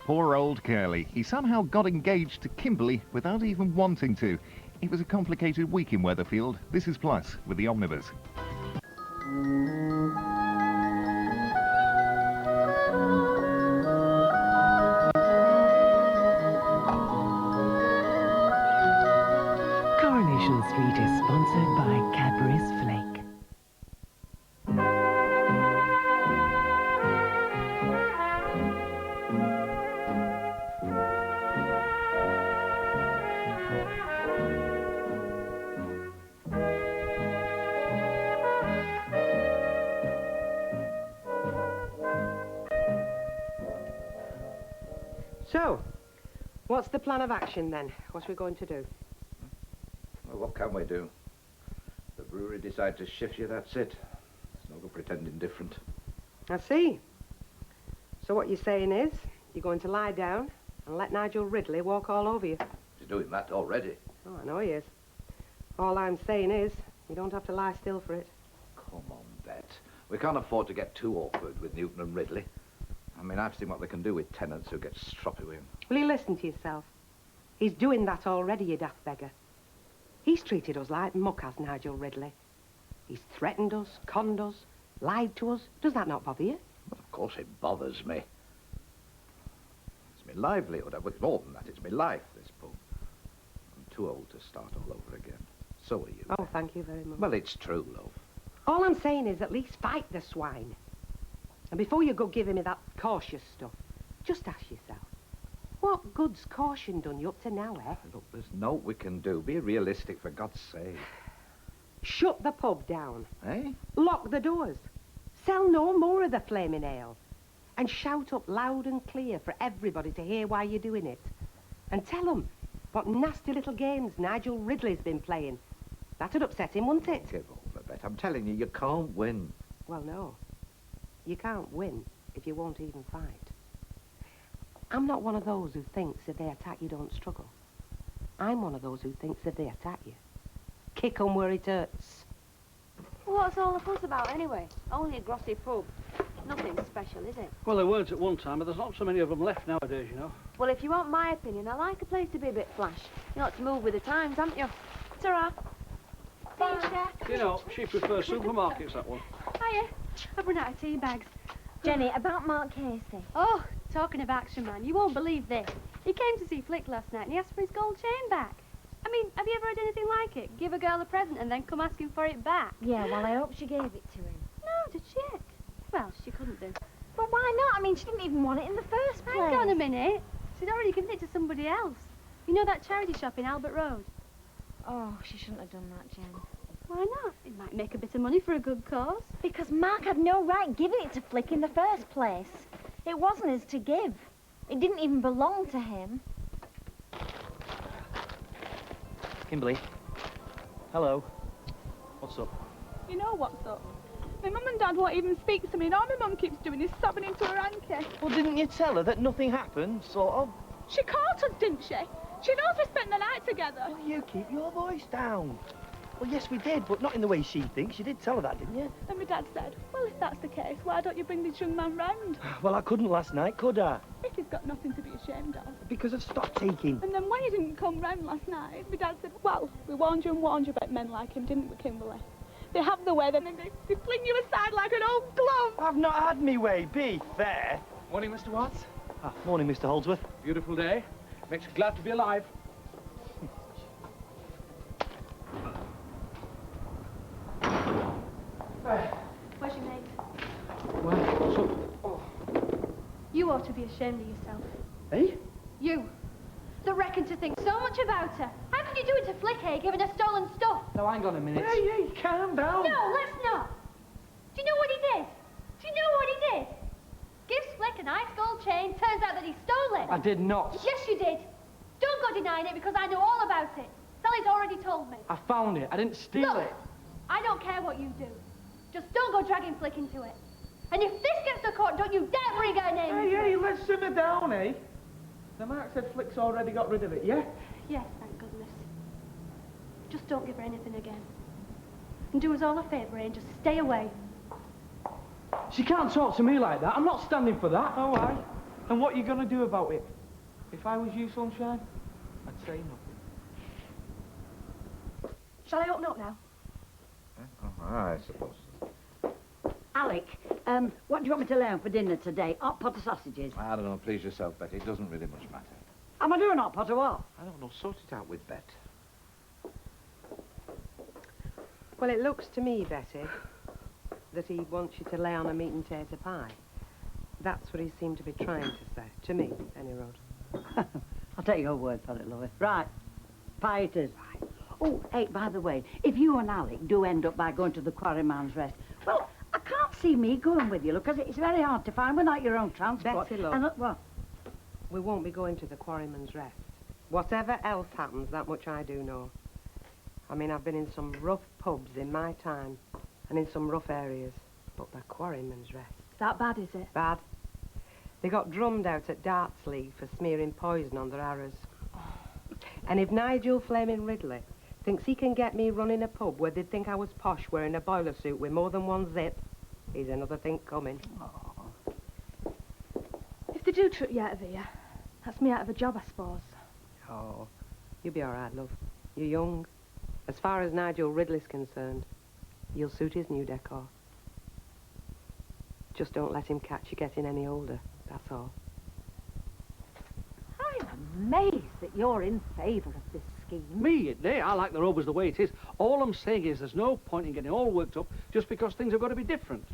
Poor old Curly. He somehow got engaged to Kimberley without even wanting to. It was a complicated week in Weatherfield. This is Plus with the Omnibus. Coronation Street is sponsored by Cadbury's Flake. So, what's the plan of action then? What are we going to do? Well, what can we do? The brewery decides to shift you, that's it. There's no good pretending different. I see. So what you're saying is, you're going to lie down and let Nigel Ridley walk all over you. He's doing that already. Oh, I know he is. All I'm saying is, you don't have to lie still for it. Come on, Bet. We can't afford to get too awkward with Newton and Ridley. I mean, I've seen what they can do with tenants who get stroppy with him. Will you listen to yourself? He's doing that already, you daft beggar. He's treated us like muck, has Nigel Ridley. He's threatened us, conned us, lied to us. Does that not bother you? Well, of course it bothers me. It's my livelihood. Well, it's more than that. It's my life, this pub. I'm too old to start all over again. So are you. Oh, thank you very much. Well, it's true, love. All I'm saying is at least fight the swine. And before you go giving me that cautious stuff, just ask yourself, what good's caution done you up to now, eh? Look, there's no we can do. Be realistic, for God's sake. Shut the pub down. Eh? Lock the doors. Sell no more of the flaming ale. And shout up loud and clear for everybody to hear why you're doing it. And tell them what nasty little games Nigel Ridley's been playing. That'd upset him, wouldn't it? Give over, Bet. I'm telling you, you can't win. Well, no. You can't win if you won't even fight. I'm not one of those who thinks if they attack you don't struggle. I'm one of those who thinks if they attack you, kick 'em where it hurts. What's all the fuss about anyway? Only a grossy pub. Nothing special, is it? Well, there weren't at one time, but there's not so many of them left nowadays, you know. Well, if you want my opinion, I like a place to be a bit flash. You ought to move with the times, haven't you? Ta-ra. Bye. You know, she prefers supermarkets, that one. Hiya. I've run out of tea bags. Jenny, about Mark Casey. Oh, talking of action, man, you won't believe this. He came to see Flick last night and he asked for his gold chain back. I mean, have you ever heard anything like it? Give a girl a present and then come asking for it back. Yeah, well, I hope she gave it to him. No, did she? Well, she couldn't do. But why not? I mean, she didn't even want it in the first place. Hang on a minute. She'd already given it to somebody else. You know that charity shop in Albert Road? Oh, she shouldn't have done that, Jen. Why not? It might make a bit of money for a good cause. Because Mark had no right giving it to Flick in the first place. It wasn't his to give. It didn't even belong to him. Kimberley. Hello. What's up? You know what's up? My mum and dad won't even speak to me, and all my mum keeps doing is sobbing into her hanky. Well, didn't you tell her that nothing happened, sort of? She caught us, didn't she? She knows we spent the night together. Well, you keep your voice down. Well, yes, we did, but not in the way she thinks. You did tell her that, didn't you? And my dad said, well, if that's the case, why don't you bring this young man round? Well, I couldn't last night, could I? If he's got nothing to be ashamed of. Because of stock taking. And then when he didn't come round last night, my dad said, well, we warned you about men like him, didn't we, Kimberley? They have the way, then they fling you aside like an old glove. I've not had me way, be fair. Morning, Mr. Watts. Morning, Mr. Holdsworth. Beautiful day. Makes you glad to be alive. Where's your mate? Well, what's up? You ought to be ashamed of yourself. Eh? You. That reckon to think so much about her. How can you do it to Flick, eh, giving her stolen stuff? Now, hang on a minute. Hey, calm down. No, let's not. Do you know what he did? Do you know what he did? Gives Flick a nice gold chain, turns out that he stole it. I did not. Yes, you did. Don't go denying it because I know all about it. Sally's already told me. I found it. I didn't steal Look, it. I don't care what you do. Just don't go dragging Flick into it. And if this gets to court, don't you dare bring her name into it. Hey, let's simmer down, eh? The Mark said Flick's already got rid of it, yeah? Yes, thank goodness. Just don't give her anything again. And do us all a favour, eh, and just stay away. She can't talk to me like that. I'm not standing for that. Oh, aye. And what you gonna do about it? If I was you, Sunshine, I'd say nothing. Shall I open up now? Oh, I suppose. Alec, what do you want me to lay on for dinner today? Hot pot of sausages? I don't know, please yourself, Betty. It doesn't really much matter. Am I doing hot pot or what? I don't know, sort it out with Bet. Well, it looks to me, Betty, that he wants you to lay on a meat and tater pie. That's what he seemed to be trying to say. To me, any road. I'll take your word for it, lovey. Right, pie it is. Oh, hey, by the way, if you and Alec do end up by going to the Quarryman's Rest, well, I can't see me going with you, look, because it's very hard to find without your own transport. Betty, look. And, what? We won't be going to the Quarryman's Rest. Whatever else happens, that much I do know. I mean, I've been in some rough pubs in my time, and in some rough areas, but the Quarryman's Rest. That bad, is it? Bad. They got drummed out at Darts League for smearing poison on their arrows. And if Nigel Flaming Ridley thinks he can get me running a pub where they'd think I was posh wearing a boiler suit with more than one zip, he's another thing coming. If they do trip you out of here, that's me out of a job, I suppose. Oh, you'll be all right, love. You're young. As far as Nigel Ridley's concerned, you'll suit his new decor. Just don't let him catch you getting any older, that's all. I'm amazed that you're in favour of this scheme. Me? Nay, I like the Rovers the way it is. All I'm saying is there's no point in getting all worked up just because things have got to be different.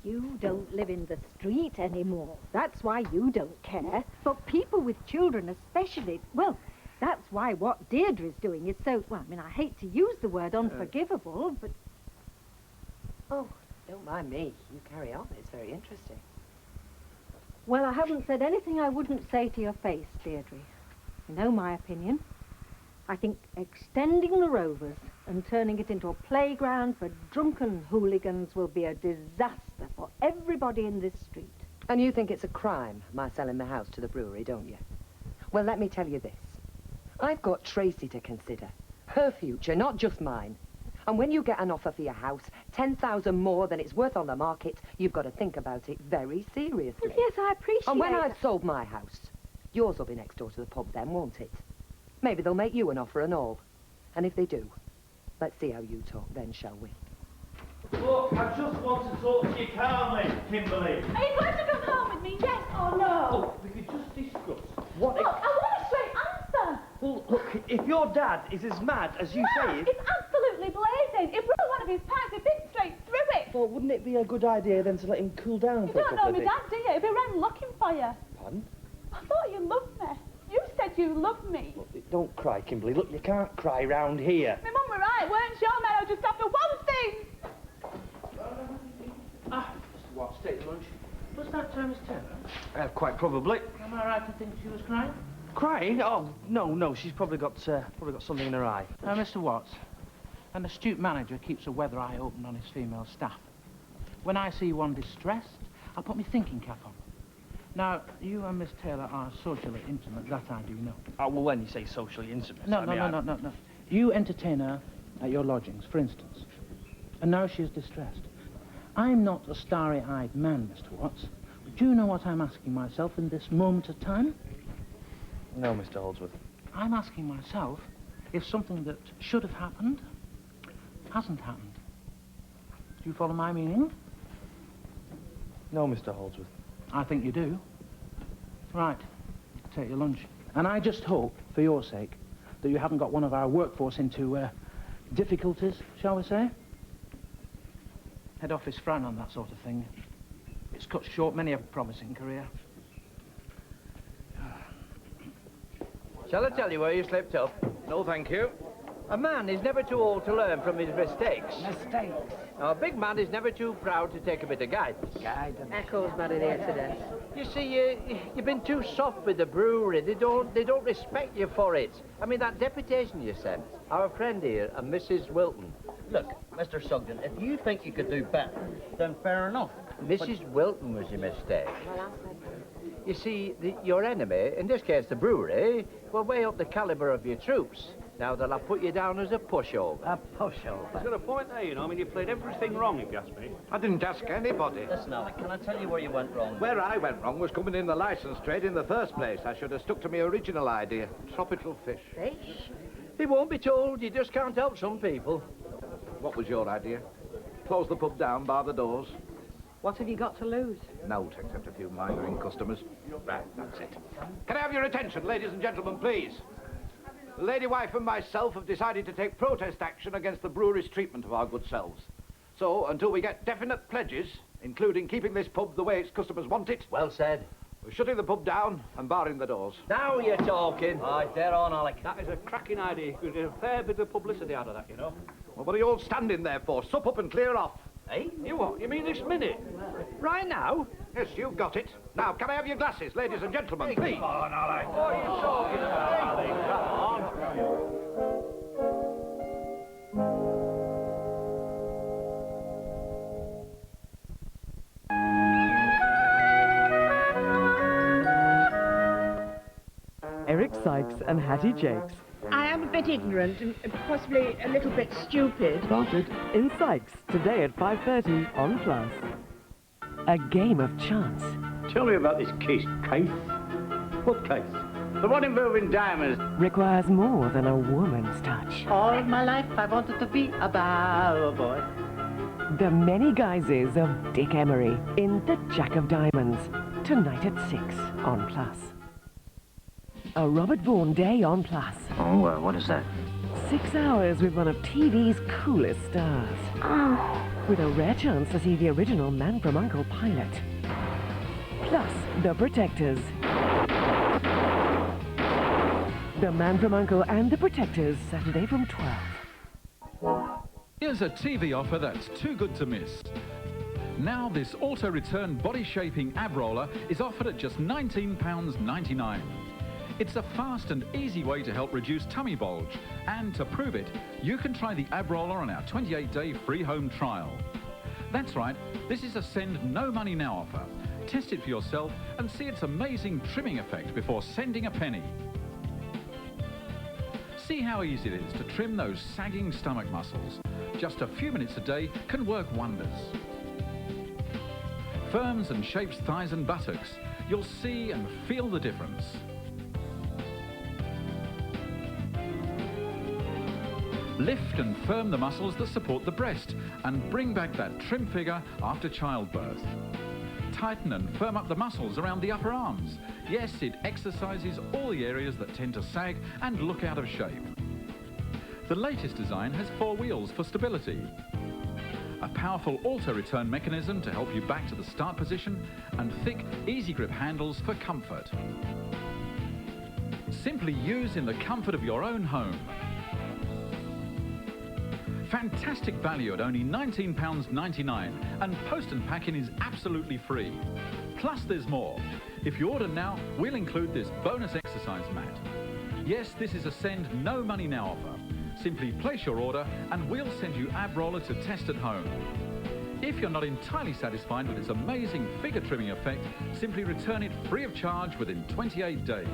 You don't live in the street anymore. That's why you don't care. But people with children especially, well, that's why what Deirdre's doing is so, well, I mean, I hate to use the word unforgivable, but... Oh, don't mind me. You carry on. It's very interesting. Well, I haven't said anything I wouldn't say to your face, Deirdre. You know my opinion. I think extending the Rovers and turning it into a playground for drunken hooligans will be a disaster for everybody in this street. And you think it's a crime, my selling the house to the brewery, don't you? Well, let me tell you this. I've got Tracy to consider. Her future, not just mine. And when you get an offer for your house, 10,000 more than it's worth on the market, you've got to think about it very seriously. Well, yes, I appreciate And when that. I've sold my house, yours will be next door to the pub then, won't it? Maybe they'll make you an offer and all. And if they do, let's see how you talk then, shall we? Look, I just want to talk to you calmly, Kimberley. Are you going to come home with me, yes or no? Look, we could just discuss. Look, I want a straight answer. Well, look, if your dad is as mad as you say he is... It's absolutely blazing. If we're one of his pipes, he'd bit straight through it. Well, wouldn't it be a good idea then to let him cool down You for a don't couple know of me, days? Dad, do you? He'd be around looking for you. Pardon? I thought you loved me. You said you loved me. Look, don't cry, Kimberley. Look, you can't cry round here. My mum were right, weren't she? I know just after one thing. Mr. Watts, take lunch. Was that Miss Taylor? Quite probably. Am I right to think she was crying? Crying? Oh, no, she's probably got something in her eye. Mr. Watts, an astute manager keeps a weather eye open on his female staff. When I see one distressed, I'll put my thinking cap on. Now, you and Miss Taylor are socially intimate, that I do know. Oh, well, when you say socially intimate... No. You entertain her at your lodgings, for instance. And now she is distressed. I'm not a starry-eyed man, Mr. Watts. But do you know what I'm asking myself in this moment of time? No, Mr. Holdsworth. I'm asking myself if something that should have happened hasn't happened. Do you follow my meaning? No, Mr. Holdsworth. I think you do. Right. Take your lunch. And I just hope, for your sake, that you haven't got one of our workforce into difficulties, shall we say? Head office frown on that sort of thing. It's cut short many a promising career. Shall I tell you where you slipped up? No, thank you. A man is never too old to learn from his mistakes. Mistakes. Now, a big man is never too proud to take a bit of guidance. Echoes bad in here today. You see, you've been too soft with the brewery. They don't respect you for it. I mean, that deputation you sent, our friend here, Mrs. Wilton. Look, Mr. Sugden, if you think you could do better, then fair enough. Mrs. Wilton was your mistake. You see, your enemy, in this case the brewery, will weigh up the calibre of your troops. Now they'll have put you down as a pushover. A pushover? He's got a point there, you know. I mean, you played everything wrong, if you ask me. I didn't ask anybody. Listen, Alec, can I tell you where you went wrong? Where I went wrong was coming in the licence trade in the first place. I should have stuck to my original idea. Tropical fish. Fish? He won't be told. You just can't help some people. What was your idea? Close the pub down, bar the doors. What have you got to lose? Naught, except a few mithering customers. Right, that's it. Can I have your attention, ladies and gentlemen, please? The lady wife and myself have decided to take protest action against the brewery's treatment of our good selves. So, until we get definite pledges, including keeping this pub the way its customers want it... Well said. We're shutting the pub down and barring the doors. Now you're talking. Right, they're on, Alec. That is a cracking idea. You could get a fair bit of publicity out of that, you know. Well, what are you all standing there for? Sup up and clear off. Hey? You what? You mean this minute? Right now? Yes, you've got it. Now, can I have your glasses, ladies and gentlemen, please? Come on, Alec. What are you talking about, Alec? Come on. Eric Sykes and Hattie Jakes. I am a bit ignorant and possibly a little bit stupid. Started in Sykes today at 5:30 on Plus. A game of chance. Tell me about this case, Keith. What case? The one involving diamonds. Requires more than a woman's touch. All my life I wanted to be a bow boy. The many guises of Dick Emery in The Jack of Diamonds. Tonight at 6 on Plus. A Robert Vaughan day on Plus. Oh, what is that? 6 hours with one of TV's coolest stars. With a rare chance to see the original Man from U.N.C.L.E. pilot. Plus, The Protectors. The Man from U.N.C.L.E. and The Protectors, Saturday from 12. Here's a TV offer that's too good to miss. Now this auto-return body-shaping ab roller is offered at just £19.99. It's a fast and easy way to help reduce tummy bulge, and to prove it, you can try the ab roller on our 28-day free home trial. That's right, this is a send no money now offer. Test it for yourself and see its amazing trimming effect before sending a penny. See how easy it is to trim those sagging stomach muscles. Just a few minutes a day can work wonders. Firms and shapes thighs and buttocks. You'll see and feel the difference. Lift and firm the muscles that support the breast and bring back that trim figure after childbirth. Tighten and firm up the muscles around the upper arms. Yes, it exercises all the areas that tend to sag and look out of shape. The latest design has 4 wheels for stability. A powerful auto-return mechanism to help you back to the start position, and thick, easy grip handles for comfort. Simply use in the comfort of your own home. Fantastic value at only £19.99, and post and packing is absolutely free. Plus there's more. If you order now, we'll include this bonus exercise mat. Yes, this is a send no money now offer. Simply place your order and we'll send you ab roller to test at home. If you're not entirely satisfied with its amazing figure trimming effect, simply return it free of charge within 28 days.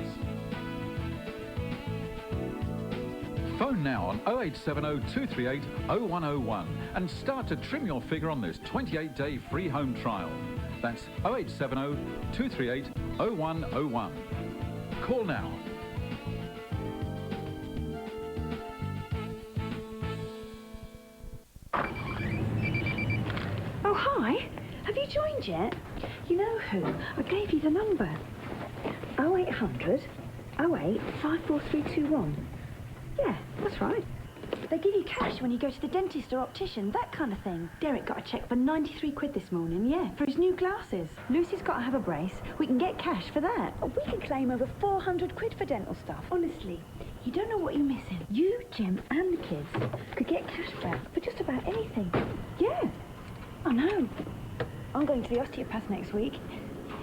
Phone now on 0870 238 0101 and start to trim your figure on this 28-day free home trial. That's 0870 238 0101. Call now. Oh, hi. Have you joined yet? You know who? I gave you the number. 0800 08 54321. Yeah, that's right. They give you cash when you go to the dentist or optician, that kind of thing. Derek got a cheque for 93 quid this morning, yeah, for his new glasses. Lucy's got to have a brace. We can get cash for that. We can claim over 400 quid for dental stuff. Honestly, you don't know what you're missing. You, Jim, and the kids could get cash back for just about anything. Yeah, I know. I'm going to the osteopath next week.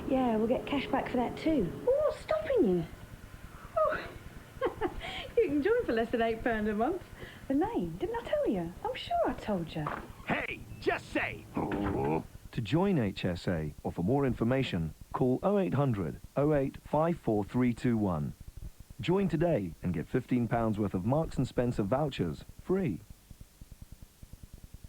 Yeah, we'll get cash back for that too. Well, what's stopping you? Oh. You can join for less than £8 a month. The name, didn't I tell you? I'm sure I told you. Hey, just say. To to join HSA or for more information, call 0800 08 54321. Join today and get £15 worth of Marks & Spencer vouchers free.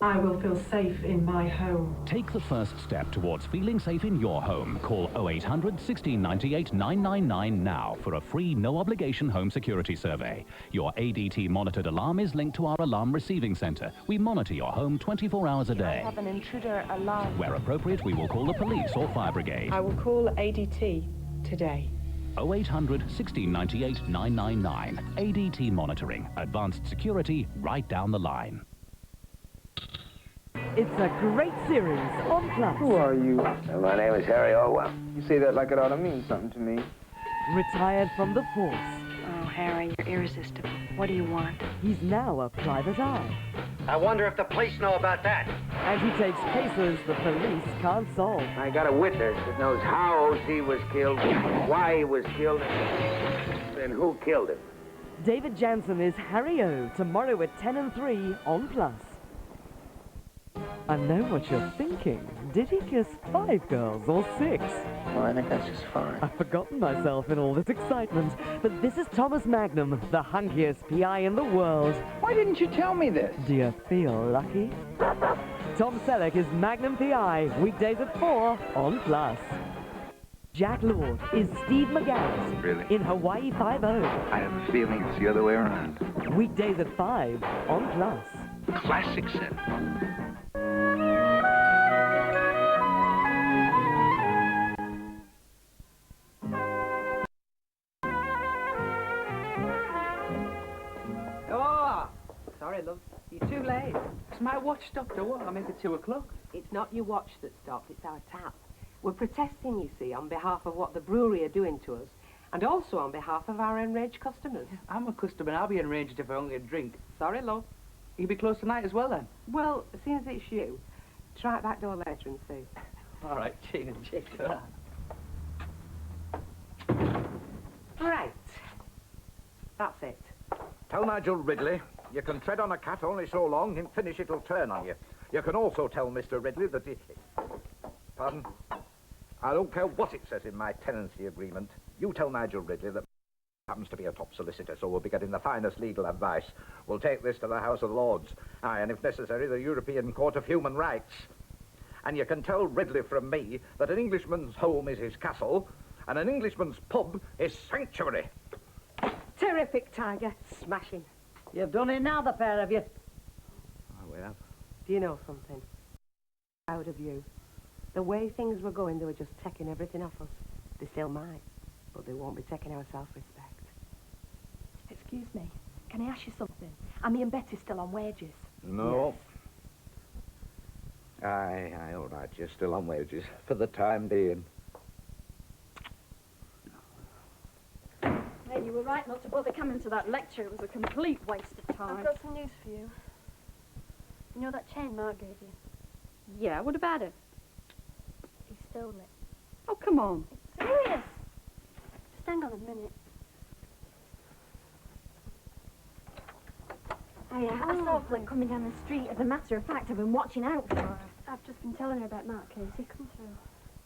I will feel safe in my home. Take the first step towards feeling safe in your home. Call 0800 1698 999 now for a free, no-obligation home security survey. Your ADT monitored alarm is linked to our alarm receiving centre. We monitor your home 24 hours a day. I have an intruder alarm. Where appropriate, we will call the police or fire brigade. I will call ADT today. 0800 1698 999. ADT monitoring. Advanced security right down the line. It's a great series on Plus. Who are you? My name is Harry Orwell. You say that like it ought to mean something to me. Retired from the force. Oh, Harry, you're irresistible. What do you want? He's now a private eye. I wonder if the police know about that. And he takes cases the police can't solve. I got a witness that knows how O.C. was killed, why he was killed, and who killed him. David Jansen is Harry O. tomorrow at 10 and 3 on Plus. I know what you're thinking. Did he kiss 5 girls or 6? Well, I think that's just fine. I've forgotten myself in all this excitement. But this is Thomas Magnum, the hunkiest PI in the world. Why didn't you tell me this? Do you feel lucky? Tom Selleck is Magnum PI, weekdays at 4 on Plus. Jack Lord is Steve McGarrett Really? in Hawaii Five-0. I have a feeling it's the other way around. Weekdays at 5 on Plus. Classic set. Sorry, love. You're too late. It's my watch stopped, or what? I make it 2 o'clock. It's not your watch that stopped, it's our tap. We're protesting, you see, on behalf of what the brewery are doing to us, and also on behalf of our enraged customers. I'm a customer, and I'll be enraged if I only get a drink. Sorry, love. You'll be closed tonight as well, then? Well, seeing as it's you, try it back door later and see. All right, cheers. Right. That's it. Tell Nigel Ridley you can tread on a cat only so long, in finish it'll turn on you. You can also tell Mr. Ridley that he... Pardon? I don't care what it says in my tenancy agreement. You tell Nigel Ridley that happens to be a top solicitor, so we'll be getting the finest legal advice. We'll take this to the House of Lords. Aye, and if necessary, the European Court of Human Rights. And you can tell Ridley from me that an Englishman's home is his castle, and an Englishman's pub is sanctuary. Terrific, Tiger. Smashing. You've done it now, the pair of you. Oh, we have. Do you know something? Proud of you. The way things were going, they were just taking everything off us. They still might, but they won't be taking our self-respect. Excuse me, can I ask you something? Are me and Betty still on wages? No. Yes. Aye, all right. You're still on wages for the time being. Hey, you were right not to bother coming to that lecture. It was a complete waste of time. I've got some news for you. You know that chain Mark gave you? Yeah, what about it? He stole it. Oh, come on. Serious? Just hang on a minute. I saw Flick coming down the street. As a matter of fact, I've been watching out for her. I've just been telling her about Mark Casey. Come through.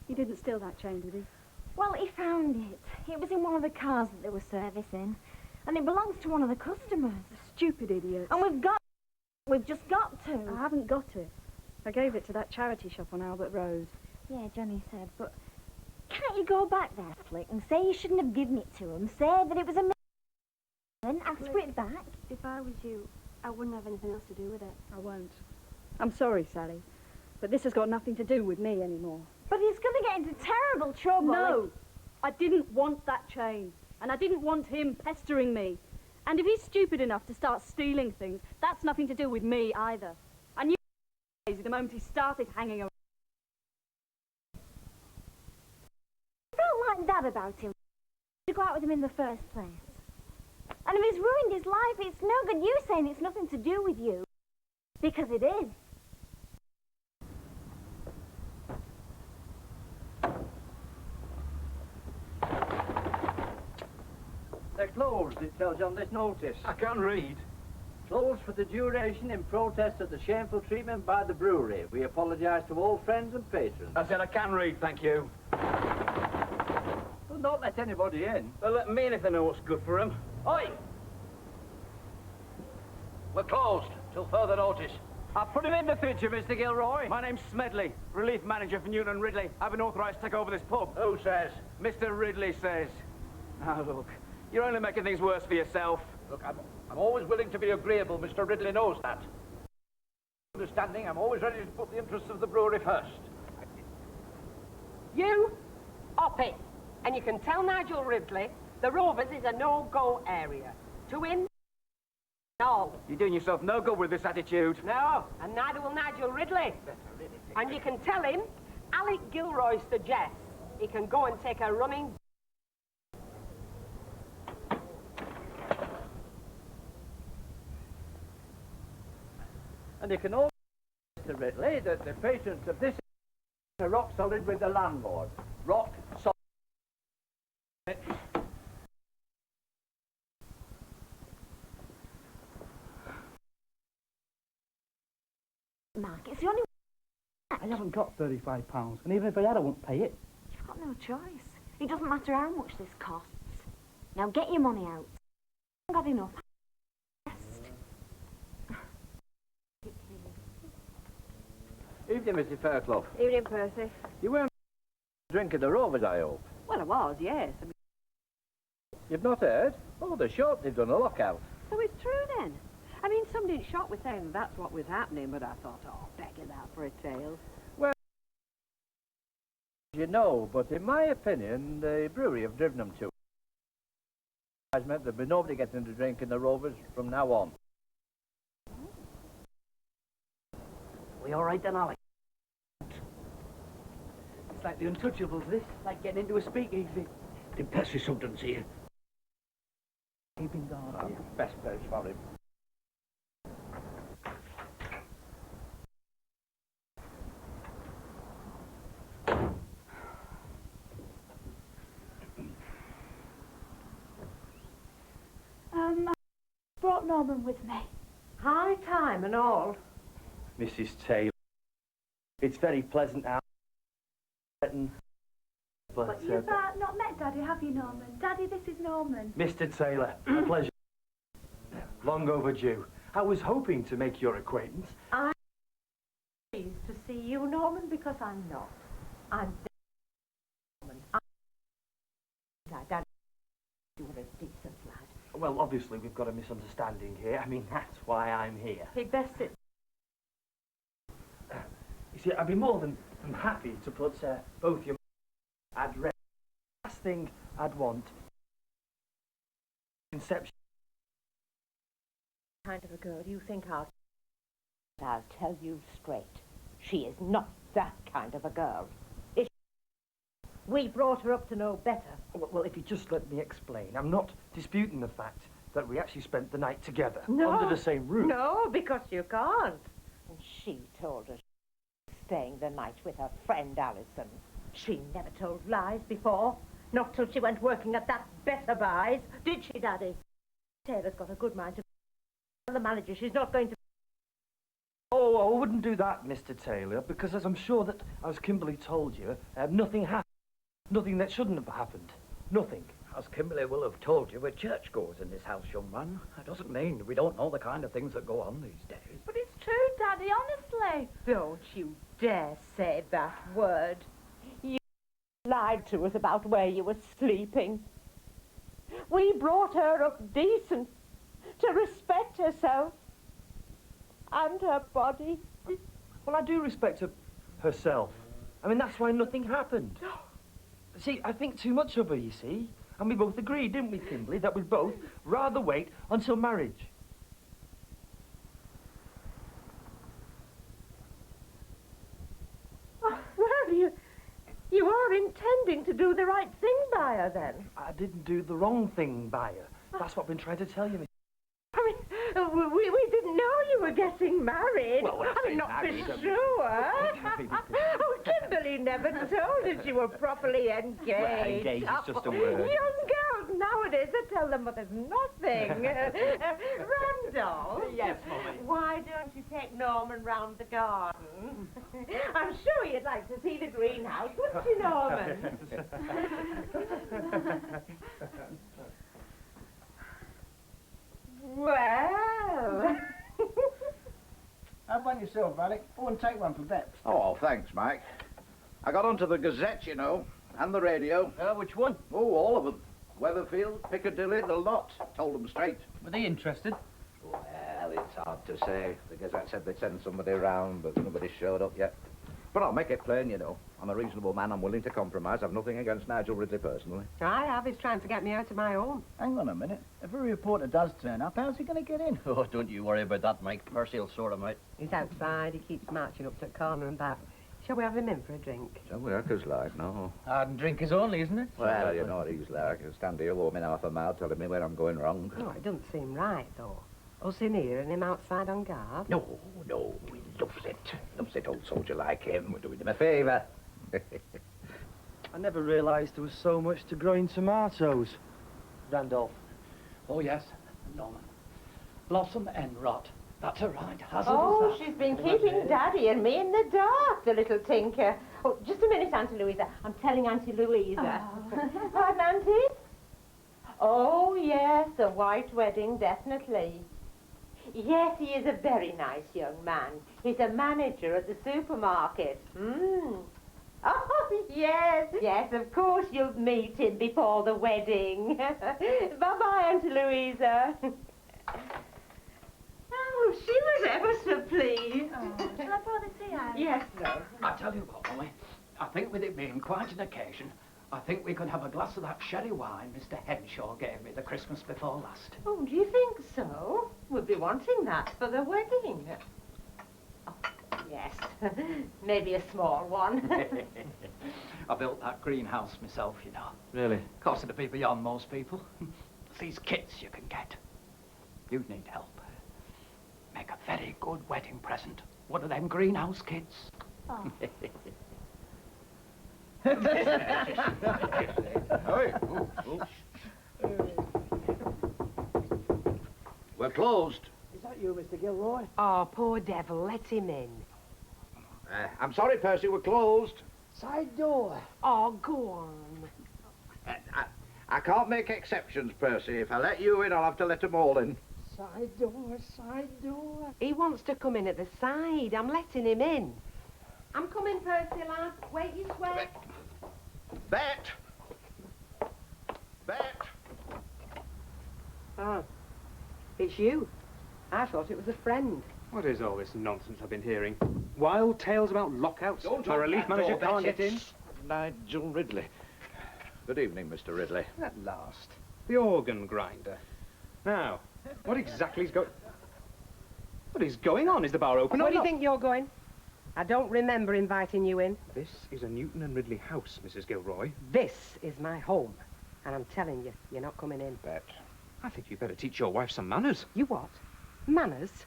He didn't steal that chain, did he? Well, he found it. It was in one of the cars that they were servicing. And it belongs to one of the customers. Stupid idiot. And we've just got to. I haven't got it. I gave it to that charity shop on Albert Road. Yeah, Johnny said, but can't you go back there, Flick, and say you shouldn't have given it to him? Say that it was a then ask for it back. If I was you, I wouldn't have anything else to do with it. I won't. I'm sorry, Sally, but this has got nothing to do with me anymore. But he's going to get into terrible trouble. No, I didn't want that chain, and I didn't want him pestering me. And if he's stupid enough to start stealing things, that's nothing to do with me either. I knew crazy the moment he started hanging around. I felt like that about him. To go out with him in the first place. And if he's ruined his life, it's no good you saying it's nothing to do with you. Because it is. They're closed, it tells you on this notice. I can't read. Closed for the duration in protest of the shameful treatment by the brewery. We apologise to all friends and patrons. I said I can read, thank you. Well, don't let anybody in. Well, let me in if they know what's good for them. Oi! We're closed till further notice. I'll put him in the picture, Mr Gilroy. My name's Smedley, relief manager for Newton Ridley. I've been authorised to take over this pub. Who says? Mr Ridley says. Now, look, you're only making things worse for yourself. Look, I'm always willing to be agreeable. Mr Ridley knows that. Understanding, I'm always ready to put the interests of the brewery first. You, up it. And you can tell Nigel Ridley the Rovers is a no-go area. To win, all. You're doing yourself no good with this attitude. No, and neither will Nigel Ridley. And you can tell him Alec Gilroy suggests he can go and take a running... And you can also, Mr Ridley, that the patrons of this are rock solid with the landlord. Rock solid. Mark, it's the only way. I haven't got £35, and even if I had, I wouldn't pay it. You've got no choice. It doesn't matter how much this costs. Now get your money out. I haven't got enough. Evening, Mrs Fairclough. Evening, Percy. You weren't drinking the Rovers, I hope. Well, I was, yes. You've not heard? Oh, the shop, they've done a lockout. So it's true then. I mean, somebody in shop was saying that's what was happening, but I thought, oh, beggar that for a tale. Well, you know, but in my opinion, the brewery have driven them to. I meant there'll be nobody getting to drink in the Rovers from now on. We all right then, Alec? It's like the Untouchables, this. Like getting into a speakeasy. The pest is something here. Keeping guard. Best place for him. I brought Norman with me. High time and all. Mrs Taylor, it's very pleasant out. But you've not met Daddy, have you, Norman? Daddy, this is Norman. Mr Taylor, a pleasure. Long overdue. I was hoping to make your acquaintance. I'm pleased to see you, Norman, because I'm not. I'm Norman. Daddy, you were a decent lad. Well, obviously we've got a misunderstanding here. I mean, that's why I'm here. He'd best sit. You see, I'd be more than happy to put both your at rest. Last thing I'd want. Conception. Kind of a girl you think I'll tell you straight. She is not that kind of a girl. We brought her up to know better. Well, if you just let me explain. I'm not disputing the fact that we actually spent the night together. No. Under the same roof. No, because you can't. And she told us she was staying the night with her friend Alison. She never told lies before. Not till she went working at that Better Buys. Did she, Daddy? Taylor's got a good mind to tell the manager she's not going to... Oh, I wouldn't do that, Mr Taylor, because as I'm sure that, as Kimberley told you, nothing happened. Nothing that shouldn't have happened. Nothing. As Kimberley will have told you, we're churchgoers in this house, young man. That doesn't mean we don't know the kind of things that go on these days. But it's true, Daddy, honestly. Don't you dare say that word. You lied to us about where you were sleeping. We brought her up decent, to respect herself and her body. Well, I do respect herself. I mean, that's why nothing happened. See, I think too much of her, you see. And we both agreed, didn't we, Kimberley, that we'd both rather wait until marriage. Oh, well, you are intending to do the right thing by her, then. I didn't do the wrong thing by her. That's what I've been trying to tell you, Miss. I mean, we didn't know you were getting married. Well, I mean, not married, for sure. Oh, Kimberley never told us you were properly engaged. Well, engaged is just a word. Young girls nowadays they tell them but there's nothing. Randolph? Yes, Mummy. Why don't you take Norman round the garden? I'm sure you'd like to see the greenhouse, wouldn't you, Norman? Well... Have one yourself, Alec. Go and take one for Bet. Oh, thanks, Mike. I got onto the Gazette, you know, and the radio. Which one? Oh, all of them. Weatherfield, Piccadilly, the lot. Told them straight. Were they interested? Well, it's hard to say. The Gazette said they'd send somebody round, but nobody showed up yet. But I'll make it plain, you know. I'm a reasonable man. I'm willing to compromise. I've nothing against Nigel Ridley personally. I have. He's trying to get me out of my home. Hang on a minute. If a reporter does turn up, how's he going to get in? Oh, don't you worry about that, Mike. Percy will sort him out. He's outside. He keeps marching up to the corner and back. Shall we have him in for a drink? Shall we? Because like, no. Hard and drinkers only, isn't it? Well, you know what he's like. He'll stand here warming half a mile telling me where I'm going wrong. Oh, it doesn't seem right, though. Us in here and him outside on guard. No, he loves it. Loves it, old soldier like him. We're doing him a favour. I never realised there was so much to growing tomatoes. Randolph. Oh, yes, Norman. Blossom and rot. That's a right hazard. Oh, she's been keeping Daddy and me in the dark, the little tinker. Oh, just a minute, Auntie Louisa. I'm telling Auntie Louisa. Oh. Pardon, Auntie? Oh, yes, a white wedding, definitely. Yes, he is a very nice young man. He's a manager at the supermarket. Oh, yes. Yes, of course you'll meet him before the wedding. Bye-bye, Auntie Louisa. Oh, she was ever so pleased. Oh, shall I pour the tea out? Yes, love. I tell you what, Molly. I think with it being quite an occasion, I think we could have a glass of that sherry wine Mr Henshaw gave me the Christmas before last. Oh, do you think so? We'll be wanting that for the wedding. Oh, yes. Maybe a small one. I built that greenhouse myself, you know. Really? Cost it'd be beyond most people. These kits you can get. You'd need help. Make a very good wedding present. One of them greenhouse kits. Oh. We're closed. Is that you, Mr Gilroy? Oh, poor devil. Let him in. I'm sorry, Percy, we're closed. Side door. Oh, go on. I can't make exceptions, Percy. If I let you in, I'll have to let them all in. Side door, side door. He wants to come in at the side. I'm letting him in. I'm coming, Percy, lad. Wait, you sweat. Bet! Bet! Oh, it's you. I thought it was a friend. What is all this nonsense I've been hearing? Wild tales about lockouts? A relief manager can't get in? Nigel Ridley. Good evening, Mr Ridley. At last. The organ grinder. Now, what exactly is going... What is going on? Is the bar open or Where do you not? think you're going? I don't remember inviting you in. This is a Newton and Ridley house, Mrs Gilroy. This is my home. And I'm telling you, you're not coming in. Bet. I think you better teach your wife some manners. You what? Manners?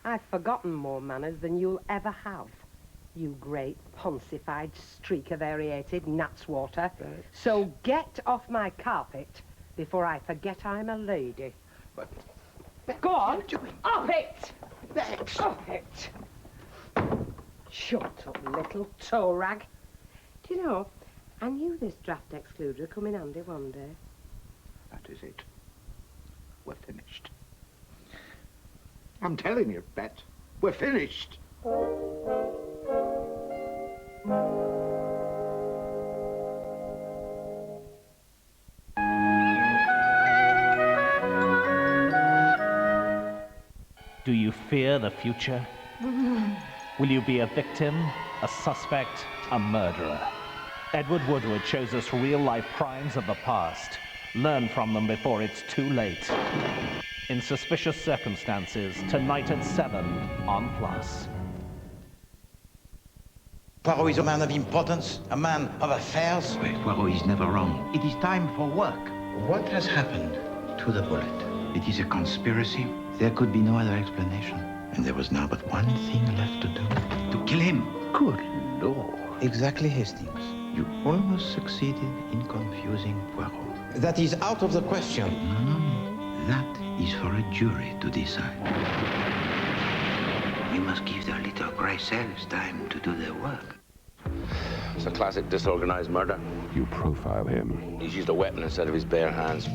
I've forgotten more manners than you'll ever have. You great ponsified streak of aerated nuts water. So get off my carpet before I forget I'm a lady. But... Go on. Off it! Off it! Shut up, little toe rag. Do you know, I knew this draft excluder would come in handy one day. That is it. We're finished. I'm telling you, Bet. We're finished. Do you fear the future? Will you be a victim, a suspect, a murderer? Edward Woodward shows us real-life crimes of the past. Learn from them before it's too late. In Suspicious Circumstances, tonight at 7 on Plus. Poirot is a man of importance, a man of affairs. Wait, Poirot is never wrong. It is time for work. What has happened to the bullet? It is a conspiracy. There could be no other explanation. And there was now but one thing left to do. To kill him. Good Lord. Exactly, Hastings. You almost succeeded in confusing Poirot. That is out of the question. No. That is for a jury to decide. You must give the little grey cells time to do their work. It's a classic disorganized murder. You profile him. He's used a weapon instead of his bare hands.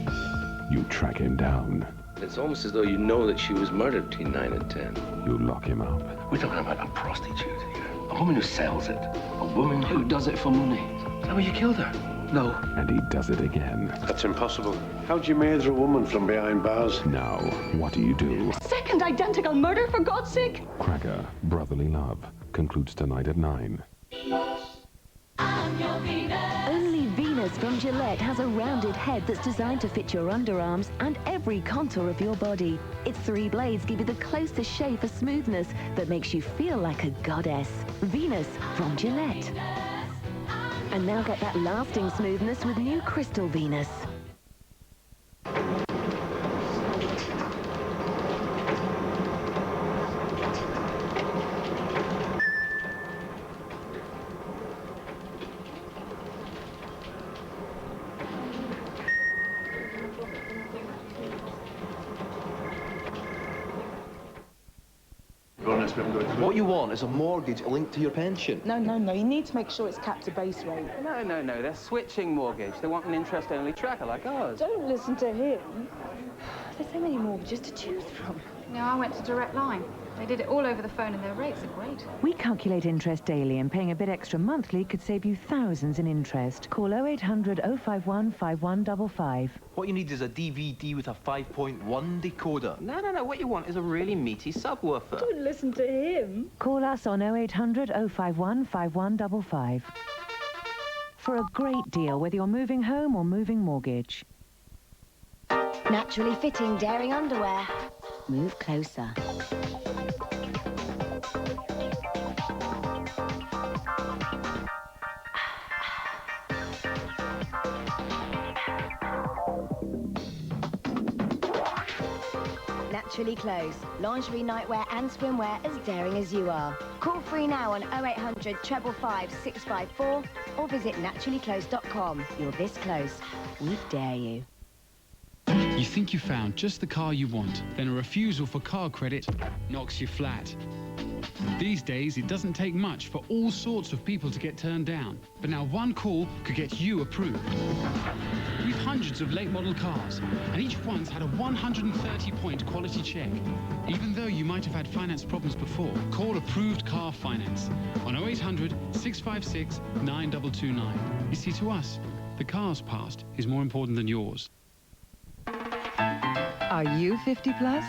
You track him down. It's almost as though you know that she was murdered between 9 and 10. You lock him up. We're talking about a prostitute here. A woman who sells it. A woman who does it for money. Is that why you killed her? No. And he does it again. That's impossible. How'd you murder a woman from behind bars? Now, what do you do? Second identical murder, for God's sake! Cracker, Brotherly Love, concludes tonight at 9. Only Venus from Gillette has a rounded head that's designed to fit your underarms and every contour of your body. Its 3 blades give you the closest shave for smoothness that makes you feel like a goddess. Venus from Gillette. And now get that lasting smoothness with new Crystal Venus. What you want is a mortgage linked to your pension. No, you need to make sure it's capped to base rate. No, they're switching mortgage. They want an interest-only tracker like ours. Don't listen to him. There's so many mortgages to choose from. No, I went to Direct Line. They did it all over the phone and their rates are great. We calculate interest daily, and paying a bit extra monthly could save you thousands in interest. Call 0800 051 5155. What you need is a DVD with a 5.1 decoder. No, what you want is a really meaty subwoofer. Don't listen to him. Call us on 0800 051 5155. For a great deal, whether you're moving home or moving mortgage. Naturally fitting Daring underwear. Move closer. Naturally clothes, lingerie, nightwear and swimwear as daring as you are. Call free now on 0800 555 654 or visit naturallyclose.com. You're this close. We dare you. You think you found just the car you want, then a refusal for car credit knocks you flat. These days, it doesn't take much for all sorts of people to get turned down. But now one call could get you approved. We've hundreds of late model cars, and each one's had a 130-point quality check. Even though you might have had finance problems before, call Approved Car Finance on 0800 656 9229. You see, to us, the car's past is more important than yours. Are you 50 plus?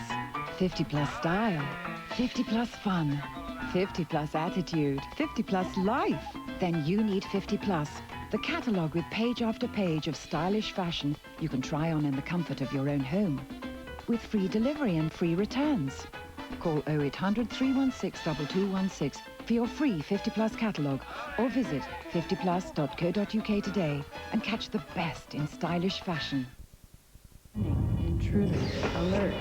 50 plus style, 50 plus fun, 50 plus attitude, 50 plus life? Then you need 50 plus. The catalogue with page after page of stylish fashion you can try on in the comfort of your own home. With free delivery and free returns. Call 0800 316 2216 for your free 50 plus catalogue or visit 50plus.co.uk today and catch the best in stylish fashion. Intruder, alert.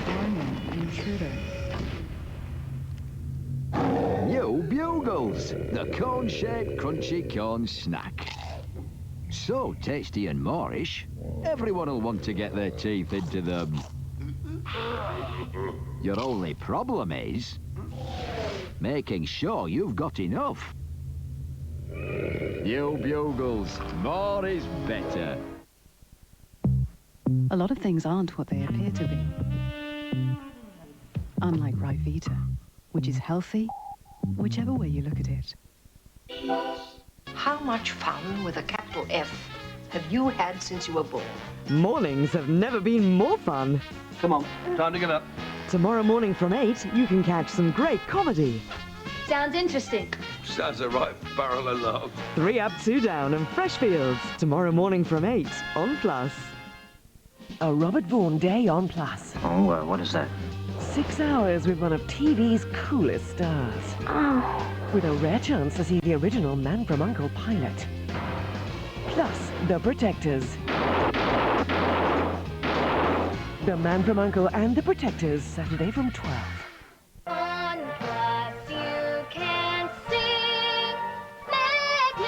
Warning, intruder. New Bugles, the corn-shaped crunchy corn snack. So tasty and moreish, everyone will want to get their teeth into them. Your only problem is making sure you've got enough. New Bugles, more is better. A lot of things aren't what they appear to be. Unlike Ryvita, which is healthy, whichever way you look at it. How much fun with a capital F have you had since you were born? Mornings have never been more fun. Come on, time to get up. Tomorrow morning from 8, you can catch some great comedy. Sounds interesting. Sounds a right barrel of love. 3 Up, 2 Down and Freshfields. Tomorrow morning from 8 on Plus. A Robert Vaughan Day on Plus. Oh, what is that? 6 hours with one of TV's coolest stars. With a rare chance to see the original Man from U.N.C.L.E. pilot. Plus, The Protectors. The Man from U.N.C.L.E. and The Protectors, Saturday from 12. On Plus you can sing, make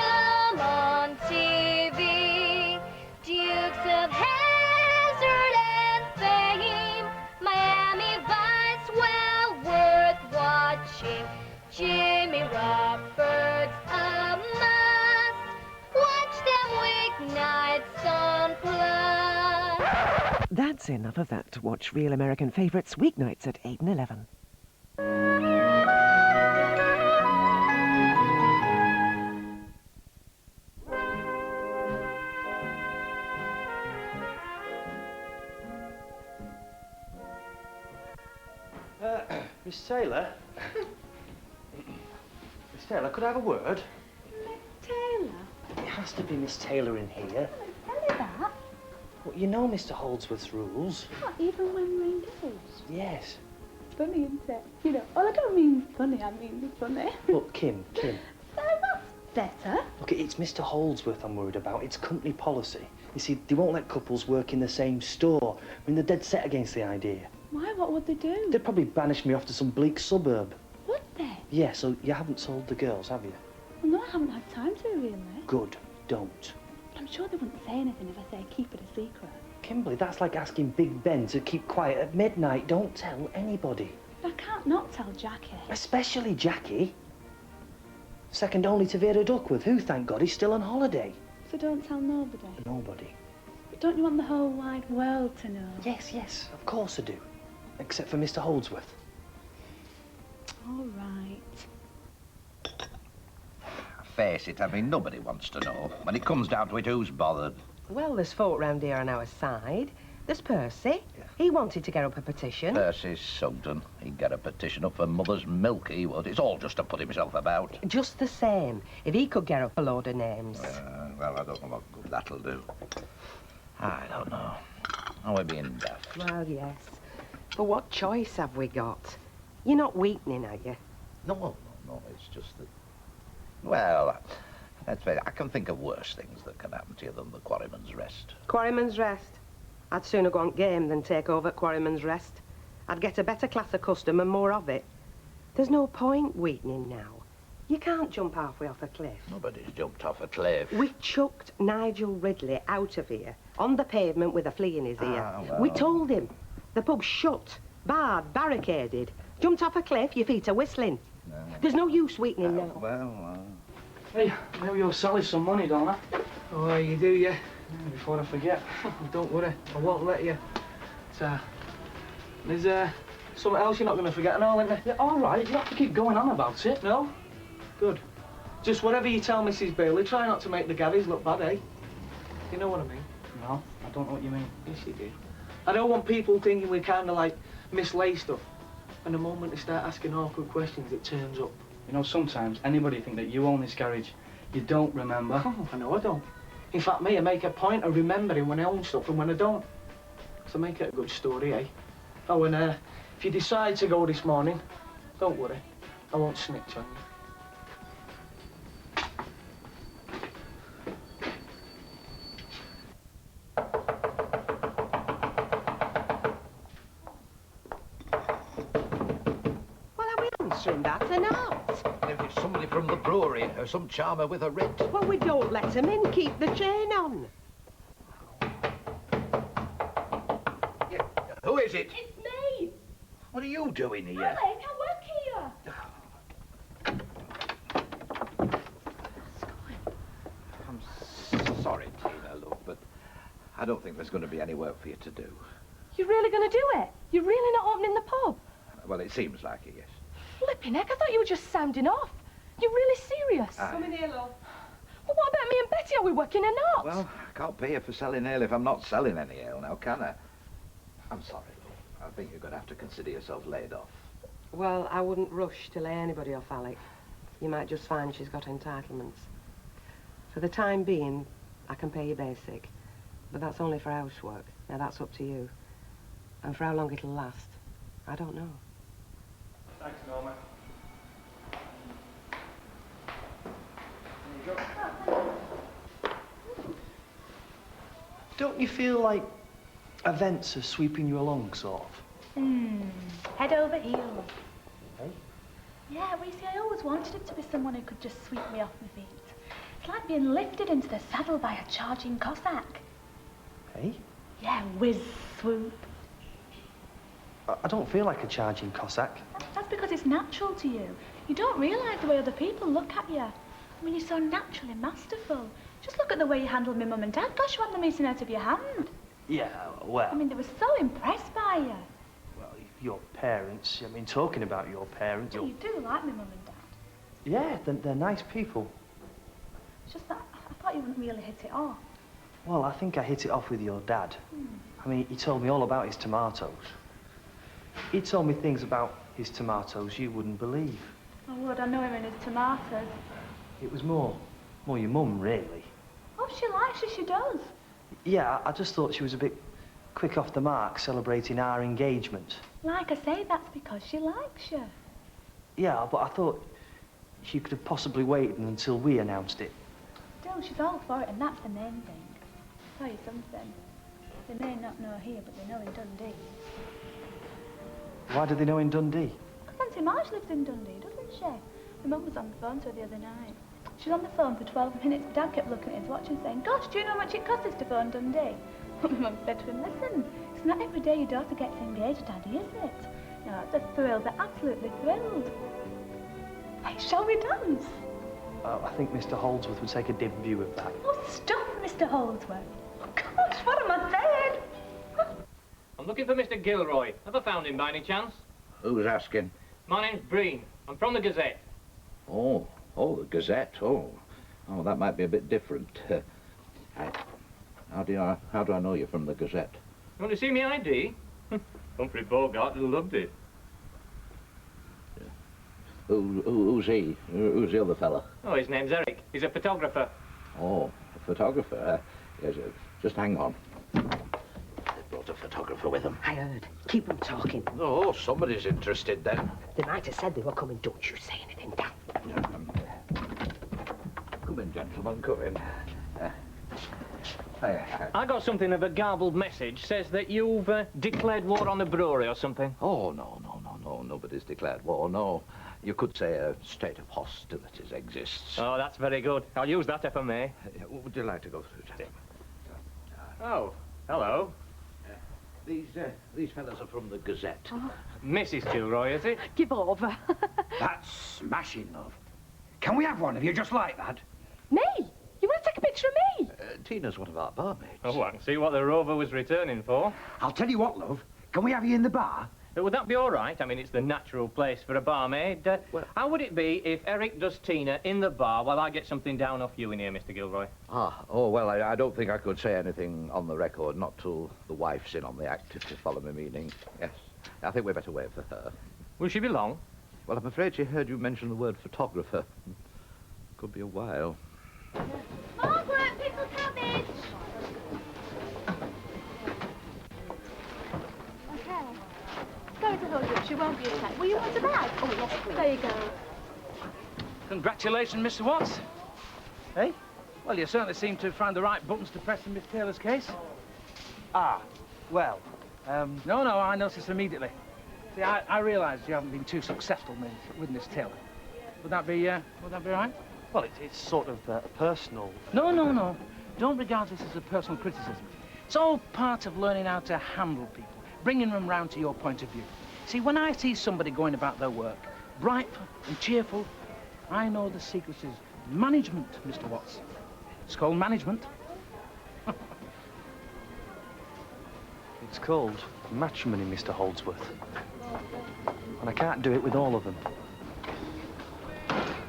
That's enough of that to watch Real American Favourites weeknights at 8 and 11. Miss Taylor? Miss Taylor, could I have a word? Miss Taylor? It has to be Miss Taylor in here. Tell me that. Well, you know Mr Holdsworth's rules. What, even when we're indoors? Yes. Funny, isn't it? You know, well, I don't mean funny, I mean funny. Look, Kim. So that's better. Look, it's Mr Holdsworth I'm worried about. It's company policy. You see, they won't let couples work in the same store. I mean, they're dead set against the idea. Why? What would they do? They'd probably banish me off to some bleak suburb. Would they? Yeah, so you haven't told the girls, have you? Well, no, I haven't had time to, really. Good. Don't. But I'm sure they wouldn't say anything if I say keep it a secret. Kimberley, that's like asking Big Ben to keep quiet at midnight. Don't tell anybody. I can't not tell Jackie. Especially Jackie. Second only to Vera Duckworth, who, thank God, is still on holiday. So don't tell nobody? Nobody. But don't you want the whole wide world to know? Yes, yes, of course I do. Except for Mr Holdsworth. All right. Face it, I mean, nobody wants to know. When it comes down to it, who's bothered? Well, there's folk round here on our side. There's Percy. Yeah. He wanted to get up a petition. Percy's Sugden. He'd get a petition up for mother's milk, he would. It's all just to put himself about. Just the same, if he could get up a load of names. Well, I don't know what good that'll do. I don't know. Are we being daft? Well, yes. But what choice have we got? You're not weakening, are you? No, it's just that... Well, let's face it, I can think of worse things that can happen to you than the Quarryman's Rest. Quarryman's Rest? I'd sooner go on game than take over at Quarryman's Rest. I'd get a better class of custom and more of it. There's no point weakening now. You can't jump halfway off a cliff. Nobody's jumped off a cliff. We chucked Nigel Ridley out of here, on the pavement with a flea in his ear. Well. We told him. The pub's shut, barred, barricaded. Jumped off a cliff, your feet are whistling. There's no use weakening now. Hey, I owe your Sally some money, don't I? Oh, you do, yeah? Before I forget. Don't worry, I won't let you. There's something else you're not going to forget and all, isn't there? Yeah, all right, you don't have to keep going on about it, no? Good. Just whatever you tell Mrs Bailey, try not to make the Gavies look bad, eh? You know what I mean? No, I don't know what you mean. Yes, you do. I don't want people thinking we kind of like mislay stuff. And the moment they start asking awkward questions, it turns up. You know, sometimes anybody think that you own this garage, you don't remember. Oh, I know I don't. In fact, me, I make a point of remembering when I own stuff and when I don't. So make it a good story, eh? Oh, and if you decide to go this morning, don't worry. I won't snitch on you. That or not? If it's somebody from the brewery or some charmer with a writ. Well, we don't let them in. Keep the chain on. Yeah. Who is it? It's me. What are you doing here? Alec, I work here. I'm sorry, Tina, look, but I don't think there's going to be any work for you to do. You're really going to do it? You're really not opening the pub? Well, it seems like it, yes. Flipping heck, I thought you were just sounding off. You're really serious? Come in here, love. Well, what about me and Betty? Are we working or not? Well, I can't pay you for selling ale if I'm not selling any ale now, can I? I'm sorry, love. I think you're going to have to consider yourself laid off. Well, I wouldn't rush to lay anybody off, Alec. You might just find she's got entitlements. For the time being, I can pay you basic. But that's only for housework. Now, that's up to you. And for how long it'll last, I don't know. Thanks, Norma. There you go. Don't you feel like events are sweeping you along, sort of? Head over heels. Hey? Yeah, well, you see, I always wanted it to be someone who could just sweep me off my feet. It's like being lifted into the saddle by a charging Cossack. Hey? Yeah, whiz, swoop. I don't feel like a charging Cossack. That's because it's natural to you. You don't realise the way other people look at you. I mean, you're so naturally masterful. Just look at the way you handle me mum and dad. Gosh, you want them eating out of your hand. Yeah, well... I mean, they were so impressed by you. Well, your parents, I mean, talking about your parents... You do like my mum and dad. Yeah, they're nice people. It's just that I thought you wouldn't really hit it off. Well, I think I hit it off with your dad. I mean, he told me all about his tomatoes. He told me things about his tomatoes you wouldn't believe. I would, I know him in his tomatoes. It was more your mum, really. Oh, she likes you, she does. Yeah, I just thought she was a bit quick off the mark celebrating our engagement. Like I say, that's because she likes you. Yeah, but I thought she could have possibly waited until we announced it. Still, she's all for it, and that's the main thing. I'll tell you something. They may not know here, but they know in Dundee. Why do they know in Dundee? Because Auntie Marge lives in Dundee, doesn't she? My mum was on the phone to her the other night. She was on the phone for 12 minutes, but Dad kept looking at his watch and saying, "Gosh, do you know how much it costs us to phone Dundee?" But my mum said to him, "Listen, it's not every day your daughter gets engaged, Daddy, is it?" No, it's a thrill. They're absolutely thrilled. Hey, shall we dance? I think Mr Holdsworth would take a dim view of that. Oh, stop, Mr Holdsworth. Oh, gosh, what am I saying? I'm looking for Mr Gilroy. Have I found him by any chance? Who's asking? My name's Breen. I'm from the Gazette. Oh, the Gazette. Oh, that might be a bit different. How do I know you from the Gazette? You want to see me ID? Humphrey Bogart loved it. Who's he? Who's the other fella? Oh, his name's Eric. He's a photographer. Oh, a photographer. Yes, just hang on. They brought a photographer with them. I heard. Keep them talking. Oh, somebody's interested then. They might have said they were coming. Don't you say anything, Dan. Come in, gentlemen, come in. I got something of a garbled message. Says that you've declared war on the brewery or something. Oh, no. Nobody's declared war, no. You could say a state of hostilities exists. Oh, that's very good. I'll use that if I may. Would you like to go through, gentlemen? Oh, hello. These fellas are from the Gazette. Oh. Mrs Gilroy, is it? Give over. That's smashing, love. Can we have one of you just like that? Me? You want to take a picture of me? Tina's one of our barmaids. Oh, I can see what the Rover was returning for. I'll tell you what, love. Can we have you in the bar? Would that be all right? I mean, it's the natural place for a barmaid. How would it be if Eric does Tina in the bar while I get something down off you in here, Mr Gilroy? Well, I don't think I could say anything on the record, not till the wife's in on the act, if you follow my meaning. Yes, I think we'd better wait for her. Will she be long? Well, I'm afraid she heard you mention the word photographer. Could be a while. Margaret, pickle cabbage! Okay. Sorry to hold you up, she won't be attacked. Will you want a bag? Oh, yes, please. There you go. Congratulations, Mr. Watts. Hey? Well, you certainly seem to have found the right buttons to press in Miss Taylor's case. Well, No, I noticed immediately. See, I realised you haven't been too successful with Miss Taylor. Would that be right? well, it's sort of personal. No. Don't regard this as a personal criticism. It's all part of learning how to handle people, bringing them round to your point of view. See, when I see somebody going about their work, bright and cheerful, I know the secret is management, Mr. Watts. It's called management. It's called matrimony, Mr Holdsworth. And I can't do it with all of them.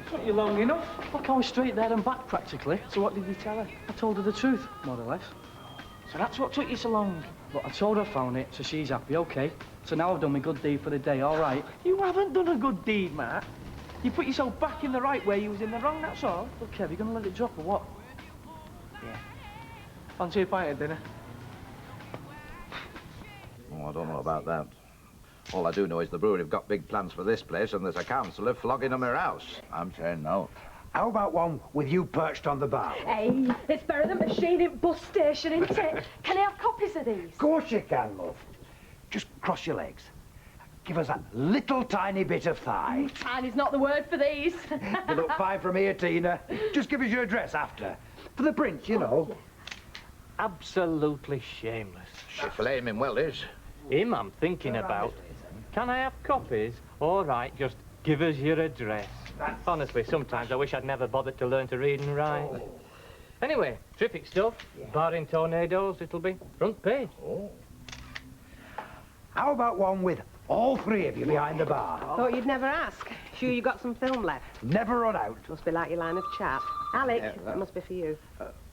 Took you long enough. Look, I was straight there and back, practically. So what did you tell her? I told her the truth, more or less. So that's what took you so long. But I told her I found it, so she's happy, OK. So now I've done my good deed for the day, all right. You haven't done a good deed, Matt. You put yourself back in the right way, you was in the wrong, that's all. Look, Kev, you gonna let it drop or what? Yeah. Fancy a pint at dinner? Oh, I don't know about that. All I do know is the brewery have got big plans for this place and there's a councillor flogging them her house. I'm saying no. How about one with you perched on the bar? Hey, it's better than machine in bus station, isn't it? Can I have copies of these? Of course you can, love. Just cross your legs. Give us that little tiny bit of thigh. Tiny's not the word for these. They look fine from here, Tina. Just give us your address after. For the prince, you know. Yeah. Absolutely shameless. She flaming well is. Him I'm thinking about. Can I have copies? All right, just give us your address. Honestly, sometimes I wish I'd never bothered to learn to read and write. Anyway, terrific stuff. Yeah. Barring tornadoes, it'll be front page. Oh. How about one with all three of you behind the bar? Thought you'd never ask. Sure you got some film left? Never run out. Must be like your line of chat. Alec, that must be for you.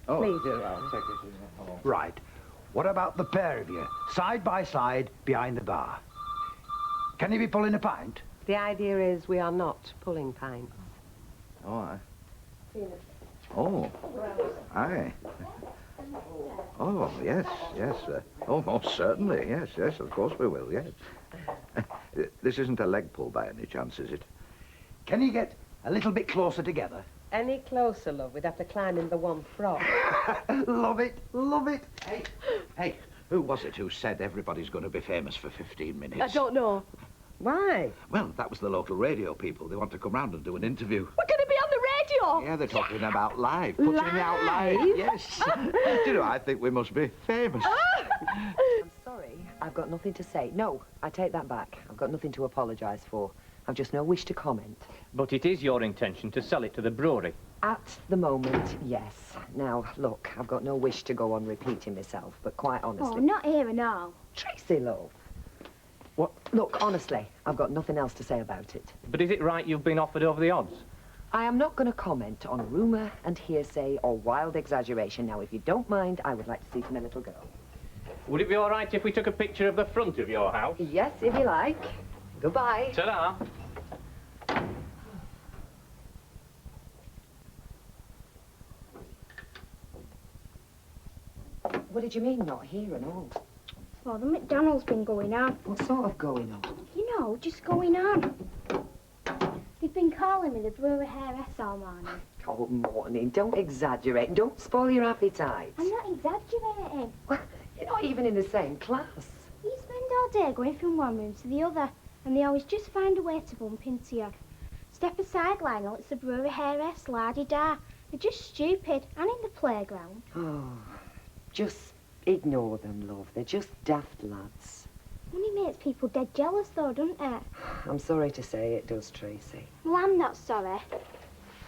Please. Yeah, I'll take it. Right. What about the pair of you, side by side, behind the bar? Can you be pulling a pint? The idea is we are not pulling pints. Oh, aye. Oh. Aye. Oh, yes, yes. Oh, most certainly, yes, yes, of course we will, yes. This isn't a leg pull by any chance, is it? Can you get a little bit closer together? Any closer, love, we'd have to climb in the one frog. Love it, love it. Hey, who was it who said everybody's going to be famous for 15 minutes? I don't know. Why? Well, that was the local radio people. They want to come round and do an interview. We're going to be on the radio! Yeah, they're talking about live. Putting out live. Yes. Do you know, I think we must be famous. I'm sorry, I've got nothing to say. No, I take that back. I've got nothing to apologise for. I've just no wish to comment. But it is your intention to sell it to the brewery? At the moment, yes. Now, look, I've got no wish to go on repeating myself, but quite honestly... Oh, not here and now. Tracy, love. What? Look, honestly, I've got nothing else to say about it. But is it right you've been offered over the odds? I am not going to comment on rumour and hearsay or wild exaggeration. Now, if you don't mind, I would like to see to my little girl. Would it be all right if we took a picture of the front of your house? Yes, if you like. Goodbye. Ta-da. What did you mean, not here and all? Well, the McDonald's been going on. What sort of going on? You know, just going on. They've been calling me the Brewery all morning. Oh, morning, don't exaggerate. Don't spoil your appetite. I'm not exaggerating. Well, you're not even in the same class. You spend all day going from one room to the other, and they always just find a way to bump into you. Step aside, Lionel, it's the Brewery la-di-da. They're just stupid, and in the playground. Oh, just ignore them, love. They're just daft lads. Money makes people dead jealous, though, doesn't it? I'm sorry to say it does, Tracy. Well, I'm not sorry.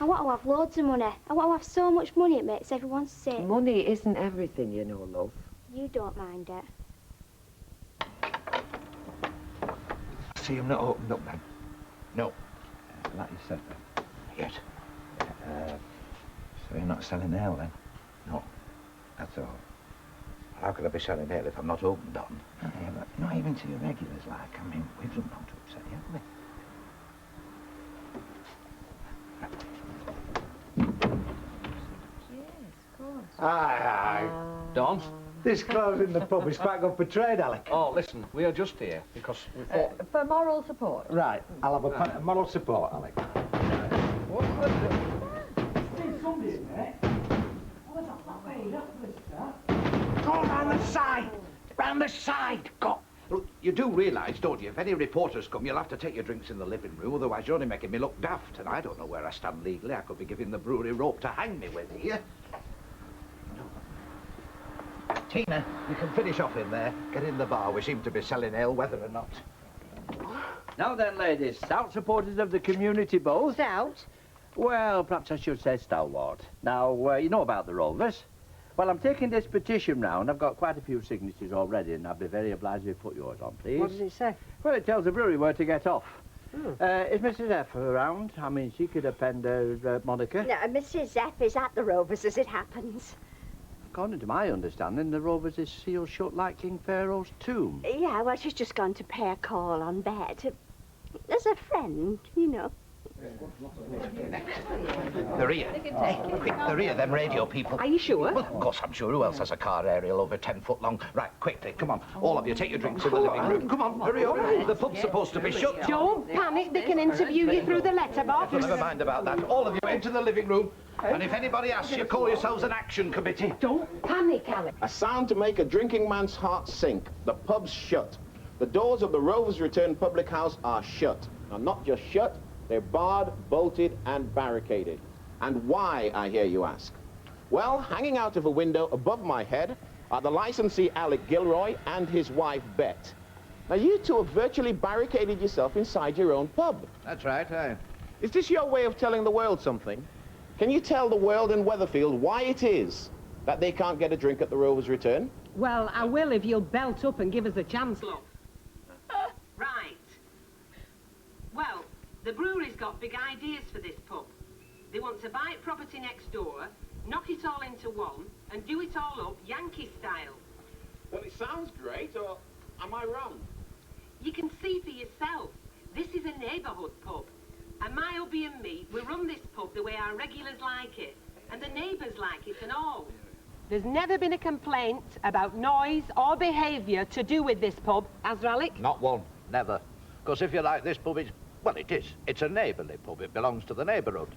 I want to have loads of money. I want to have so much money it makes everyone sick. Money isn't everything, you know, love. You don't mind it. See, I'm not opened up, then? No. Like you said, then? Yes. So you're not selling ale, then? No. That's all. How could I be selling ale if I'm not opened on? Yeah, but not even to your regulars, like. I mean, we've done wrong to upset you, haven't we? Aye, aye. Don? This closing the pub is quite good for trade, Alec. Oh, listen, we are just here because we thought... For moral support. Right, I'll have a pint of moral support, Alec. Go round the side! Round the side! Go! Look, you do realise, don't you, if any reporters come, you'll have to take your drinks in the living room, otherwise you're only making me look daft, and I don't know where I stand legally. I could be giving the brewery rope to hang me with here. Tina, you can finish off in there. Get in the bar. We seem to be selling ale, whether or not. Now then, ladies, stout supporters of the community both. Stout? Well, perhaps I should say stalwart. Now, you know about the Rovers. Well, I'm taking this petition round. I've got quite a few signatures already, and I'd be very obliged if you put yours on, please. What does it say? Well, it tells the brewery where to get off. Oh. Is Mrs. F around? I mean, she could append her moniker. No, Mrs. F is at the Rovers as it happens. According to my understanding, the Rovers is sealed shut like King Pharaoh's tomb. Yeah, well, she's just gone to pay a call on Bet. As a friend, you know. They're here. Quick, they're here, them radio people. Are you sure? Well, of course I'm sure. Who else has a car aerial over 10 foot long? Right, quickly, come on. All of you, take your drinks in the living room. Come on, hurry up. The pub's supposed to be shut. Don't panic. They can interview you through the letterbox. Never mind about that. All of you into the living room. And if anybody asks you, call yourselves an action committee. Don't panic, Alec. A sound to make a drinking man's heart sink. The pub's shut. The doors of the Rovers Return public house are shut. Now, not just shut, they're barred, bolted, and barricaded. And why, I hear you ask? Well, hanging out of a window above my head are the licensee Alec Gilroy and his wife, Bet. Now, you two have virtually barricaded yourself inside your own pub. That's right, Is this your way of telling the world something? Can you tell the world in Weatherfield why it is that they can't get a drink at the Rovers Return? Well, I will if you'll belt up and give us a chance, love. Right. Well, the brewery's got big ideas for this pub. They want to buy property next door, knock it all into one, and do it all up Yankee style. Well, it sounds great, or am I wrong? You can see for yourself. This is a neighbourhood pub. And my hubby and me, we run this pub the way our regulars like it. And the neighbours like it and all. There's never been a complaint about noise or behaviour to do with this pub, has there, Alec? Not one, never. Because if you like, this pub is, well, it is. It's a neighbourly pub. It belongs to the neighbourhood.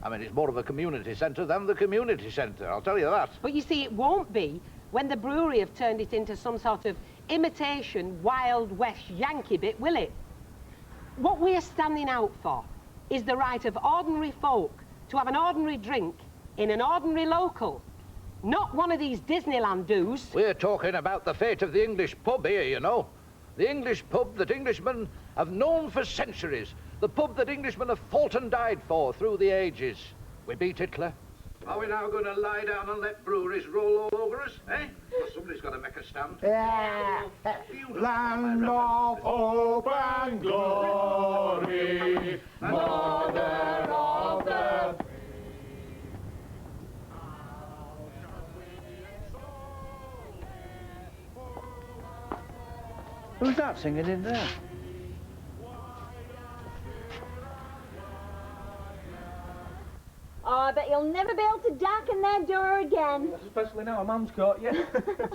I mean, it's more of a community centre than the community centre, I'll tell you that. But you see, it won't be when the brewery have turned it into some sort of imitation Wild West Yankee bit, will it? What we're standing out for is the right of ordinary folk to have an ordinary drink in an ordinary local. Not one of these Disneyland do's. We're talking about the fate of the English pub here, you know. The English pub that Englishmen have known for centuries. The pub that Englishmen have fought and died for through the ages. We beat Hitler. Are we now going to lie down and let breweries roll all over us, eh? Well, somebody's got to make a stand. Land of hope and glory, mother of the... Who's that singing in there? Oh, I bet you'll never be able to darken their door again. Especially now, Mum's caught you.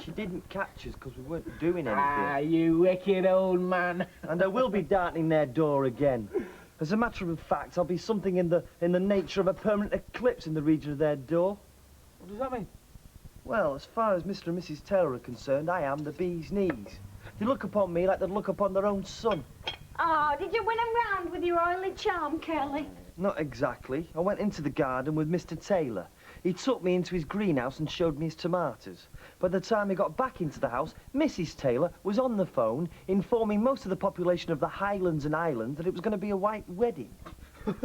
She didn't catch us because we weren't doing anything. Ah, you wicked old man. And I will be darkening their door again. As a matter of fact, I'll be something in the nature of a permanent eclipse in the region of their door. What does that mean? Well, as far as Mr. and Mrs. Taylor are concerned, I am the bee's knees. They look upon me like they'd look upon their own son. Oh, did you win him round with your oily charm, Curly? Not exactly. I went into the garden with Mr. Taylor. He took me into his greenhouse and showed me his tomatoes. By the time he got back into the house, Mrs. Taylor was on the phone informing most of the population of the Highlands and Islands that it was going to be a white wedding. You're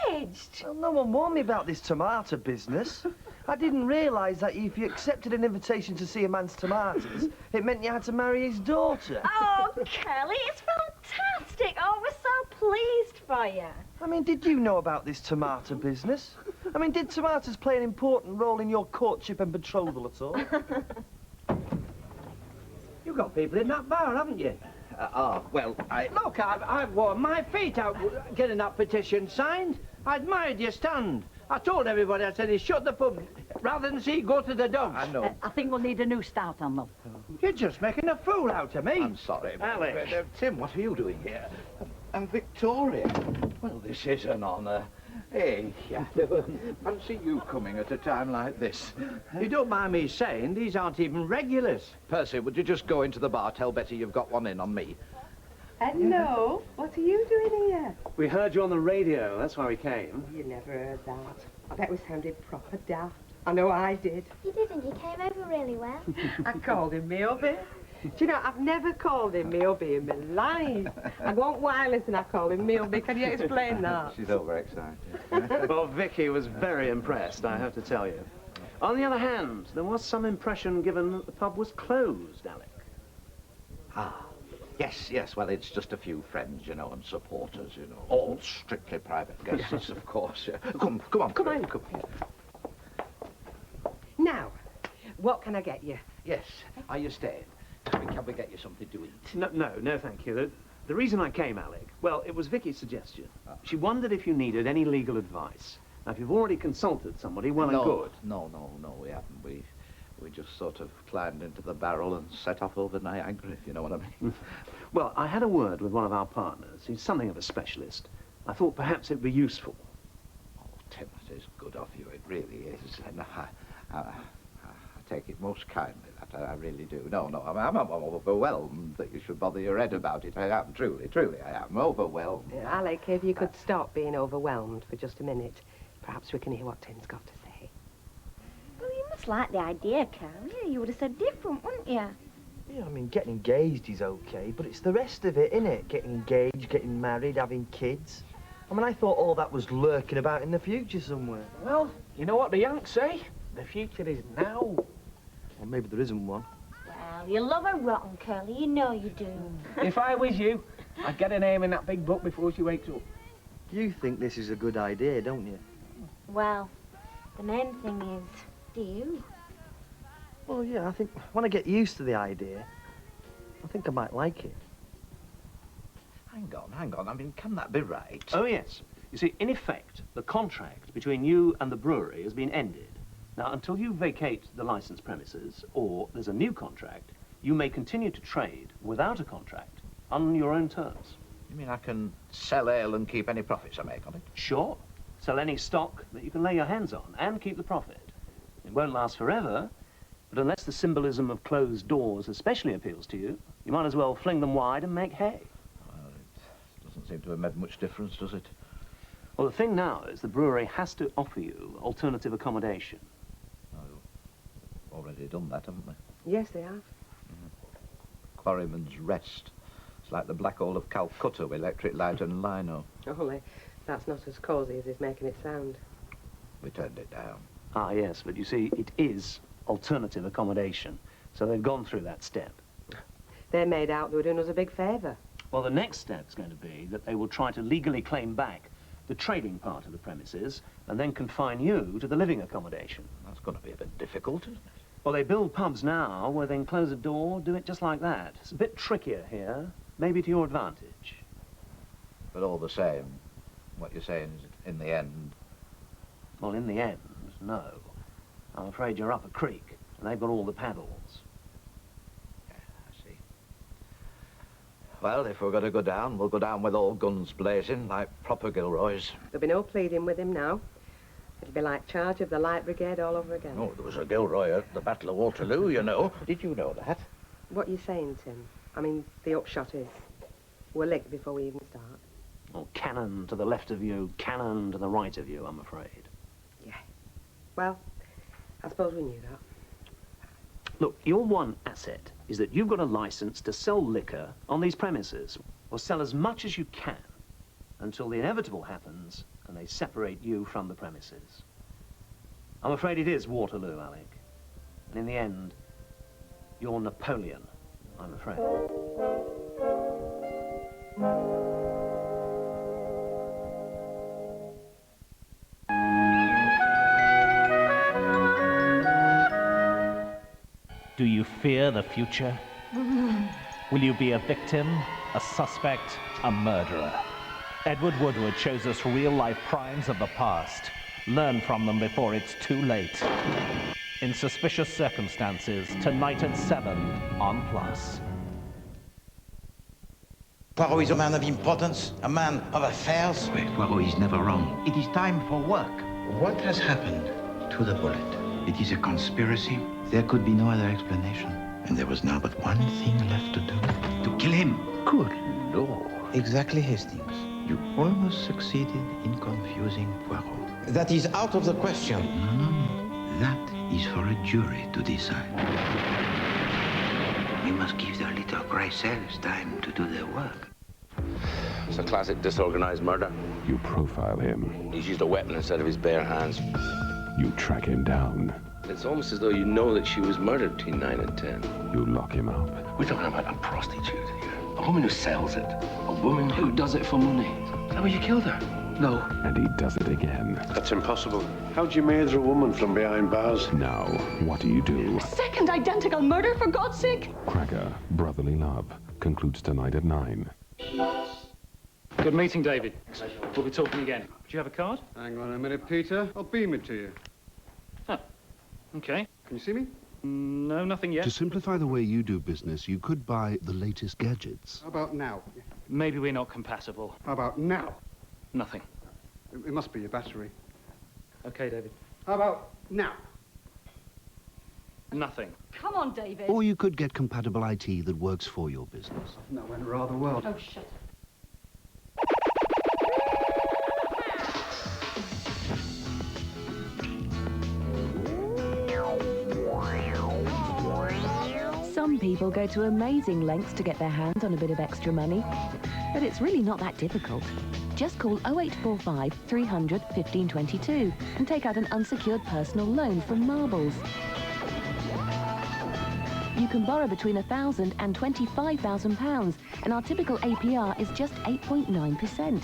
engaged? Well, no one warned me about this tomato business. I didn't realise that if you accepted an invitation to see a man's tomatoes, it meant you had to marry his daughter. Oh, Curly, it's fantastic. Oh, we're so pleased for you. I mean, did you know about this tomato business? I mean, did tomatoes play an important role in your courtship and betrothal at all? You've got people in that bar, haven't you? Well, Look, I've worn my feet out getting that petition signed. I admired your stand. I told everybody, I said, he shut the pub rather than see it go to the dogs. I know. I think we'll need a new start on them. You're just making a fool out of me. I'm sorry. Alec. Tim, what are you doing here? And Victoria. Well, this is an honour. Hey, fancy you coming at a time like this. You don't mind me saying, these aren't even regulars. Percy, would you just go into the bar, tell Betty you've got one in on me? No, what are you doing here? We heard you on the radio, that's why we came. You never heard that. I bet we sounded proper daft. I know I did. You didn't. You came over really well. I called him me hubby. Do you know, I've never called him me hubby in my life. I go on wireless and I call him me hubby. Can you explain that? She's overexcited. Well, Vicky was very impressed, I have to tell you. On the other hand, there was some impression given that the pub was closed, Alec. Yes, well, it's just a few friends, you know, and supporters, you know. All strictly private guests, of course, yeah. Come on. Now, what can I get you? Yes, are you staying? Can we get you something to eat? No, thank you. The reason I came, Alec, well, it was Vicky's suggestion. She wondered if you needed any legal advice. Now, if you've already consulted somebody, well and good. No, we haven't. We just sort of climbed into the barrel and set off over Niagara, if you know what I mean. Well, I had a word with one of our partners. He's something of a specialist. I thought perhaps it'd be useful. Oh, Tim, it is good of you. It really is. And I take it most kindly, that I really do. No, I'm overwhelmed that you should bother your head about it. I am, truly, I am overwhelmed. Alec, if you could stop being overwhelmed for just a minute, perhaps we can hear what Tim's got to say. Well, you must like the idea, Carrie. You would have said different, wouldn't you? Yeah, I mean, getting engaged is okay, but it's the rest of it, innit? Getting engaged, getting married, having kids. I mean, I thought all that was lurking about in the future somewhere. Well, you know what the Yanks say? The future is now. Well, maybe there isn't one. Well, you love her rotten, Curly. You know you do. If I was you, I'd get her name in that big book before she wakes up. You think this is a good idea, don't you? Well, the main thing is, do you? Well, yeah, I think when I get used to the idea, I think I might like it. Hang on. I mean, can that be right? Oh, yes. You see, in effect, the contract between you and the brewery has been ended. Now, until you vacate the licensed premises, or there's a new contract, you may continue to trade without a contract on your own terms. You mean I can sell ale and keep any profits I make on it? Sure. Sell any stock that you can lay your hands on and keep the profit. It won't last forever, but unless the symbolism of closed doors especially appeals to you, you might as well fling them wide and make hay. Well, it doesn't seem to have made much difference, does it? Well, the thing now is the brewery has to offer you alternative accommodation. Already done that, haven't they? Yes, they have. Quarryman's Rest. It's like the Black Hole of Calcutta with electric light and lino. Only that's not as cosy as he's making it sound. We turned it down. Ah, yes, but you see, it is alternative accommodation, so they've gone through that step. They made out they were doing us a big favour. Well, the next step's going to be that they will try to legally claim back the trading part of the premises and then confine you to the living accommodation. That's going to be a bit difficult, isn't it? Well, they build pubs now where they can close a door, do it just like that. It's a bit trickier here, maybe to your advantage. But all the same, what you're saying is, in the end... Well, in the end, no. I'm afraid you're up a creek, and they've got all the paddles. Yeah, I see. Well, if we're going to go down, we'll go down with all guns blazing, like proper Gilroys. There'll be no pleading with him now. It'll be like charge of the Light Brigade all over again. Oh, there was a Gilroy at the Battle of Waterloo, you know. Did you know that? What are you saying, Tim? I mean, the upshot is, we're licked before we even start. Oh, cannon to the left of you, cannon to the right of you, I'm afraid. Yeah. Well, I suppose we knew that. Look, your one asset is that you've got a license to sell liquor on these premises, or sell as much as you can, until the inevitable happens and they separate you from the premises. I'm afraid it is Waterloo, Alec. And in the end, you're Napoleon, I'm afraid. Do you fear the future? Will you be a victim, a suspect, a murderer? Edward Woodward shows us real-life crimes of the past. Learn from them before it's too late. In Suspicious Circumstances, tonight at 7 on Plus. Poirot is a man of importance, a man of affairs. Wait, Poirot is never wrong. It is time for work. What has happened to the bullet? It is a conspiracy. There could be no other explanation. And there was now but one thing left to do. To kill him. Good Lord. Exactly, Hastings. You almost succeeded in confusing Poirot. That is out of the question. No. That is for a jury to decide. We must give the little grey cells time to do their work. It's a classic disorganized murder. You profile him. He's used a weapon instead of his bare hands. You track him down. It's almost as though you know that she was murdered between 9 and 10. You lock him up. We're talking about a prostitute here. A woman who sells it. A woman who does it for money. Is that why you killed her? No. And he does it again. That's impossible. How'd you murder a woman from behind bars? Now, what do you do? Second identical murder, for God's sake! Cracker, Brotherly Love, concludes tonight at 9. Good meeting, David. We'll be talking again. Do you have a card? Hang on a minute, Peter. I'll beam it to you. Oh, okay. Can you see me? No, nothing yet. To simplify the way you do business, you could buy the latest gadgets. How about now? Maybe we're not compatible. How about now? Nothing. It must be your battery. Okay, David. How about now? Nothing. Come on, David. Or you could get compatible IT that works for your business. That went rather well. Oh, shut up. Some people go to amazing lengths to get their hands on a bit of extra money, but it's really not that difficult. Just call 0845 300 1522 and take out an unsecured personal loan from Marbles. You can borrow between £1,000 and £25,000, and our typical APR is just 8.9%.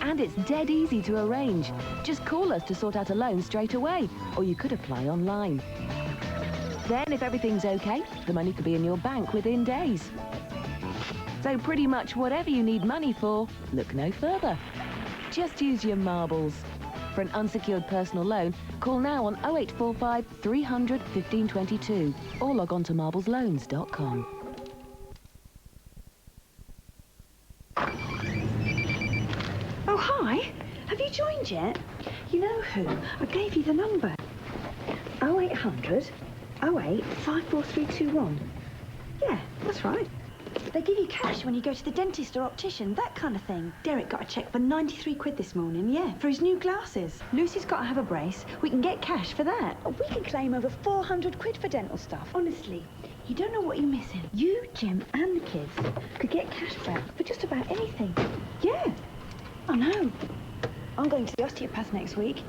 And it's dead easy to arrange. Just call us to sort out a loan straight away, or you could apply online. Then, if everything's okay, the money could be in your bank within days. So pretty much whatever you need money for, look no further. Just use your Marbles. For an unsecured personal loan, call now on 0845 300 1522 or log on to marblesloans.com. Oh, hi. Have you joined yet? You know who? I gave you the number. 0800 08 54321. Yeah, that's right. They give you cash when you go to the dentist or optician, that kind of thing. Derek got a cheque for 93 quid this morning, yeah, for his new glasses. Lucy's got to have a brace. We can get cash for that. Oh, we can claim over 400 quid for dental stuff. Honestly, you don't know what you're missing. You, Jim, and the kids could get cash back for just about anything. Yeah, I know. I'm going to the osteopath next week.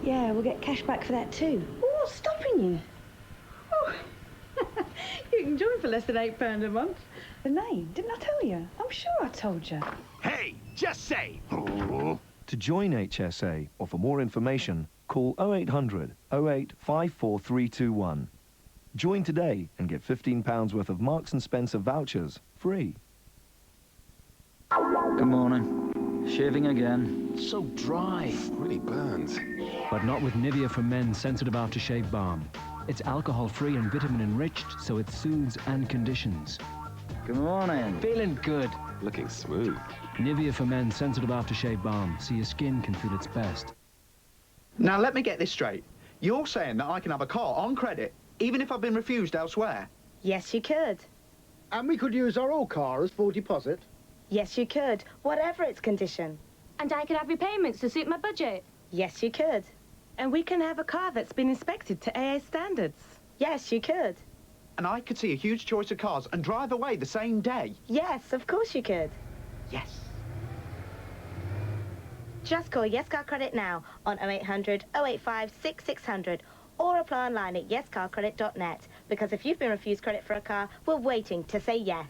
Yeah, we'll get cash back for that too. Oh, what's stopping you? Oh, you can join for less than £8 a month. The name? Didn't I tell you? I'm sure I told you. Hey, just say. To join HSA or for more information, call 0800 08 54321. Join today and get £15 worth of Marks & Spencer vouchers free. Good morning. Shaving again. So dry. Really burns. But not with Nivea for Men Sensitive Aftershave Balm. It's alcohol-free and vitamin-enriched, so it soothes and conditions. Good morning. Feeling good. Looking smooth. Nivea for Men Sensitive Aftershave Balm, so your skin can feel its best. Now, let me get this straight. You're saying that I can have a car on credit, even if I've been refused elsewhere? Yes, you could. And we could use our old car as full deposit? Yes, you could, whatever its condition. And I could have repayments to suit my budget. Yes, you could. And we can have a car that's been inspected to AA standards. Yes, you could. And I could see a huge choice of cars and drive away the same day? Yes, of course you could. Yes. Just call Yes Car Credit now on 0800 085 6600 or apply online at yescarcredit.net, because if you've been refused credit for a car, we're waiting to say yes.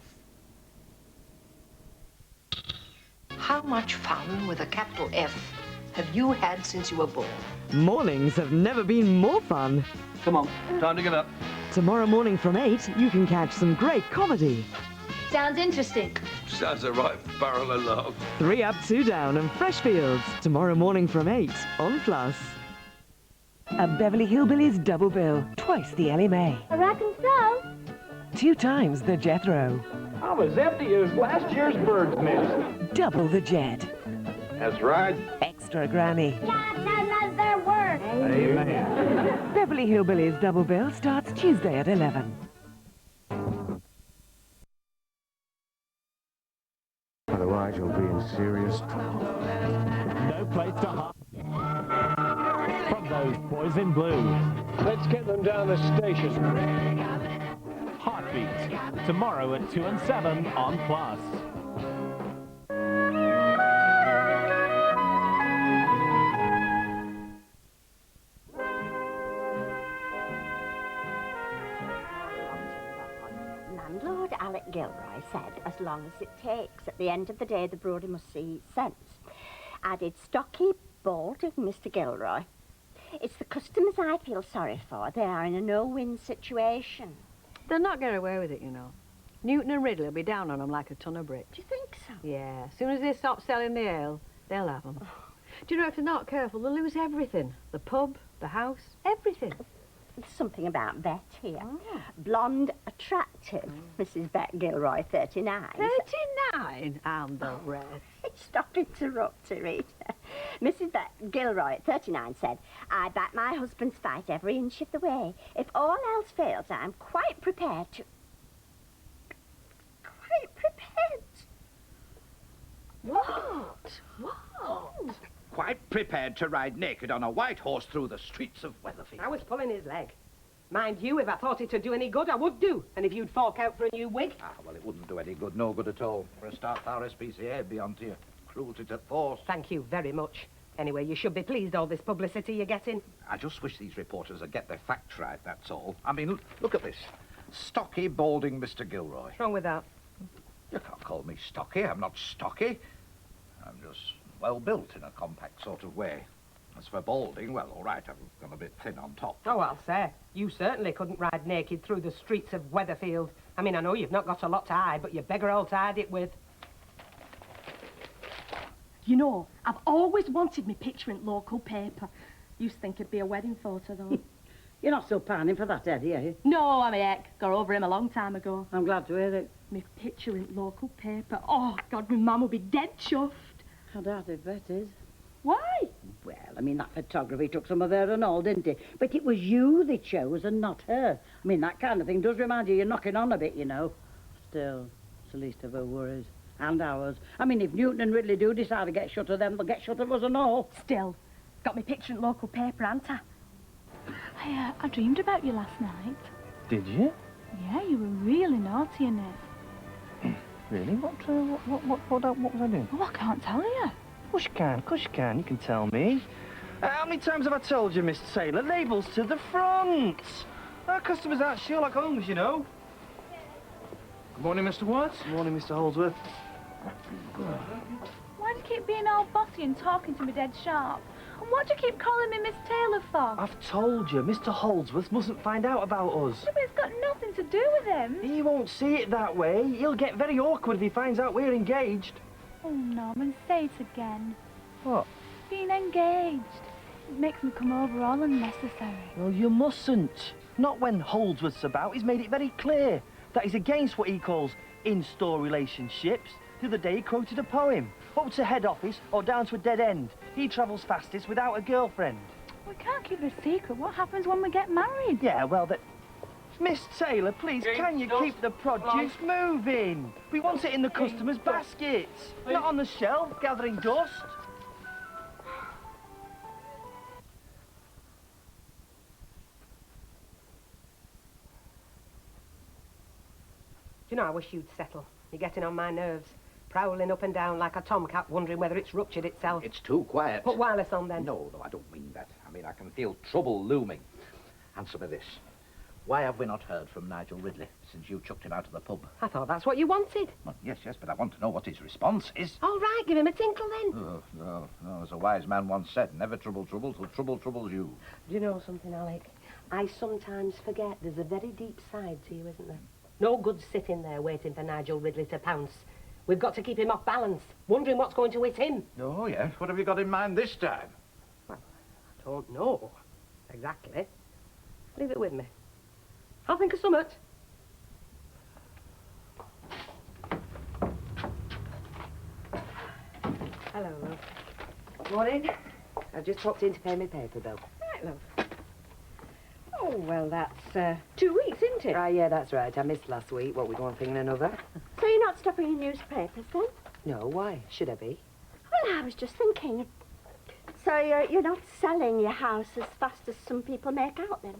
How much fun with a capital F have you had since you were born? Mornings have never been more fun. Come on, time to get up. Tomorrow morning from 8, you can catch some great comedy. Sounds interesting. Sounds a right barrel of love. 3 Up, 2 Down and Freshfields. Tomorrow morning from 8 on Plus. A Beverly Hillbillies double bill. Twice the Ellie Mae. I reckon so. 2 times the Jethro. I'm as empty as last year's bird's nest. Double the Jet. That's right. Extra Granny. Another word. Amen. Beverly Hillbillies double bill starts Tuesday at 11. Otherwise, you'll be in serious trouble. No place to hide from those boys in blue. Let's get them down the station. Heartbeat, tomorrow at 2 and 7 on Plus. Landlord Alec Gilroy said as long as it takes. At the end of the day, the brewery must see sense. Added stocky, balding Mr Gilroy. It's the customers I feel sorry for. They are in a no-win situation. They'll not get away with it, you know. Newton and Ridley will be down on them like a ton of bricks. Do you think so? Yeah, as soon as they stop selling the ale, they'll have them. Do you know, if they're not careful, they'll lose everything. The pub, the house, everything. There's something about Bet here. Oh. Blonde, attractive, Mrs. Bet Gilroy, 39. 39? And the rest. Stop interrupting, Rita. Mrs. Bet Gilroy, 39, said, I back my husband's fight every inch of the way. If all else fails, I'm quite prepared to... What? What? Quite prepared to ride naked on a white horse through the streets of Weatherfield. I was pulling his leg. Mind you, if I thought it'd do any good, I would do. And if you'd fork out for a new wig... Ah, well, it wouldn't do any good, no good at all. For a start, our SPCA would be on to you. cruelty to force. Thank you very much. Anyway, you should be pleased all this publicity you're getting. I just wish these reporters would get their facts right, that's all. I mean, look at this. Stocky, balding Mr Gilroy. What's wrong with that? You can't call me stocky. I'm not stocky. I'm just well-built in a compact sort of way. As for balding, well, all right, I've gone a bit thin on top. Oh, I'll say. You certainly couldn't ride naked through the streets of Weatherfield. I mean, I know you've not got a lot to hide, but you beggar all to hide it with. You know, I've always wanted me picture in local paper. Used to think it'd be a wedding photo, though. You're not still pining for that, Eddie, are you? No, I'm a heck. Got over him a long time ago. I'm glad to hear it. Me picture in local paper. Oh, God, my mum will be dead chuffed. I doubt it, Bet is. Why? Well, I mean, that photography took some of her and all, didn't it? But it was you they chose and not her. I mean, that kind of thing does remind you're knocking on a bit, you know. Still, it's the least of her worries. And ours. I mean, if Newton and Ridley do decide to get shut of them, they'll get shut of us and all. Still, got me picture in local paper, ain't I? I dreamed about you last night. Did you? Yeah, you were really naughty in it. Really? What was I doing? Oh, I can't tell you. Course you can. You can tell me. How many times have I told you, Miss Taylor? Labels to the front. Our customers aren't Sherlock Holmes, you know. Good morning, Mr. Watts. Good morning, Mr. Holdsworth. Why do you keep being all bossy and talking to me dead sharp? And what do you keep calling me Miss Taylor for? I've told you, Mr. Holdsworth mustn't find out about us. Yeah, but it's got nothing to do with him. He won't see it that way. He'll get very awkward if he finds out we're engaged. Oh, Norman, say it again. What? Being engaged. It makes me come over all unnecessary. Well, you mustn't. Not when Holdsworth's about. He's made it very clear that he's against what he calls in-store relationships. The other day he quoted a poem. Up to head office or down to a dead end. He travels fastest without a girlfriend. We can't keep it a secret. What happens when we get married? Yeah, well, Miss Taylor, please, can you keep the produce moving? We want it in the customers' baskets, not on the shelf, gathering dust. Do you know, I wish you'd settle. You're getting on my nerves. Prowling up and down like a tomcat, wondering whether it's ruptured itself. It's too quiet. Put wireless on, then. No, I don't mean that. I mean, I can feel trouble looming. Answer me this. Why have we not heard from Nigel Ridley since you chucked him out of the pub? I thought that's what you wanted. Well, yes, but I want to know what his response is. All right, give him a tinkle, then. Oh, no, as a wise man once said, never trouble till trouble troubles you. Do you know something, Alec? I sometimes forget there's a very deep side to you, isn't there? No good sitting there waiting for Nigel Ridley to pounce. We've got to keep him off balance, wondering what's going to hit him. Oh, yes. What have you got in mind this time? Well, I don't know. Exactly. Leave it with me. I'll think of something. Hello, love. Morning. I've just popped in to pay my paper bill. Right, love. Oh, well, that's 2 weeks, isn't it? Right, yeah, that's right. I missed last week. What, with one thing and another? So you're not stopping in newspapers, then? No, why? Should I be? Well, I was just thinking. So you're not selling your house as fast as some people make out, then?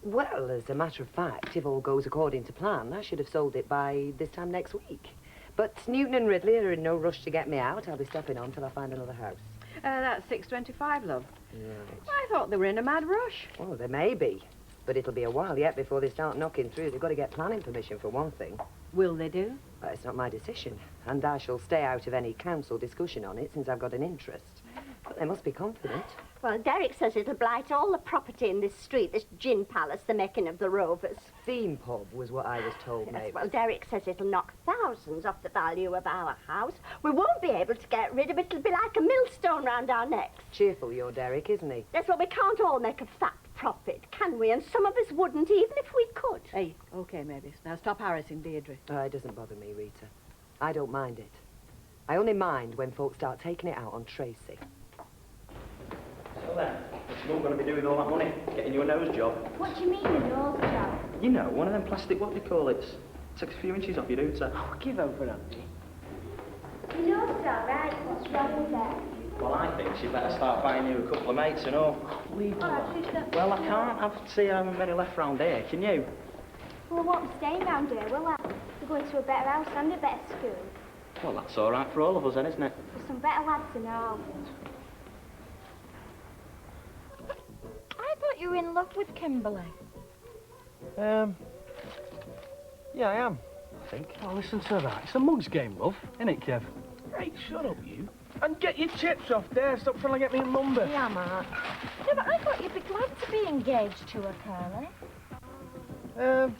Well, as a matter of fact, if all goes according to plan, I should have sold it by this time next week. But Newton and Ridley are in no rush to get me out. I'll be stopping on till I find another house. That's 6:25, love. Right. I thought they were in a mad rush. Well, there may be. But it'll be a while yet before they start knocking through. They've got to get planning permission for one thing. Will they do? Well, it's not my decision. And I shall stay out of any council discussion on it since I've got an interest. But they must be confident. Well, Derek says it'll blight all the property in this street, this gin palace, the making of the Rovers. Theme pub was what I was told, Yes, maybe. well, Derek says it'll knock thousands off the value of our house. We won't be able to get rid of it. It'll be like a millstone round our necks. Cheerful, your Derek, isn't he? That's why we can't all make a fat profit, can we? And some of us wouldn't, even if we could. Hey, OK, maybe. Now stop harassing Deirdre. Oh, it doesn't bother me, Rita. I don't mind it. I only mind when folks start taking it out on Tracy. So then, what's Mum going to be doing with all that money? Getting you a nose job? What do you mean, a nose job? You know, one of them plastic, what do they call it? Takes a few inches off your hooter. Oh, give over, Auntie. Your nose is all right. What's wrong with that? Well, I think she better start buying you a couple of mates and all. Leave her alone. Well, I can't see I haven't many left round here, can you? Well, I won't be staying round here, will I? We're going to a better house and a better school. Well, that's all right for all of us then, isn't it? There's some better lads than all. I thought you were in love with Kimberley. Yeah, I am, I think. Oh, listen to that. It's a mug's game, love. Innit, Kev? Hey, shut up, you. And get your chips off there. Stop trying to get me a number. Yeah, Mark. No, but I thought you'd be glad to be engaged to her, Curly.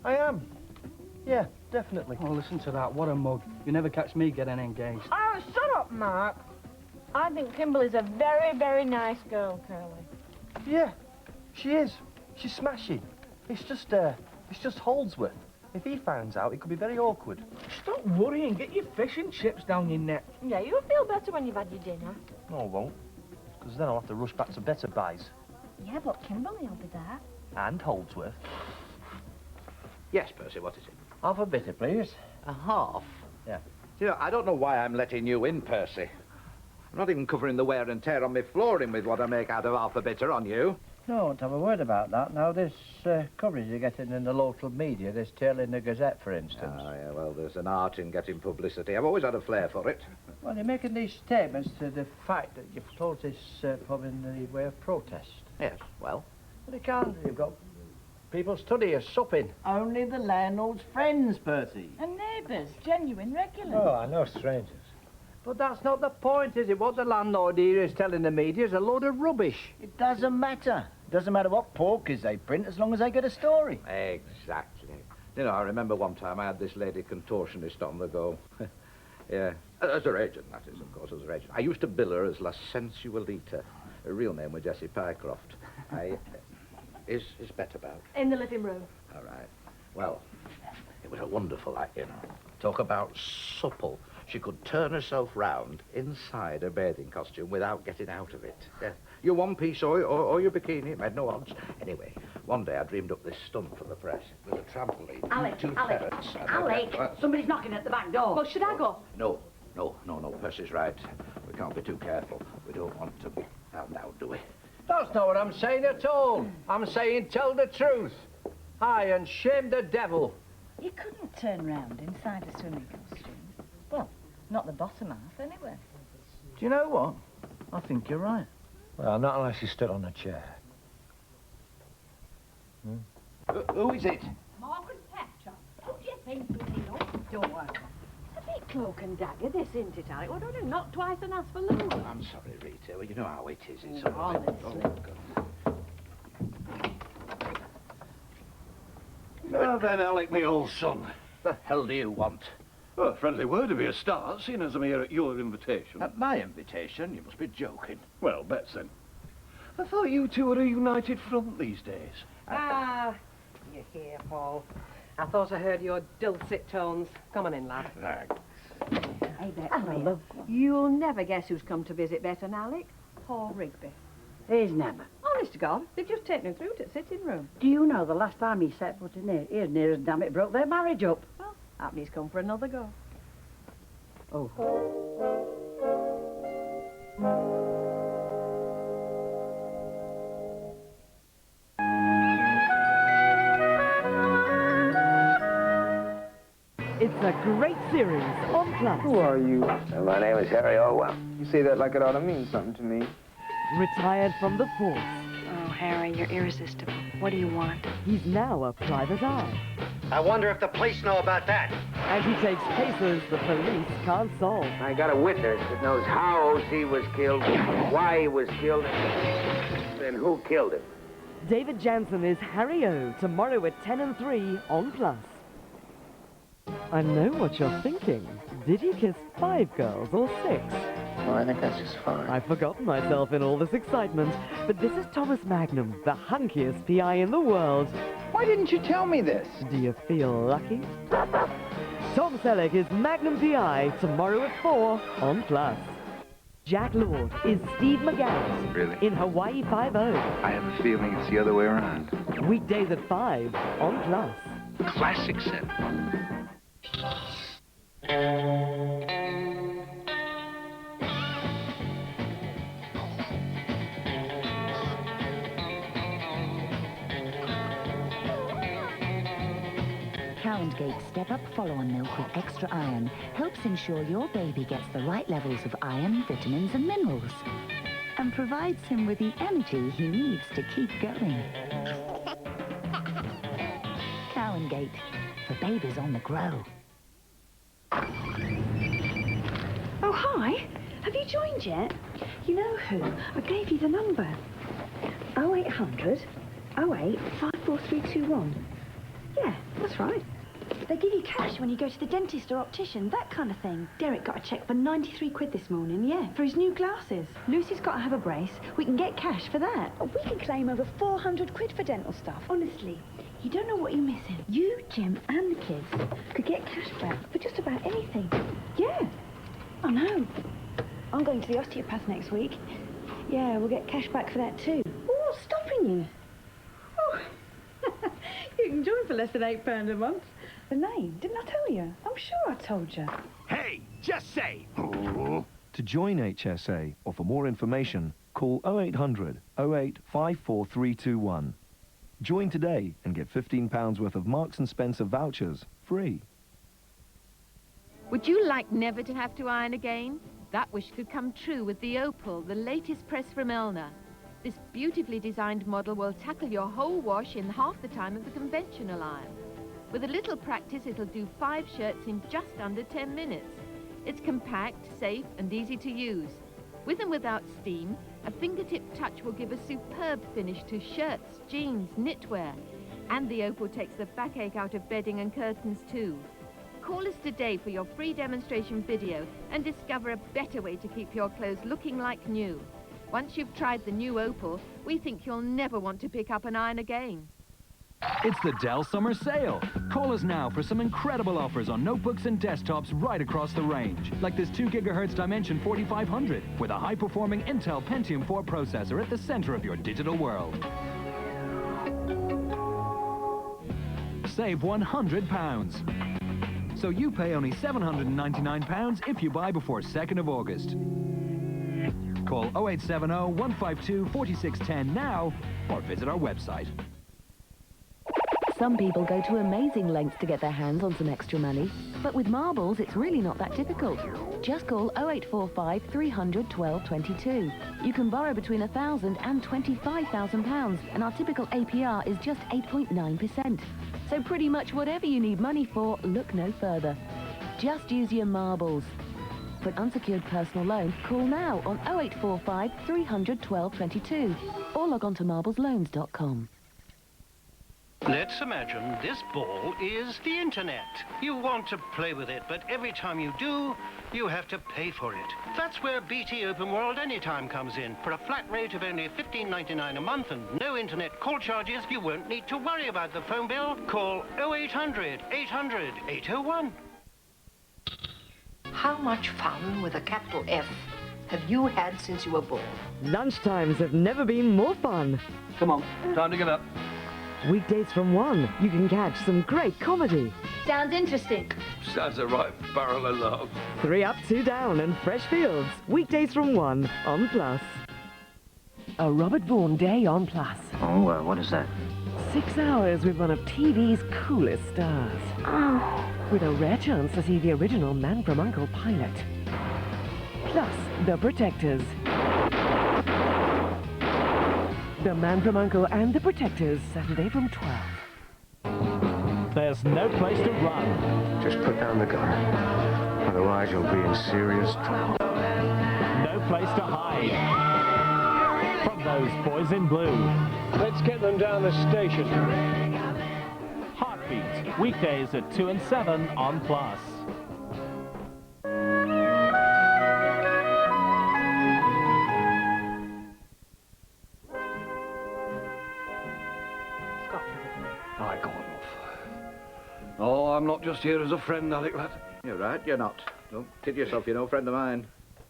I am. Yeah, definitely. Oh, listen to that. What a mug. You never catch me getting engaged. Oh, shut up, Mark. I think Kimberley's a very, very nice girl, Curly. Yeah, she is. She's smashing. It's just Holdsworth. If he finds out, it could be very awkward. Stop worrying. Get your fish and chips down your neck. Yeah, you'll feel better when you've had your dinner. No, I won't. Because then I'll have to rush back to better buys. Yeah, but Kimberley will be there. And Holdsworth. Yes, Percy, what is it? Half a bitter, please. A half? Yeah. You know, I don't know why I'm letting you in, Percy. I'm not even covering the wear and tear on my flooring with what I make out of half a bitter on you. No, I won't have a word about that. Now, this coverage you're getting in the local media, this tale in the Gazette, for instance. Ah, yeah, well, there's an art in getting publicity. I've always had a flair for it. Well, you're making these statements to the fact that you've closed this pub in the way of protest. Yes, well? Well, you can't. You've got people studying, supping. Only the landlord's friends, Percy. And neighbours, genuine regulars. Oh, I know strangers. But that's not the point, is it? What the landlord here is telling the media is a load of rubbish. It doesn't matter. It doesn't matter what porkies they print as long as they get a story. Exactly. You know, I remember one time I had this lady contortionist on the go. Yeah. As her agent, that is, of course, as her agent. I used to bill her as La Sensualita. Her real name was Jessie Pycroft. Is Bet about? In the living room. All right. Well, it was a wonderful light, you know. Talk about supple. She could turn herself round inside her bathing costume without getting out of it. Yeah. Your one piece or your bikini, it made no odds. Anyway, one day I dreamed up this stunt for the press. It was a trampoline, Alec, two Alec, ferrets. and Alec, somebody's knocking at the back door. Well, should I go? No, Percy's right. We can't be too careful. We don't want to be found out, do we? That's not what I'm saying at all. I'm saying tell the truth. Aye, and shame the devil. You couldn't turn round inside a swimming costume. Well, not the bottom half, anyway. Do you know what? I think you're right. Well, not unless you stood on a chair. Who is it? Margaret Thatcher. What do you think was in your door? A bit cloak and dagger, this, isn't it, Alec? What do you knock twice and ask for loot? I'm sorry, Rita. Well, you know how it is. It's all a bit... Now then, Alec, me old son. The hell do you want? Well, a friendly word would be a start, seeing as I'm here at your invitation. At my invitation? You must be joking. Well, bets then. I thought you two were a united front these days. You're here, Paul. I thought I heard your dulcet tones. Come on in, lad. Thanks. Hey, Betsy, you'll never guess who's come to visit Bet and Alec. Paul Rigby. He's never. Honest to God, they've just taken him through to the sitting room. Do you know the last time he set foot in here, he near as damn it broke their marriage up? Well, happen he's come for another go. Oh. It's a great series on Plus. Who are you? My name is Harry Orwell. You say that like it ought to mean something to me. Retired from the force. Oh, Harry, you're irresistible. What do you want? He's now a private eye. I wonder if the police know about that. And he takes cases the police can't solve. I got a witness that knows how O.C. was killed, why he was killed, and who killed him. David Jansen is Harry O, tomorrow at 10 and 3 on Plus. I know what you're thinking. Did he kiss 5 girls or 6? Well, I think that's just fine. I've forgotten myself in all this excitement, but this is Thomas Magnum, the hunkiest PI in the world. Why didn't you tell me this? Do you feel lucky? Tom Selleck is Magnum PI, tomorrow at 4 on Plus. Jack Lord is Steve McGarrett Really? in Hawaii Five-0. I have a feeling it's the other way around. Weekdays at 5 on Plus. Classic set. Cow and Gate step-up follow-on milk with extra iron helps ensure your baby gets the right levels of iron, vitamins and minerals, and provides him with the energy he needs to keep going. Cow and Gate, for babies on the grow. Oh, hi. Have you joined yet? You know who? I gave you the number. 0800 08 54321. Yeah, that's right. They give you cash when you go to the dentist or optician, that kind of thing. Derek got a cheque for 93 quid this morning, yeah, for his new glasses. Lucy's got to have a brace. We can get cash for that. We can claim over 400 quid for dental stuff. Honestly, you don't know what you're missing. You, Jim, and the kids could get cash back for just about anything. Yeah, I know. I'm going to the osteopath next week. Yeah, we'll get cash back for that too. Oh, what's stopping you? Oh. You can join for less than £8 a month. The name, didn't I tell you? I'm sure I told you. Hey, just say. To join HSA or for more information, call 0800 08 54321. Join today and get £15 worth of Marks & Spencer vouchers free. Would you like never to have to iron again? That wish could come true with the Opal, the latest press from Elna. This beautifully designed model will tackle your whole wash in half the time of the conventional iron. With a little practice, it'll do 5 shirts in just under 10 minutes. It's compact, safe, and easy to use. With and without steam, a fingertip touch will give a superb finish to shirts, jeans, knitwear. And the Opal takes the backache out of bedding and curtains too. Call us today for your free demonstration video and discover a better way to keep your clothes looking like new. Once you've tried the new Opal, we think you'll never want to pick up an iron again. It's the Dell Summer Sale. Call us now for some incredible offers on notebooks and desktops right across the range. Like this 2 GHz Dimension 4500 with a high-performing Intel Pentium 4 processor at the center of your digital world. Save £100. So you pay only £799 if you buy before 2nd of August. Call 0870 152 4610 now or visit our website. Some people go to amazing lengths to get their hands on some extra money, but with marbles it's really not that difficult. Just call 0845 300 1222. You can borrow between £1,000 and £25,000 and our typical APR is just 8.9%. So pretty much whatever you need money for, look no further. Just use your marbles. For an unsecured personal loan, call now on 0845 300 1222 or log on to marblesloans.com. Let's imagine this ball is the internet. You want to play with it, but every time you do, you have to pay for it. That's where BT Open World Anytime comes in. For a flat rate of only $15.99 a month and no internet call charges, you won't need to worry about the phone bill. Call 0800 800 801. How much fun with a capital F have you had since you were born? Lunchtimes have never been more fun. Come on, time to get up. Weekdays from 1, you can catch some great comedy. Sounds interesting. Sounds a right barrel of love. 3 Up, 2 Down and Fresh Fields. Weekdays from 1 on Plus. A Robert Vaughan Day on Plus. Oh, what is that? 6 hours with one of TV's coolest stars. Oh. With a rare chance to see the original Man from U.N.C.L.E. pilot. Plus, The Protectors. The Man from U.N.C.L.E. and The Protectors, Saturday from 12. There's no place to run. Just put down the gun. Otherwise, you'll be in serious trouble. No place to hide. From those boys in blue. Let's get them down the station. Heartbeat, weekdays at 2 and 7 on Plus. Oh, I'm not just here as a friend, Alec, lad. You're right, you're not. Don't kid yourself, you're no friend of mine.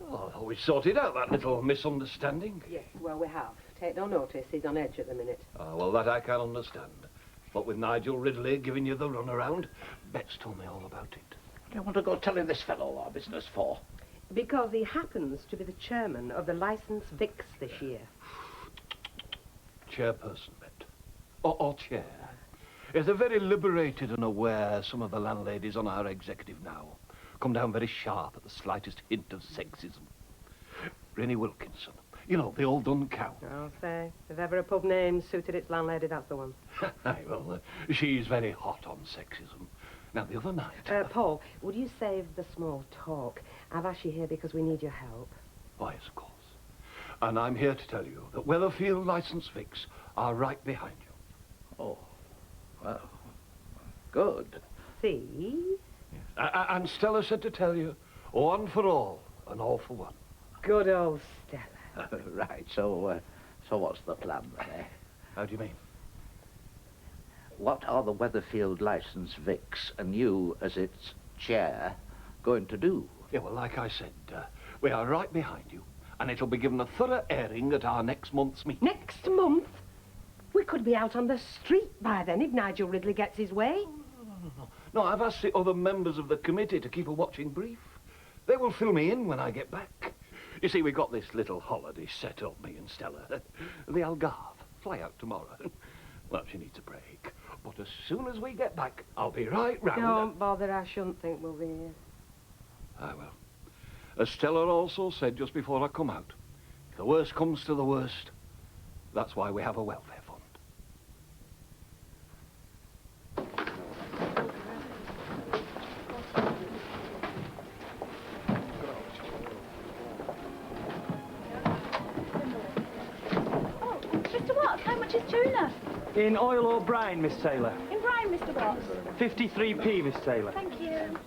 Oh, we sorted out that little misunderstanding. Yes, well, we have. Take no notice, he's on edge at the minute. Well, that I can understand. But with Nigel Ridley giving you the runaround, Bet's told me all about it. What do you want to go telling this fellow our business for? Because he happens to be the chairman of the licensed Vicks this year. Chairperson, Bet. Or chair. Yes, they're very liberated and aware, some of the landladies on our executive now. Come down very sharp at the slightest hint of sexism. Rennie Wilkinson. You know, the old dun cow. I'll say, if ever a pub name suited its landlady, that's the one. Aye, well, she's very hot on sexism. Now, the other night... Paul, would you save the small talk? I've asked you here because we need your help. Why, yes, of course. And I'm here to tell you that Weatherfield licensed Vicks are right behind you. Oh, well, good. See? Yes. And Stella said to tell you, one for all and all for one. Good old Stella. Right, so what's the plan then, eh? How do you mean? What are the Weatherfield licensed Vicks and you, as its chair, going to do? Yeah, well, like I said, we are right behind you, and it'll be given a thorough airing at our next month's meeting. Next month? We could be out on the street by then if Nigel Ridley gets his way. No, I've asked the other members of the committee to keep a watching brief. They will fill me in when I get back. You see, we got this little holiday set up, me and Stella. The Algarve. Fly out tomorrow. Well, she needs a break. But as soon as we get back, I'll be right round. Don't bother, I shouldn't think we'll be here. I will. As Stella also said just before I come out, if the worst comes to the worst, that's why we have a welfare fund. How much is tuna? In oil or brine, Miss Taylor? In brine, Mr. Watts. 53p, Miss Taylor. Thank you.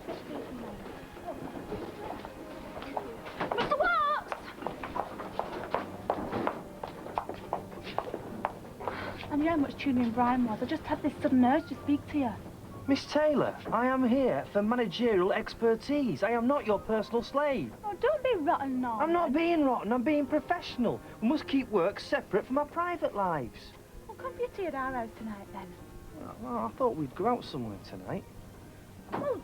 Mr. Watts! I knew how much tuna in brine was. I just had this sudden urge to speak to you. Miss Taylor, I am here for managerial expertise. I am not your personal slave. Oh, don't be rotten, no. I'm not being rotten, I'm being professional. We must keep work separate from our private lives. Well, come for your tea at our house tonight, then. Well, I thought we'd go out somewhere tonight. Well,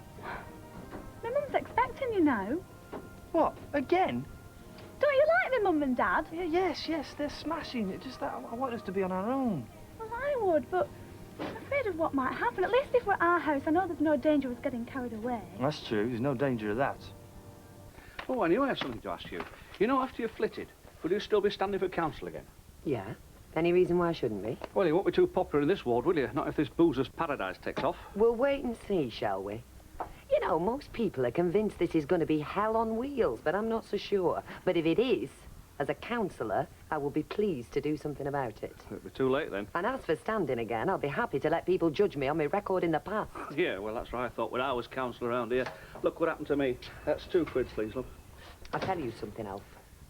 my mum's expecting you now. What, again? Don't you like me, Mum and Dad? Yeah, yes, they're smashing. It's just that I want us to be on our own. Well, I would, but I'm afraid of what might happen. At least if we're at our house, I know there's no danger of us getting carried away. That's true. There's no danger of that. Oh, I knew I had something to ask you. You know, after you've flitted, will you still be standing for council again? Yeah. Any reason why I shouldn't be? Well, you won't be too popular in this ward, will you? Not if this boozer's paradise takes off. We'll wait and see, shall we? You know, most people are convinced this is going to be hell on wheels, but I'm not so sure. But if it is, as a councillor, I will be pleased to do something about it. It'll be too late then. And as for standing again, I'll be happy to let people judge me on my record in the past. Yeah, well, that's what I thought when I was councillor around here. Look what happened to me. That's 2 quid, please, love. I'll tell you something, Alf.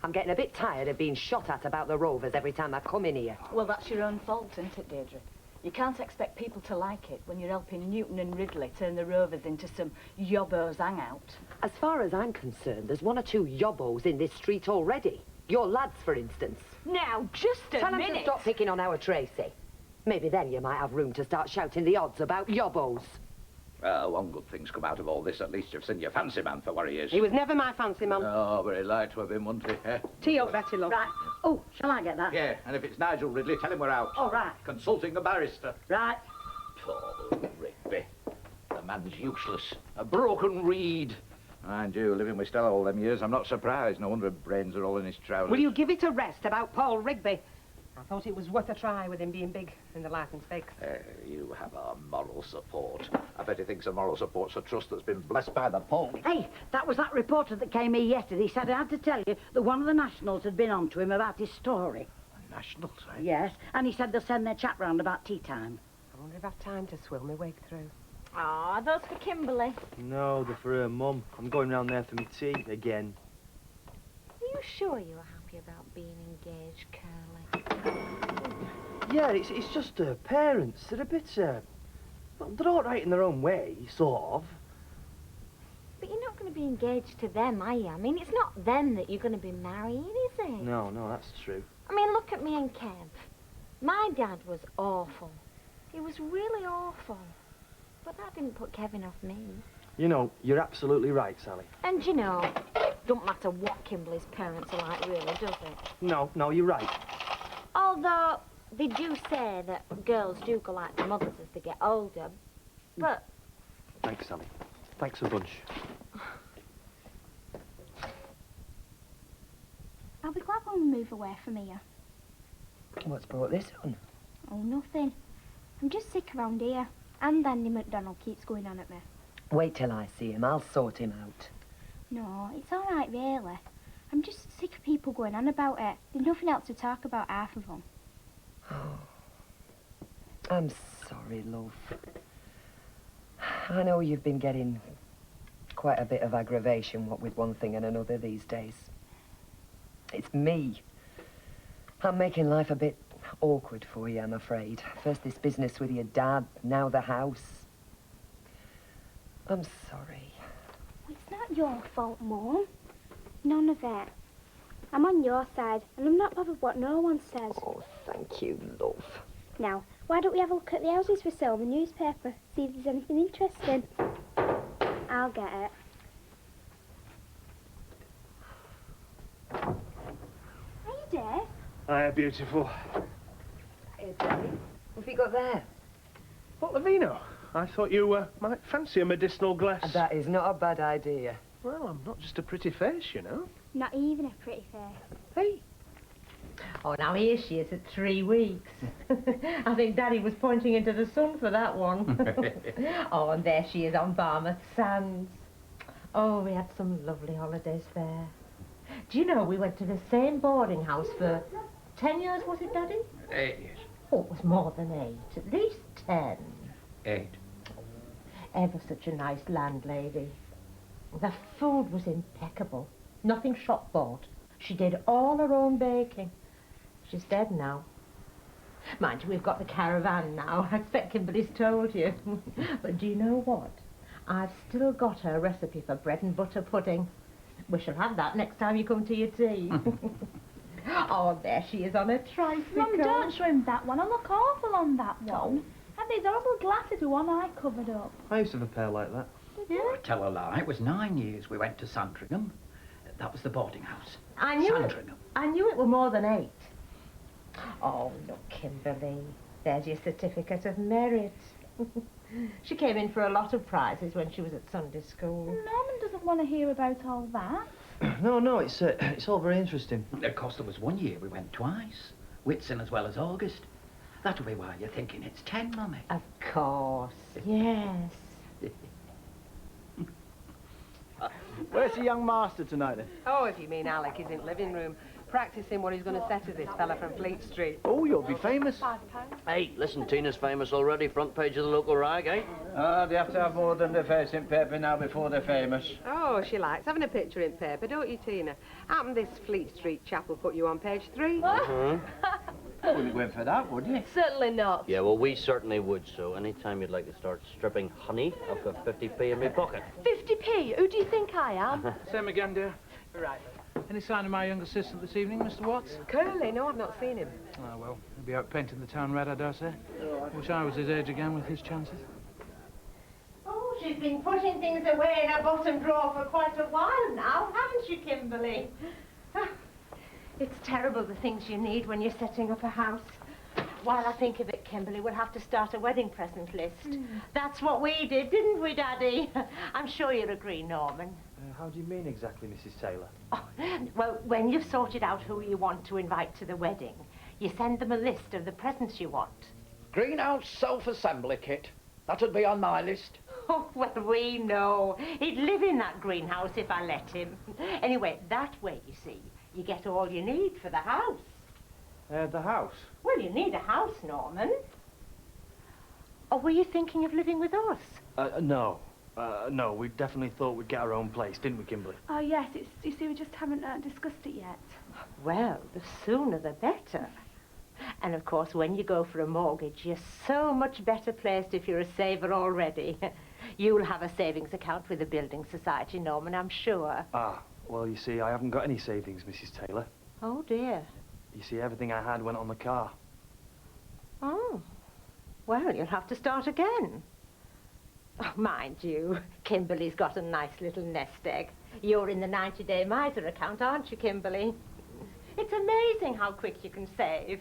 I'm getting a bit tired of being shot at about the Rovers every time I come in here. Well, that's your own fault, isn't it, Deirdre? You can't expect people to like it when you're helping Newton and Ridley turn the Rovers into some yobbos hangout. As far as I'm concerned, there's 1 or 2 yobbos in this street already. Your lads, for instance. Now, just a Tell minute. them to stop picking on our Tracy. Maybe then you might have room to start shouting the odds about yobbos. One good thing's come out of all this. At least you've seen your fancy man for what he is. He was never my fancy man. Oh, but he'd like to have been, wouldn't he? Eh? Tea up, Betty, love. Right. Oh, shall I get that? Yeah, and if it's Nigel Ridley, tell him we're out. All right. Consulting a barrister. Right. Poor Rigby. The man's useless. A broken reed. Mind you, living with Stella all them years, I'm not surprised. No wonder brains are all in his trousers. Will you give it a rest about Paul Rigby? I thought it was worth a try with him being big in the licence fix. You have our moral support. I bet he thinks a moral support's a trust that's been blessed by the Pope. Hey, that was that reporter that came here yesterday. He said I had to tell you that one of the Nationals had been on to him about his story. Nationals, eh? Yes, and he said they'll send their chap round about tea time. I wonder if I've time to swill my wake through. Ah, those for Kimberley. No, they're for her mum. I'm going round there for my tea again. Are you sure you were happy about being engaged, Curly? Yeah, it's just her parents. They're a bit, well, they're all right in their own way, sort of. But you're not going to be engaged to them, are you? I mean, it's not them that you're going to be marrying, is it? No, that's true. I mean, look at me and Kev. My dad was awful. He was really awful. But that didn't put Kevin off me. You know, you're absolutely right, Sally. And you know, don't matter what Kimberley's parents are like, really, does it? No, you're right. Although, they do say that girls do go like their mothers as they get older, but... Thanks, Sally. Thanks a bunch. I'll be glad when we move away from here. What's brought this on? Oh, nothing. I'm just sick around here. And Andy McDonald keeps going on at me. Wait till I see him. I'll sort him out. No, it's all right, really. I'm just sick of people going on about it. There's nothing else to talk about, half of them. Oh. I'm sorry, love. I know you've been getting quite a bit of aggravation, what with one thing and another these days. It's me. I'm making life a bit awkward for you, I'm afraid. First this business with your dad, now the house. I'm sorry. It's not your fault, Mum. None of it. I'm on your side, and I'm not bothered what no one says. Oh, thank you, love. Now, why don't we have a look at the houses for sale in the newspaper, see if there's anything interesting? I'll get it. Are you there? Aye, beautiful. Hey, Daddy. What have you got there? Bottle of vino. I thought you might fancy a medicinal glass. That is not a bad idea. Well, I'm not just a pretty face, you know. Not even a pretty face. Hey. Oh, now here she is at 3 weeks. I think Daddy was pointing into the sun for that one. Oh, and there she is on Barmouth Sands. Oh, we had some lovely holidays there. Do you know, we went to the same boarding house for 10 years, was it, Daddy? 8 years. Oh, it was more than 8. At least 10. 8. Ever such a nice landlady. The food was impeccable. Nothing shop bought. She did all her own baking. She's dead now. Mind you, we've got the caravan now. I expect Kimberley's told you. But do you know what? I've still got her recipe for bread and butter pudding. We shall have that next time you come to your tea. Oh, there she is on a tricycle. Mum, don't show him that one. I look awful on that one. I had these horrible glasses with one eye covered up. I used to have a pair like that. Yeah. Tell a lie. It was 9 years we went to Sandringham. That was the boarding house. I knew Sandringham. I knew it were more than 8. Oh, look, Kimberley. There's your certificate of merit. She came in for a lot of prizes when she was at Sunday school. Norman doesn't want to hear about all that. No, it's all very interesting. Of course, there was 1 year we went twice. Whitsun as well as August. That'll be why you're thinking it's 10, Mummy. Of course, yes. Where's the young master tonight, then? Oh, if you mean Alec, he's in the living room, practising what he's going to say to this fella from Fleet Street. Oh, you'll be famous. £5. Hey, listen, Tina's famous already, front page of the local rag, eh? They have to have more than their face in paper now before they're famous. Oh, she likes having a picture in paper, don't you, Tina? Happen this Fleet Street chap will put you on page 3. You wouldn't go in for that, would you? Certainly not. Yeah, well, we certainly would, so anytime you'd like to start stripping honey, I've got 50p in my pocket. 50p? Who do you think I am? Same again, dear. Right. Any sign of my young assistant this evening, Mr. Watts? Curly? No, I've not seen him. Ah, well, he'll be out painting the town red, I dare say. Wish I was his age again with his chances. Oh, she's been putting things away in her bottom drawer for quite a while now, haven't you, Kimberley? It's terrible, the things you need when you're setting up a house. While I think of it, Kimberley, we'll have to start a wedding present list. That's what we did, didn't we, Daddy? I'm sure you'll agree, Norman. How do you mean exactly, Mrs. Taylor? Oh, well, when you've sorted out who you want to invite to the wedding, you send them a list of the presents you want. Greenhouse self-assembly kit. That'd be on my list. Oh, well, we know. He'd live in that greenhouse if I let him. Anyway, that way, you see, you get all you need for the house. The house? Well, you need a house, Norman. Or were you thinking of living with us? No. No, we definitely thought we'd get our own place, didn't we, Kimberley? Oh, yes, you see, we just haven't discussed it yet. Well, the sooner the better. And, of course, when you go for a mortgage, you're so much better placed if you're a saver already. You'll have a savings account with the Building Society, Norman, I'm sure. Ah, well, you see, I haven't got any savings, Mrs. Taylor. Oh, dear. You see, everything I had went on the car. Oh. Well, you'll have to start again. Oh, mind you, Kimberley's got a nice little nest egg. You're in the 90-day miser account, aren't you, Kimberley? It's amazing how quick you can save.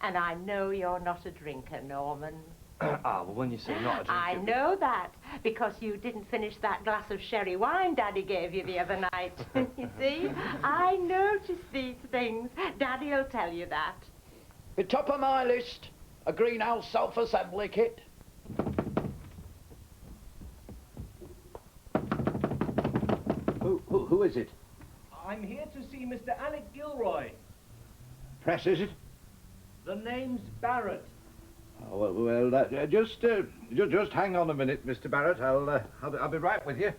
And I know you're not a drinker, Norman. Well, when you say not a drinker... I know that, because you didn't finish that glass of sherry wine Daddy gave you the other night. You see? I notice these things. Daddy'll tell you that. At top of my list, a greenhouse self-assembly kit. Who is it? I'm here to see Mr Alec Gilroy. Press, is it? The name's Barrett. Oh, well, just hang on a minute, Mr. Barrett. I'll be right with you.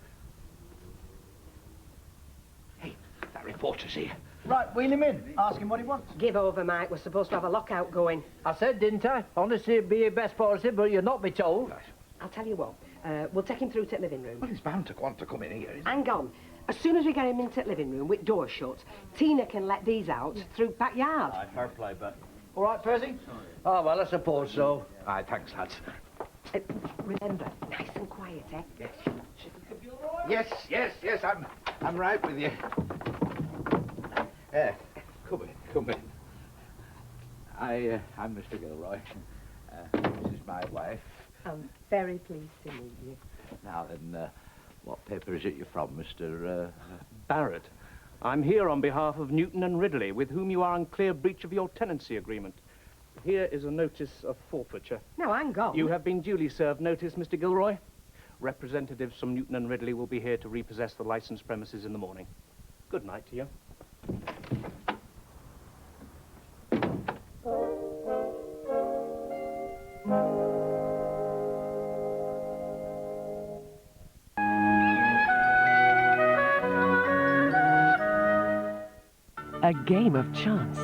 Hey, that reporter's here. Right, wheel him in. Ask him what he wants. Give over, Mike. We're supposed to have a lockout going. I said, didn't I? Honestly, it'd be your best policy, but you'll not be told. I'll tell you what. We'll take him through to the living room. Well, he's bound to want to come in here, isn't he? Hang on. As soon as we get him into the living room with doors shut, Tina can let these out through backyard. Aye, fair play, but... All right, Percy? Oh, well, I suppose so. Aye, thanks, lads. Remember, nice and quiet, eh? Yes, I'm right with you. Come in. I'm Mr. Gilroy. This is my wife. I'm very pleased to meet you. Now then, what paper is it you're from, Mr. Barrett. I'm here on behalf of Newton and Ridley, with whom you are in clear breach of your tenancy agreement. Here is a notice of forfeiture. Now, hang on. You have been duly served notice, Mr. Gilroy. Representatives from Newton and Ridley will be here to repossess the licensed premises in the morning. Good night to you. A game of chance.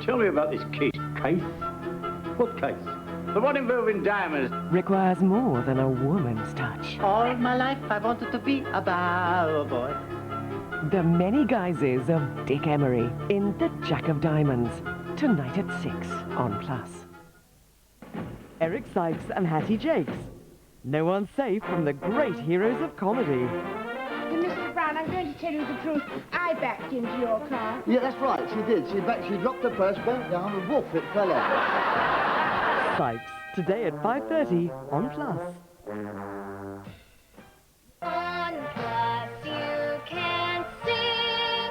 Tell me about this case. Case? What case? The one involving diamonds. Requires more than a woman's touch. All my life I wanted to be a bow boy. The many guises of Dick Emery in The Jack of Diamonds. Tonight at 6 on Plus. Eric Sykes and Hattie Jakes. No one's safe from the great heroes of comedy. Mr. Brown, I'm going to tell you the truth. I backed into your car. Yeah, that's right, she did. She dropped the purse, bent down, and woof, it fell out. Sykes, today at 5:30 on Plus. On Plus you can see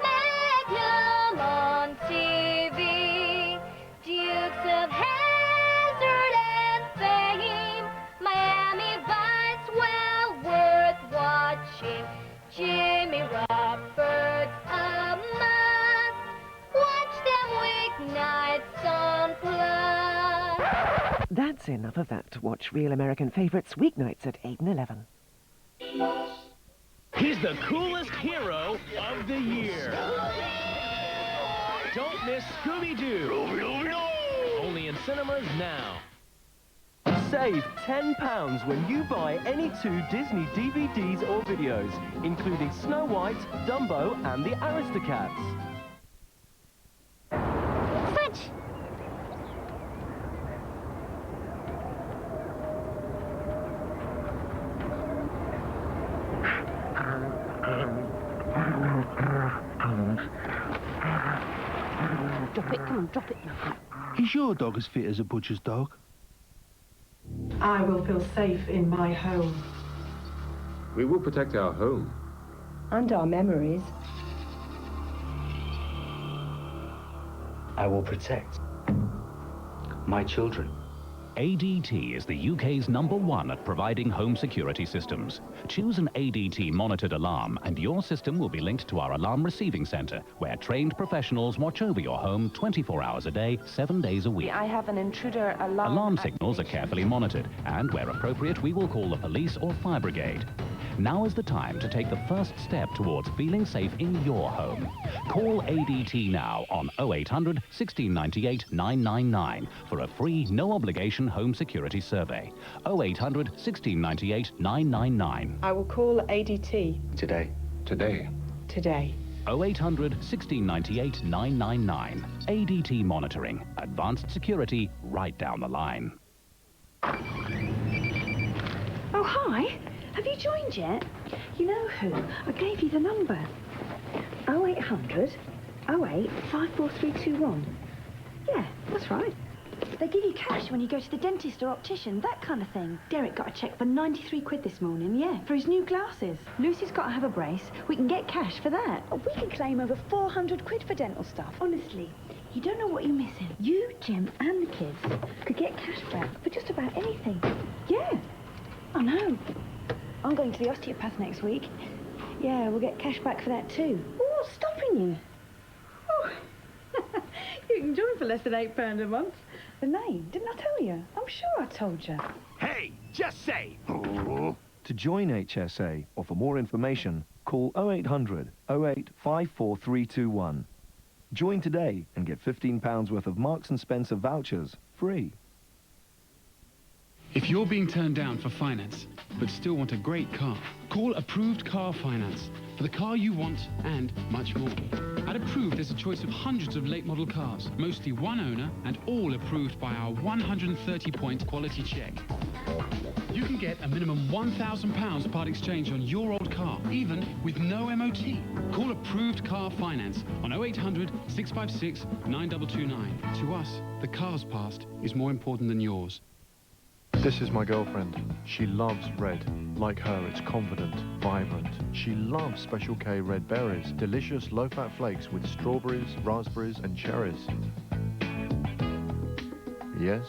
Magnum on TV, Dukes of Hazzard and Fame, Miami Vice well worth watching, Jimmy Roberts a must, watch them weeknights on Plus. That's enough of that to watch Real American Favourites weeknights at 8 and 11. He's the coolest hero of the year. Don't miss Scooby-Doo. Only in cinemas now. Save £10 when you buy any 2 Disney DVDs or videos, including Snow White, Dumbo and the Aristocats. Fudge! Drop it, come on, drop it. Is your dog as fit as a butcher's dog? I will feel safe in my home. We will protect our home. And our memories. I will protect my children. ADT is the UK's #1 at providing home security systems. Choose an ADT monitored alarm and your system will be linked to our alarm receiving centre, where trained professionals watch over your home 24 hours a day, 7 days a week. I have an intruder alarm. Alarm signals are carefully monitored, and where appropriate, we will call the police or fire brigade. Now is the time to take the first step towards feeling safe in your home. Call ADT now on 0800 1698 999 for a free, no-obligation home security survey. 0800 1698 999. I will call ADT. Today. Today. Today. 0800 1698 999. ADT Monitoring. Advanced security right down the line. Oh, hi. Have you joined yet? You know who? I gave you the number. 0800 08 54321. Yeah, that's right. They give you cash when you go to the dentist or optician, that kind of thing. Derek got a cheque for 93 quid this morning, yeah, for his new glasses. Lucy's got to have a brace. We can get cash for that. We can claim over 400 quid for dental stuff. Honestly, you don't know what you're missing. You, Jim, and the kids could get cash back for just about anything. Yeah, I know. I'm going to the osteopath next week. Yeah, we'll get cash back for that too. Well, what's stopping you? Oh. You can join for less than £8 a month. The name, didn't I tell you? I'm sure I told you. Hey, just say. To join HSA or for more information, call 0800 08 54321. Join today and get £15 worth of Marks & Spencer vouchers free. If you're being turned down for finance, but still want a great car, call Approved Car Finance for the car you want and much more. At Approved, there's a choice of hundreds of late model cars, mostly one owner and all approved by our 130-point quality check. You can get a minimum £1,000 part exchange on your old car, even with no MOT. Call Approved Car Finance on 0800 656 9229. To us, the car's past is more important than yours. This is my girlfriend. She loves red. Like her, it's confident, vibrant. She loves Special K red berries, delicious low-fat flakes with strawberries, raspberries and cherries. Yes,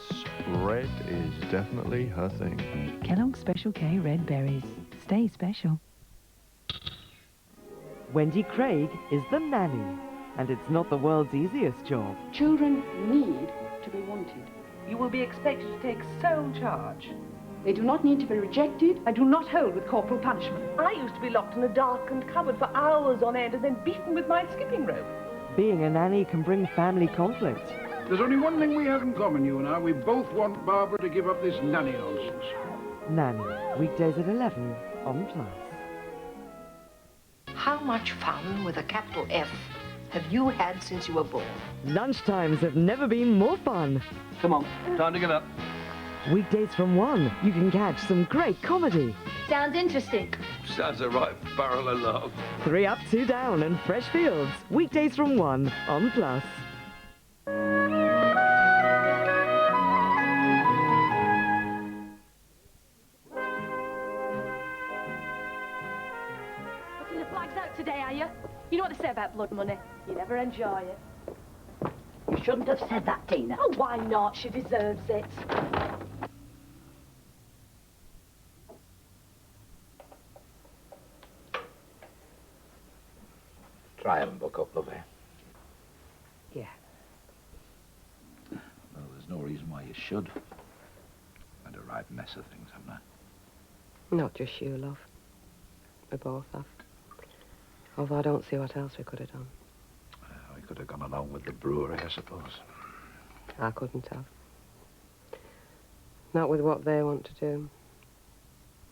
red is definitely her thing. Kellogg's Special K red berries. Stay special. Wendy Craig is the nanny, and it's not the world's easiest job. Children need to be wanted. You will be expected to take sole charge. They do not need to be rejected. I do not hold with corporal punishment. I used to be locked in a darkened cupboard for hours on end and then beaten with my skipping rope. Being a nanny can bring family conflict. There's only one thing we have in common, you and I. We both want Barbara to give up this nanny nonsense. Nanny, weekdays at 11 on Plus. How much fun with a capital F have you had since you were born? Lunchtimes have never been more fun. Come on, time to get up. Weekdays from 1, you can catch some great comedy. Sounds interesting. Sounds a right barrel of love. 3 Up, 2 Down and Fresh Fields. Weekdays from 1 on Plus. Putting the flags out today, are you? You know what they say about blood money. You never enjoy it. You shouldn't have said that, Tina. Oh, why not? She deserves it. Try and buck up, lovey. Yeah. Well, there's no reason why you should. Had a right mess of things, haven't I? Not just you, love. We both have. Although I don't see what else we could have done. We could have gone along with the brewery, I suppose. I couldn't have. Not with what they want to do.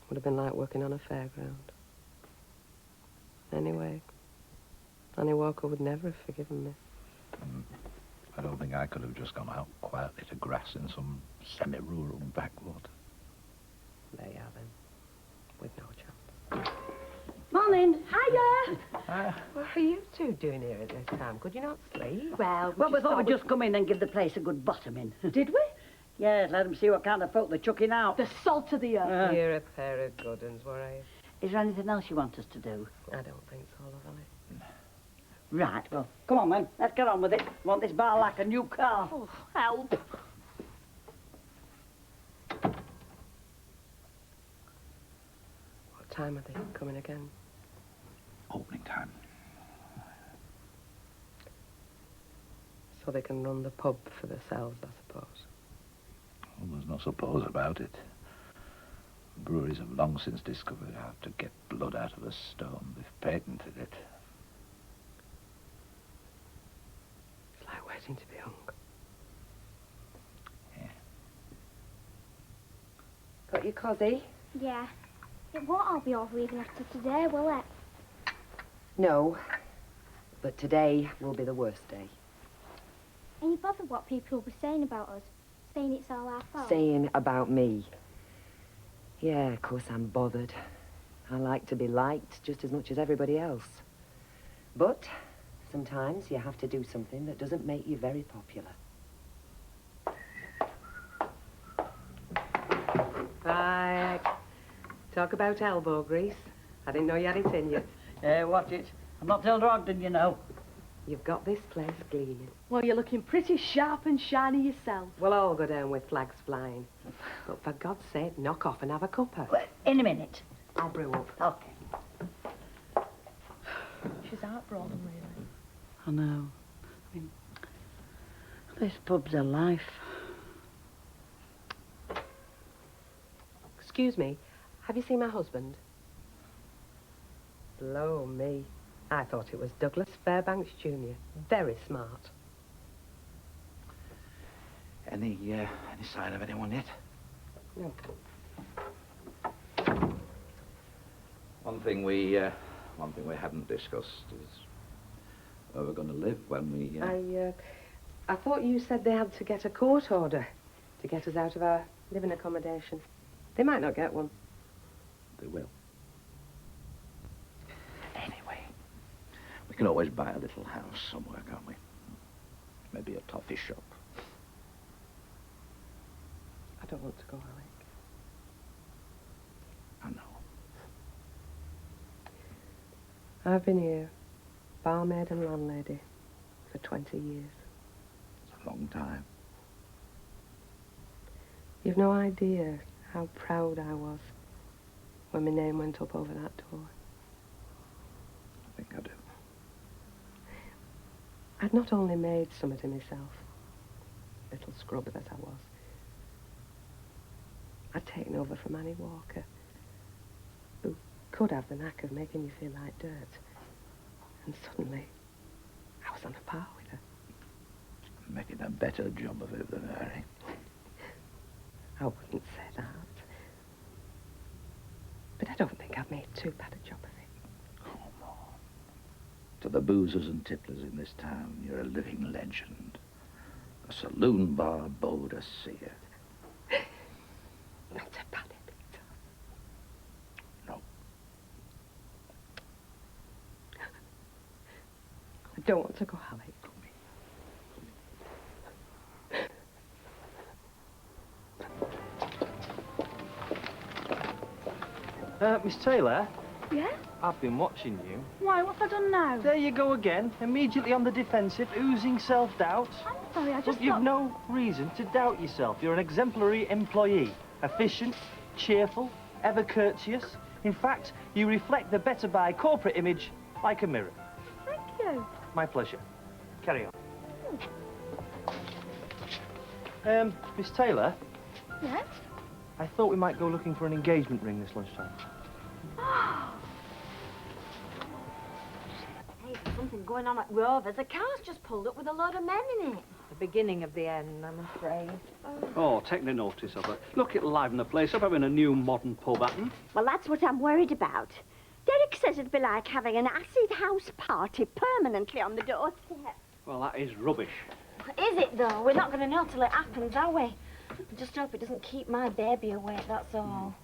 Would have been like working on a fairground. Anyway, Annie Walker would never have forgiven me. I don't think I could have just gone out quietly to grass in some semi-rural backwater. There you are, then. With no chance. Morning. Hiya. What are you two doing here at this time? Could you not sleep? Well, we thought we'd just come in and give the place a good bottoming. Did we? Yeah, let them see what kind of folk they're chucking out. The salt of the earth. You're a pair of good uns, were you? Is there anything else you want us to do? I don't think so, lovely. Right, well, come on then. Let's get on with it. Want this bar like a new car. Oh, help. What time are they coming again? Opening time. So they can run the pub for themselves, I suppose. Well, there's no suppose about it. Breweries have long since discovered how to get blood out of a stone. They've patented it. It's like waiting to be hung. Yeah. Got your cosy? Yeah. It won't all be over even after today, will it? No. But today will be the worst day. Are you bothered what people will be saying about us? Saying it's all our fault? Saying about me. Yeah, of course I'm bothered. I like to be liked just as much as everybody else. But sometimes you have to do something that doesn't make you very popular. Talk about elbow grease. I didn't know you had it in you. Watch it. I'm not Elder Ogden, you know. You've got this place gleaming. Well, you're looking pretty sharp and shiny yourself. We'll all go down with flags flying. But for God's sake, knock off and have a cuppa. Well, in a minute. I'll brew up. Okay. She's heartbroken, really. I know. I mean, this pub's a life. Excuse me, have you seen my husband? Blow me. I thought it was Douglas Fairbanks Jr. Very smart. Any sign of anyone yet? No. One thing we hadn't discussed is where we're going to live when we... I thought you said they had to get a court order to get us out of our living accommodation. They might not get one. They will. Anyway, we can always buy a little house somewhere, can't we? Maybe a toffee shop. I don't want to go, Alec. I know. I've been here, barmaid and landlady, for 20 years. It's a long time. You've no idea how proud I was when my name went up over that door. I think I do. I'd not only made something of myself, little scrub that I was, I'd taken over from Annie Walker, who could have the knack of making you feel like dirt. And suddenly, I was on a par with her. Making a better job of it than her, eh? I wouldn't say that. But I don't think I've made too bad a job of it. Come on. To the boozers and tipplers in this town, you're a living legend. A saloon bar beau to see it. Not a bad bit. No. I don't want to go, Alec. Miss Taylor? Yeah? I've been watching you. Why, what have I done now? There you go again, immediately on the defensive, oozing self-doubt. I'm sorry, I just Look, you've no reason to doubt yourself. You're an exemplary employee. Efficient, cheerful, ever courteous. In fact, you reflect the better by corporate image like a mirror. Thank you. My pleasure. Carry on. Miss Taylor? Yes? I thought we might go looking for an engagement ring this lunchtime. Hey, there's something going on at Rovers. A car's just pulled up with a load of men in it. The beginning of the end, I'm afraid. Oh, take no notice of it. Look, it'll liven the place up, having a new modern pub, happen. Well, that's what I'm worried about. Derek says it'd be like having an acid house party permanently on the doorstep. Well, that is rubbish. Is it, though? We're not going to know till it happens, are we? I just hope it doesn't keep my baby awake, that's all.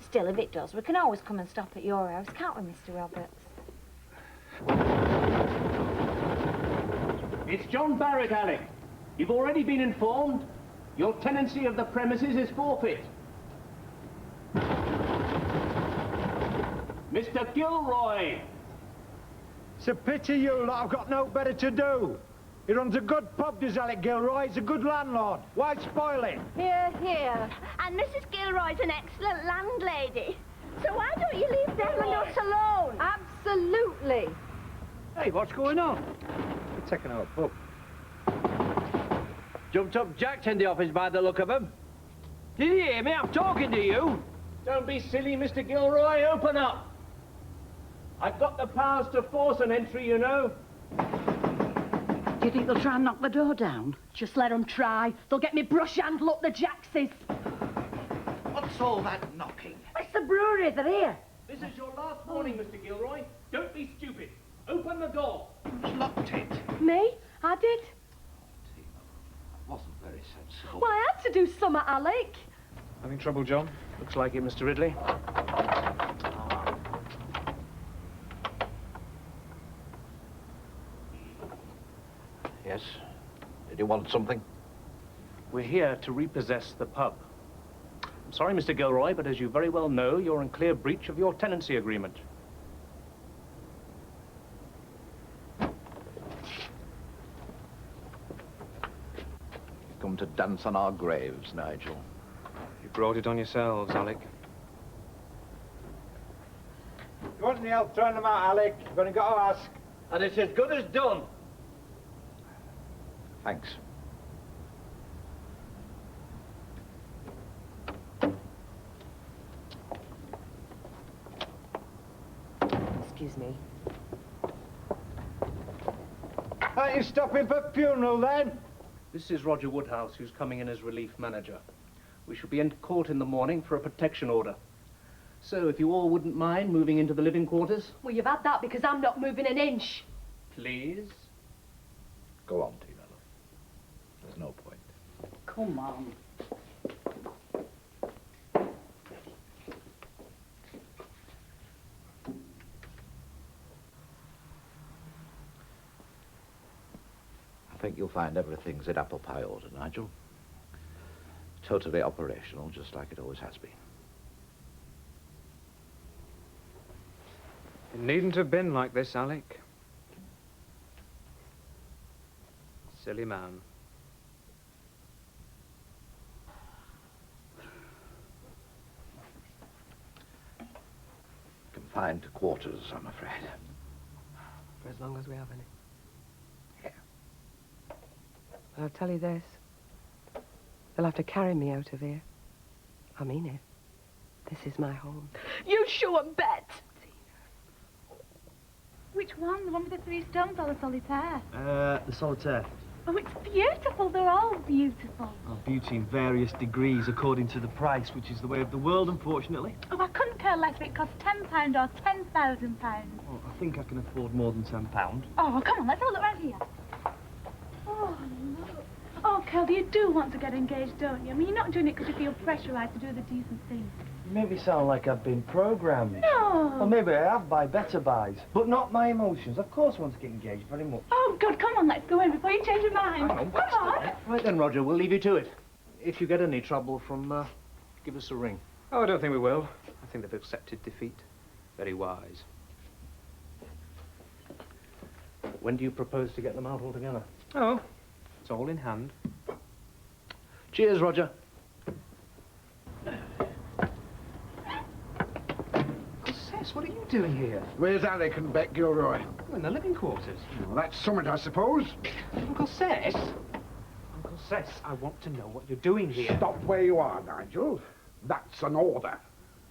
Still, if it does, we can always come and stop at your house, can't we, Mr. Roberts? It's John Barrett, Alec. You've already been informed. Your tenancy of the premises is forfeit. Mr. Gilroy! It's a pity you lot have got no better to do. He runs a good pub, does Alec Gilroy. He's a good landlord. Why spoil it? Here, here. And Mrs. Gilroy's an excellent landlady. So why don't you leave them and us alone? Absolutely. Hey, what's going on? We're taking our pub. Jumped up Jacked in the office by the look of him. Did you hear me? I'm talking to you. Don't be silly, Mr. Gilroy. Open up. I've got the powers to force an entry, you know. Do you think they'll try and knock the door down? Just let them try. They'll get me brush handle up the Jackses. What's all that knocking? It's the brewery, they're here. This is your last warning, Mr. Gilroy. Don't be stupid. Open the door. Who's locked it? Me? I did. Wasn't very sensible. Well, I had to do summer, Alec. Having trouble, John? Looks like it, Mr. Ridley. Yes? Did you want something? We're here to repossess the pub. Sorry, Mr. Gilroy, but as you very well know, you're in clear breach of your tenancy agreement. Come to dance on our graves, Nigel. You brought it on yourselves, Alec. You want any help throwing them out, Alec? You've only got to ask. And it's as good as done. Thanks. Excuse me. Aren't you stopping for funeral, then? This is Roger Woodhouse, who's coming in as relief manager. We shall be in court in the morning for a protection order. So, if you all wouldn't mind moving into the living quarters. Well, you've had that because I'm not moving an inch. Please. Go on, Tina. There's no point. Come on. I think you'll find everything's in apple pie order, Nigel. Totally operational, just like it always has been. It needn't have been like this, Alec. Silly man. Confined to quarters, I'm afraid. For as long as we have any. But I'll tell you this. They'll have to carry me out of here. I mean it. This is my home. You shouldn't bet. Which one? The one with the 3 stones or the solitaire? The solitaire. Oh, it's beautiful. They're all beautiful. Oh, beauty in various degrees according to the price, which is the way of the world, unfortunately. Oh, I couldn't care less if it cost £10 or £10,000. Oh, I think I can afford more than £10. Oh, come on, let's have a look right here. Oh, look. Oh, Kelby, you do want to get engaged, don't you? I mean, you're not doing it because you feel pressurised to do the decent thing. You make me sound like I've been programmed. No. Well, maybe I have by better buys, but not my emotions. Of course I want to get engaged very much. Oh, good, come on, let's go in before you change your mind. Hang on, come on. Right then, Roger, we'll leave you to it. If you get any trouble from, give us a ring. Oh, I don't think we will. I think they've accepted defeat. Very wise. When do you propose to get them out altogether? Oh, it's all in hand. Cheers, Roger. Sis, what are you doing here? Where's Alec and Bet Gilroy? In the living quarters. Well, that's something, I suppose. Uncle Sess? Uncle Sess, I want to know what you're doing here. Stop where you are, Nigel. That's an order.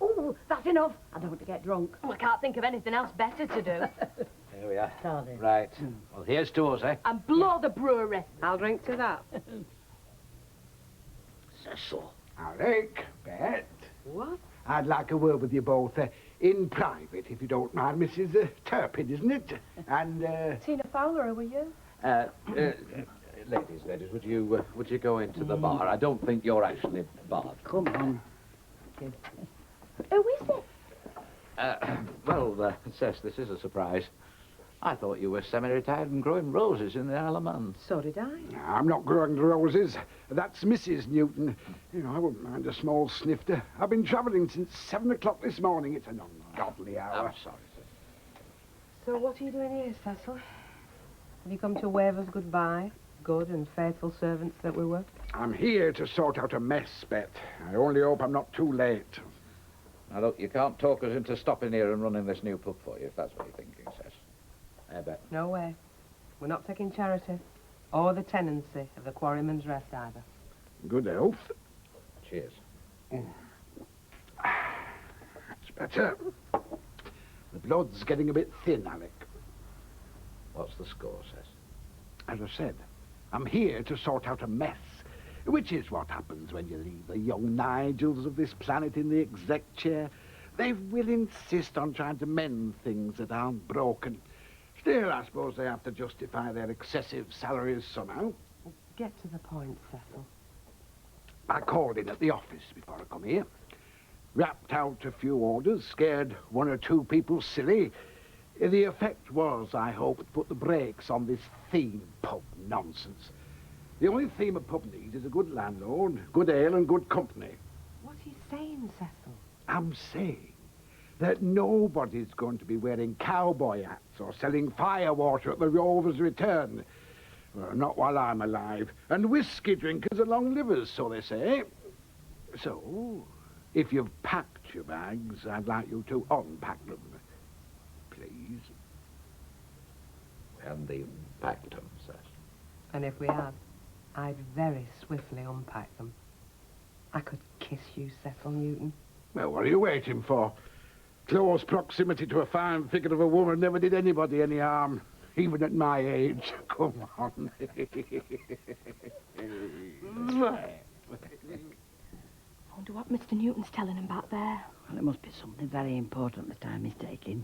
Oh, that's enough. I don't want to get drunk. Oh, I can't think of anything else better to do. Here we are. Right. Well, here's to us, eh? And blow the brewery. I'll drink to that. Cecil. Alec, Bet. What? I'd like a word with you both, in private, if you don't mind, Mrs. Turpin, isn't it? And, Tina Fowler, were you? Ladies, would you go into the bar? I don't think you're actually barred. Come on. Who is it? Well, Cess, this is a surprise. I thought you were semi-retired and growing roses in the Isle of Man. So did I. I'm not growing roses. That's Mrs. Newton. You know, I wouldn't mind a small snifter. I've been travelling since 7 o'clock this morning. It's an ungodly hour. I'm sorry, sir. So what are you doing here, Cecil? Have you come to wave us goodbye? Good and faithful servants that we were? I'm here to sort out a mess, Bet. I only hope I'm not too late. Now, look, you can't talk us into stopping here and running this new pub for you, if that's what you're thinking, Cess. I bet. No way. We're not taking charity. Or the tenancy of the Quarryman's Rest either. Good health. Cheers. That's better. The blood's getting a bit thin, Alec. What's the score, Cess? As I said, I'm here to sort out a mess, which is what happens when you leave the young Nigels of this planet in the exec chair. They will insist on trying to mend things that aren't broken. Still, I suppose they have to justify their excessive salaries somehow. Get to the point, Cecil. I called in at the office before I come here. Rapped out a few orders, scared 1 or 2 people silly. The effect was, I hope, to put the brakes on this theme pub nonsense. The only theme a pub needs is a good landlord, good ale and good company. What he's saying, Cecil? I'm saying that nobody's going to be wearing cowboy hats or selling firewater at the Rovers Return. Well, not while I'm alive. And whiskey drinkers are long livers, so they say. So, if you've packed your bags, I'd like you to unpack them. Please. We haven't even packed them, Cecil. And if we had, I'd very swiftly unpack them. I could kiss you, Cecil Newton. Well, what are you waiting for? Close proximity to a fine figure of a woman never did anybody any harm, even at my age. Come on. I wonder what Mr. Newton's telling him back there. Well, it must be something very important the time he's taking.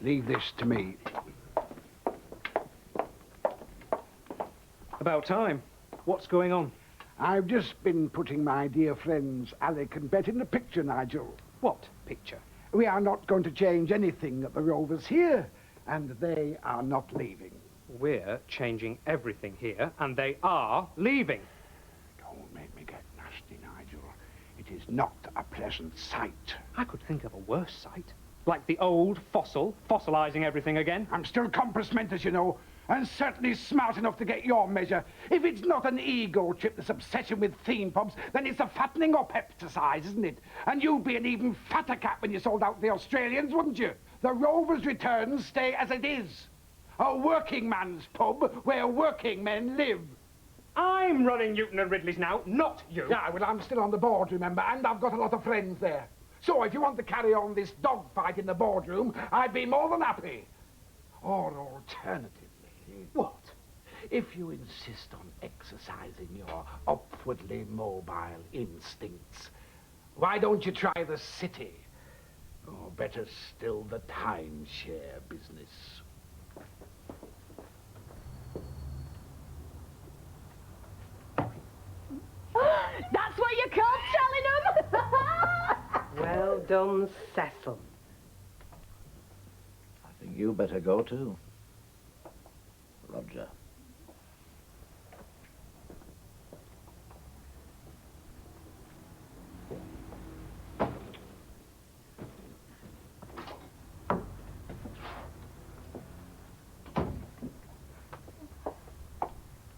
Leave this to me. About time. What's going on? I've just been putting my dear friends Alec and Bet in the picture, Nigel. What picture? We are not going to change anything at the Rovers here, and they are not leaving. We're changing everything here, and they are leaving. Don't make me get nasty, Nigel. It is not a pleasant sight. I could think of a worse sight. Like the old fossilizing everything again. I'm still compass mentis, you know, and certainly smart enough to get your measure. If it's not an ego trip, this obsession with theme pubs, then it's a fattening up exercise, isn't it? And you'd be an even fatter cat when you sold out the Australians, wouldn't you? The Rovers Return stay as it is. A working man's pub where working men live. I'm running Newton and Ridley's now, not you. Yeah, well, I'm still on the board, remember, and I've got a lot of friends there. So if you want to carry on this dogfight in the boardroom, I'd be more than happy. Or alternatively... What? If you insist on exercising your upwardly mobile instincts, why don't you try the city? Or better still, the timeshare business. That's what you call telling them! Well done, Cecil. I think you better go too, Roger.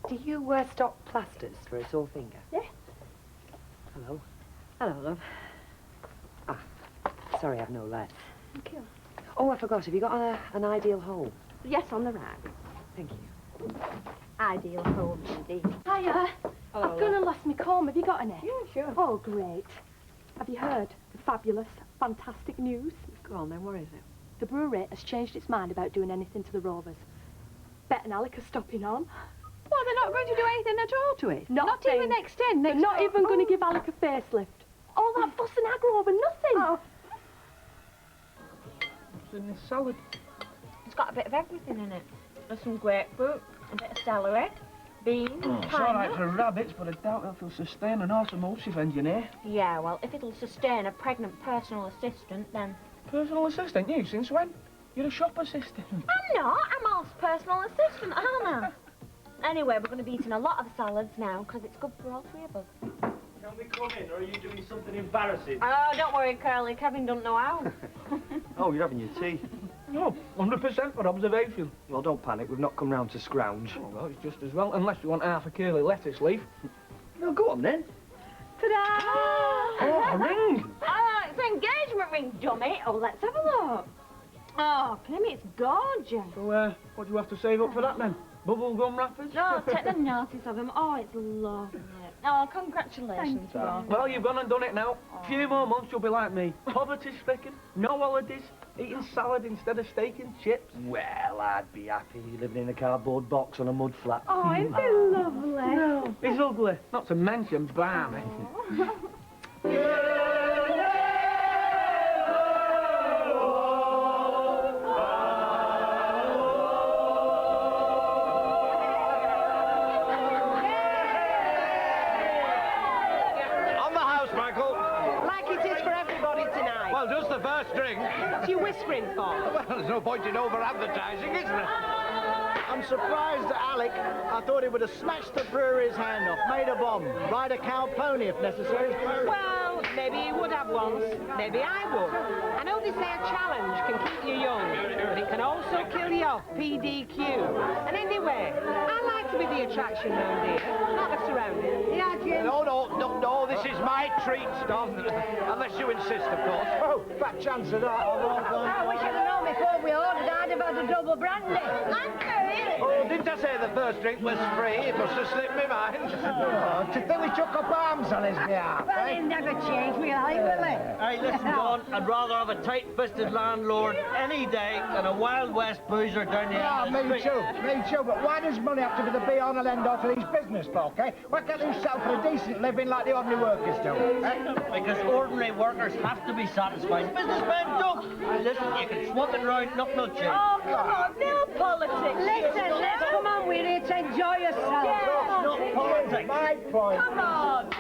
Do you stock plasters for a sore finger? Yes. Hello. Hello, love. Ah, sorry I've no lead. Thank you. Oh, I forgot. Have you got an ideal hole? Yes, on the rack. Thank you. Ideal home, indeed. Hiya. Hello, I've gone and lost my comb. Have you got any? Yeah, sure. Oh, great. Have you heard the fabulous, fantastic news? Go on then, what is it? The brewery has changed its mind about doing anything to the Rovers. Bet and Alec are stopping on. Well, they're not going to do anything at all to it. Not even extend. They're not even going to give Alec a facelift. All that fuss and aggro over nothing. Oh. What's in this salad? It's got a bit of everything in it. There's some grapefruit, a bit of celery, beans, It's all right for rabbits, but I doubt if it'll sustain an automotive engineer. Yeah, well, if it'll sustain a pregnant personal assistant, then... Personal assistant? You? Since when? You're a shop assistant. I'm not. I'm Al's personal assistant, aren't I? Anyway, we're going to be eating a lot of salads now, because it's good for all three of us. Can we come in, or are you doing something embarrassing? Oh, don't worry, Curly. Kevin don't know how. Oh, you're having your tea. No, 100% for observation. Well, don't panic. We've not come round to scrounge. Oh, well, it's just as well, unless you want half a curly lettuce leaf. No, go on then. Ta-da! Oh, a ring! It's an engagement ring, dummy. Oh, let's have a look. Oh, Kimmy, it's gorgeous. So, what do you have to save up for that, then? Bubble gum wrappers? No, take the notice of him. Oh, it's lovely. Oh, congratulations, Rob. Well, you've gone and done it now. A few more months you'll be like me. Poverty-stricken, no holidays, eating salad instead of steak and chips. Well, I'd be happy living in a cardboard box on a mud flat. Oh, isn't it lovely? No, it's ugly. Not to mention balmy. The first drink. What's you whispering for? Well, there's no point in over-advertising, is there? I'm surprised at Alec. I thought he would have smashed the brewery's hand off, made a bomb, ride a cow pony if necessary. Well, maybe he would have once. Maybe I would. I know they say a challenge can keep you young, but it can also kill you off, PDQ. And anyway, I like to be the attraction round here, not the surroundings. Yeah, Jim? No, this is my treat stuff. Unless you insist, of course. Oh, fat chance of that. I wish I'd known before we ordered. I'd have had a double brandy. Oh, didn't I say the first drink was free? It must have slipped my mind. Oh, to think we took up arms on his behalf, Well, eh? he'll never change, will he, will he? Hey, listen, Don, I'd rather have a tight-fisted landlord any day than a Wild West boozer down the Yeah, end of the me street. too. But why does money have to be the be-all and end-all for these business folk, eh? Why can't you sell for a decent living like the ordinary workers do, eh? Because ordinary workers have to be satisfied. Businessmen don't. Listen, you can swap it round, not no change. Oh, come on, no politics. Listen, let's come on, we're here to enjoy yourself. It's not politics. My point. Come on.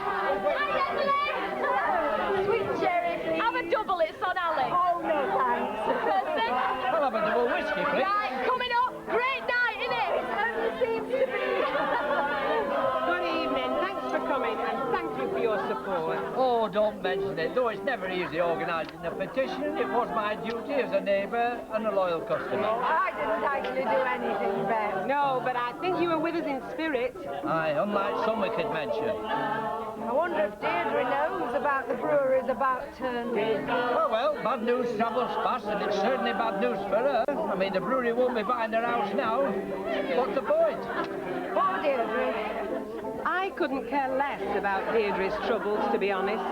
Sweet cherry, please. Have a double, it's on Alec. Oh, no, thanks. Percy? I'll have a double whiskey, please. Right, coming up. Great night, innit? It only seems to be. Good evening, thanks for coming, and thank you for your support. Oh, don't mention it. Though it's never easy organising a petition, it was my duty as a neighbour and a loyal customer. I didn't actually do anything bad. No, but I think you were with us in spirit. Aye, unlike some we could mention. I wonder if Deirdre knows about the brewery's about turn. Oh, well, bad news travels fast, and it's certainly bad news for her. I mean, the brewery won't be buying their house now. What's the point? Poor Deirdre. I couldn't care less about Deirdre's troubles, to be honest.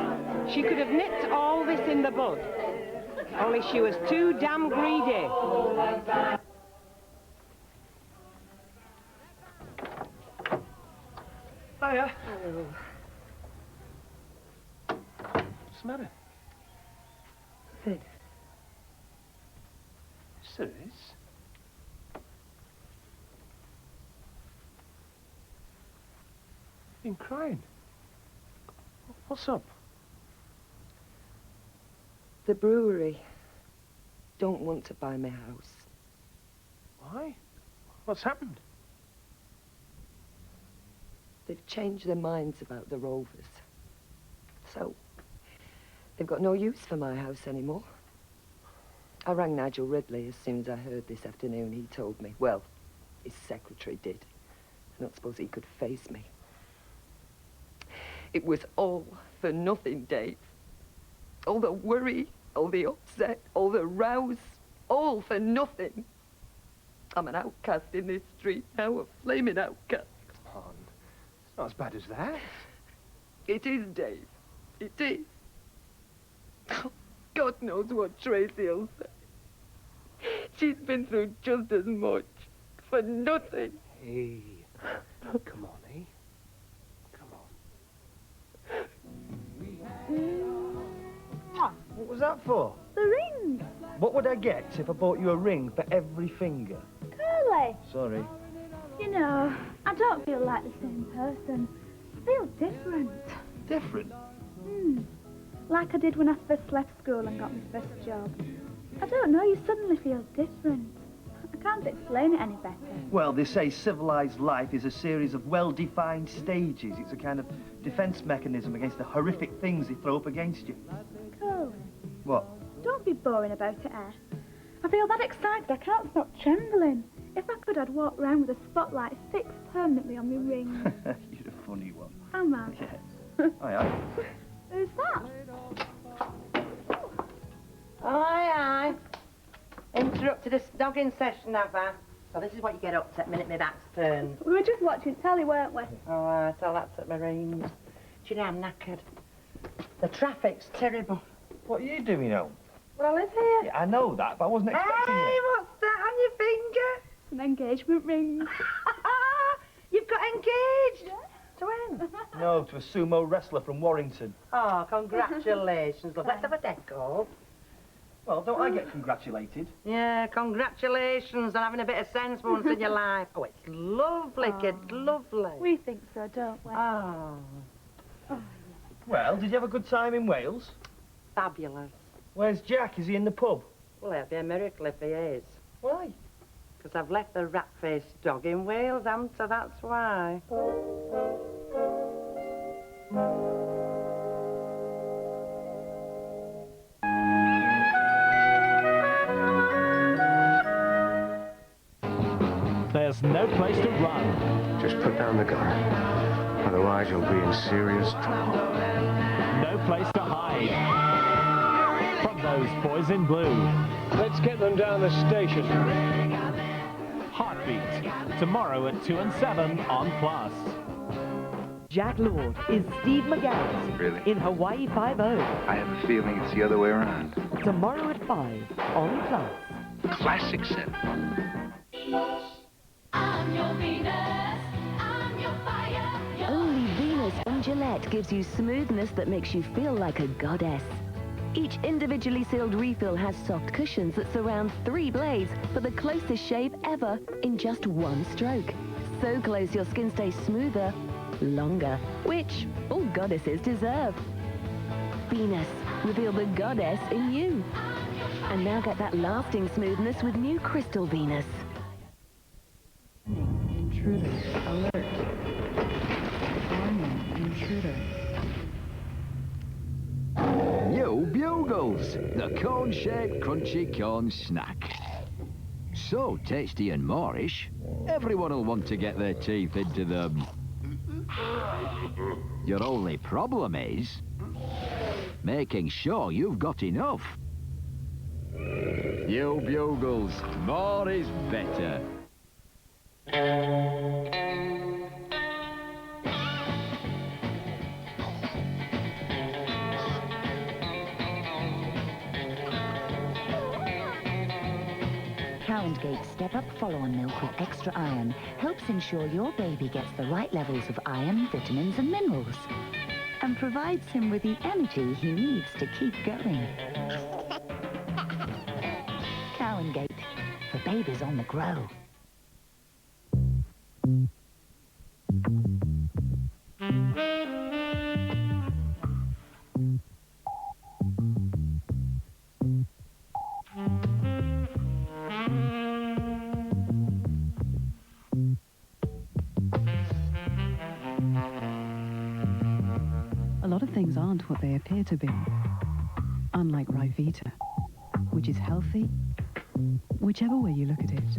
She could have nipped all this in the bud. Only she was too damn greedy. Hiya. What's the matter? Sid. Serious? Been crying. What's up? The brewery don't want to buy my house. Why? What's happened? They've changed their minds about the Rovers. So, they've got no use for my house anymore. I rang Nigel Ridley as soon as I heard this afternoon. He told me, well, his secretary did. I don't suppose he could face me. It was all for nothing, Dave. All the worry, all the upset, all the rows, all for nothing. I'm an outcast in this street now, a flaming outcast. Come on. It's not as bad as that. It is, Dave. It is. Oh, God knows what Tracy'll say. She's been through just as much for nothing. Hey, come on, eh? What was that for? The ring. What would I get if I bought you a ring for every finger? Curly. Sorry. You know, I don't feel like the same person. I feel different. Different? Like I did when I first left school and got my first job. I don't know, you suddenly feel different. I can't explain it any better. Well, they say civilized life is a series of well-defined stages. It's a kind of defense mechanism against the horrific things they throw up against you. Curly, What? don't be boring about it, eh? I feel that excited I can't stop trembling. If I could, I'd walk round with a spotlight fixed permanently on my ring. You're a funny one. Am I? Yeah. Aye, aye. Who's that? Aye, aye. Interrupted a snogging session, have I? So this is what you get up to the minute my back's turned. We were just watching telly, weren't we? All right, so that's at my range. Do you know I'm knackered? The traffic's terrible. What are you doing home? Well, I live here. Yeah, I know that, but I wasn't expecting Hey, you. what's that on your finger? An engagement ring. You've got engaged? To when? No, to a sumo wrestler from Warrington. Oh, congratulations, love. Let's have a deco. Well, don't I get congratulated? Yeah, congratulations on having a bit of sense for once in your life. Oh, it's lovely, kid, lovely. We think so, don't we? Oh. Well, did you have a good time in Wales? Fabulous. Where's Jack? Is he in the pub? Well, it'd be a miracle if he is. Why? Because I've left the rat-faced dog in Wales, haven't I? That's why. There's no place to run. Just put down the gun. Otherwise, you'll be in serious trouble. No place to hide. From those boys in blue. Let's get them down the station. Heartbeat. Tomorrow at 2 and 7 on Plus. Jack Lord is Steve McGarrett Really? in Hawaii 5-0. I have a feeling it's the other way around. Tomorrow at 5 on Plus. Classic set. Only Venus from Gillette gives you smoothness that makes you feel like a goddess. Each individually sealed refill has soft cushions that surround 3 blades for the closest shave ever in just 1 stroke. So close your skin stays smoother, longer, which all goddesses deserve. Venus, reveal the goddess in you. And now get that lasting smoothness with new Crystal Venus. Intruder, alert. Warning, intruder. New Bugles, the cone-shaped crunchy corn snack. So tasty and Moorish, everyone will want to get their teeth into them. Your only problem is making sure you've got enough. New Bugles, more is better. Cow&Gate's Step-Up Follow-On Milk with extra iron helps ensure your baby gets the right levels of iron, vitamins and minerals and provides him with the energy he needs to keep going. Cow&Gate, for babies on the grow. A lot of things aren't what they appear to be. Unlike Ryvita, which is healthy, whichever way you look at it.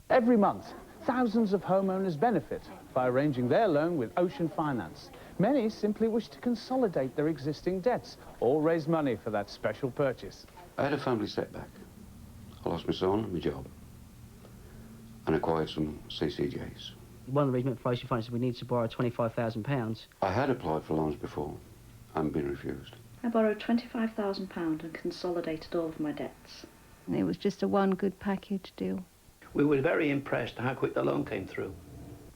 Every month, thousands of homeowners benefit by arranging their loan with Ocean Finance. Many simply wish to consolidate their existing debts or raise money for that special purchase. I had a family setback. I lost my son and my job, and acquired some CCJs. One of the reasons for Ocean Finance is we need to borrow £25,000. I had applied for loans before and been refused. I borrowed £25,000 and consolidated all of my debts. It was just a one good package deal. We were very impressed how quick the loan came through.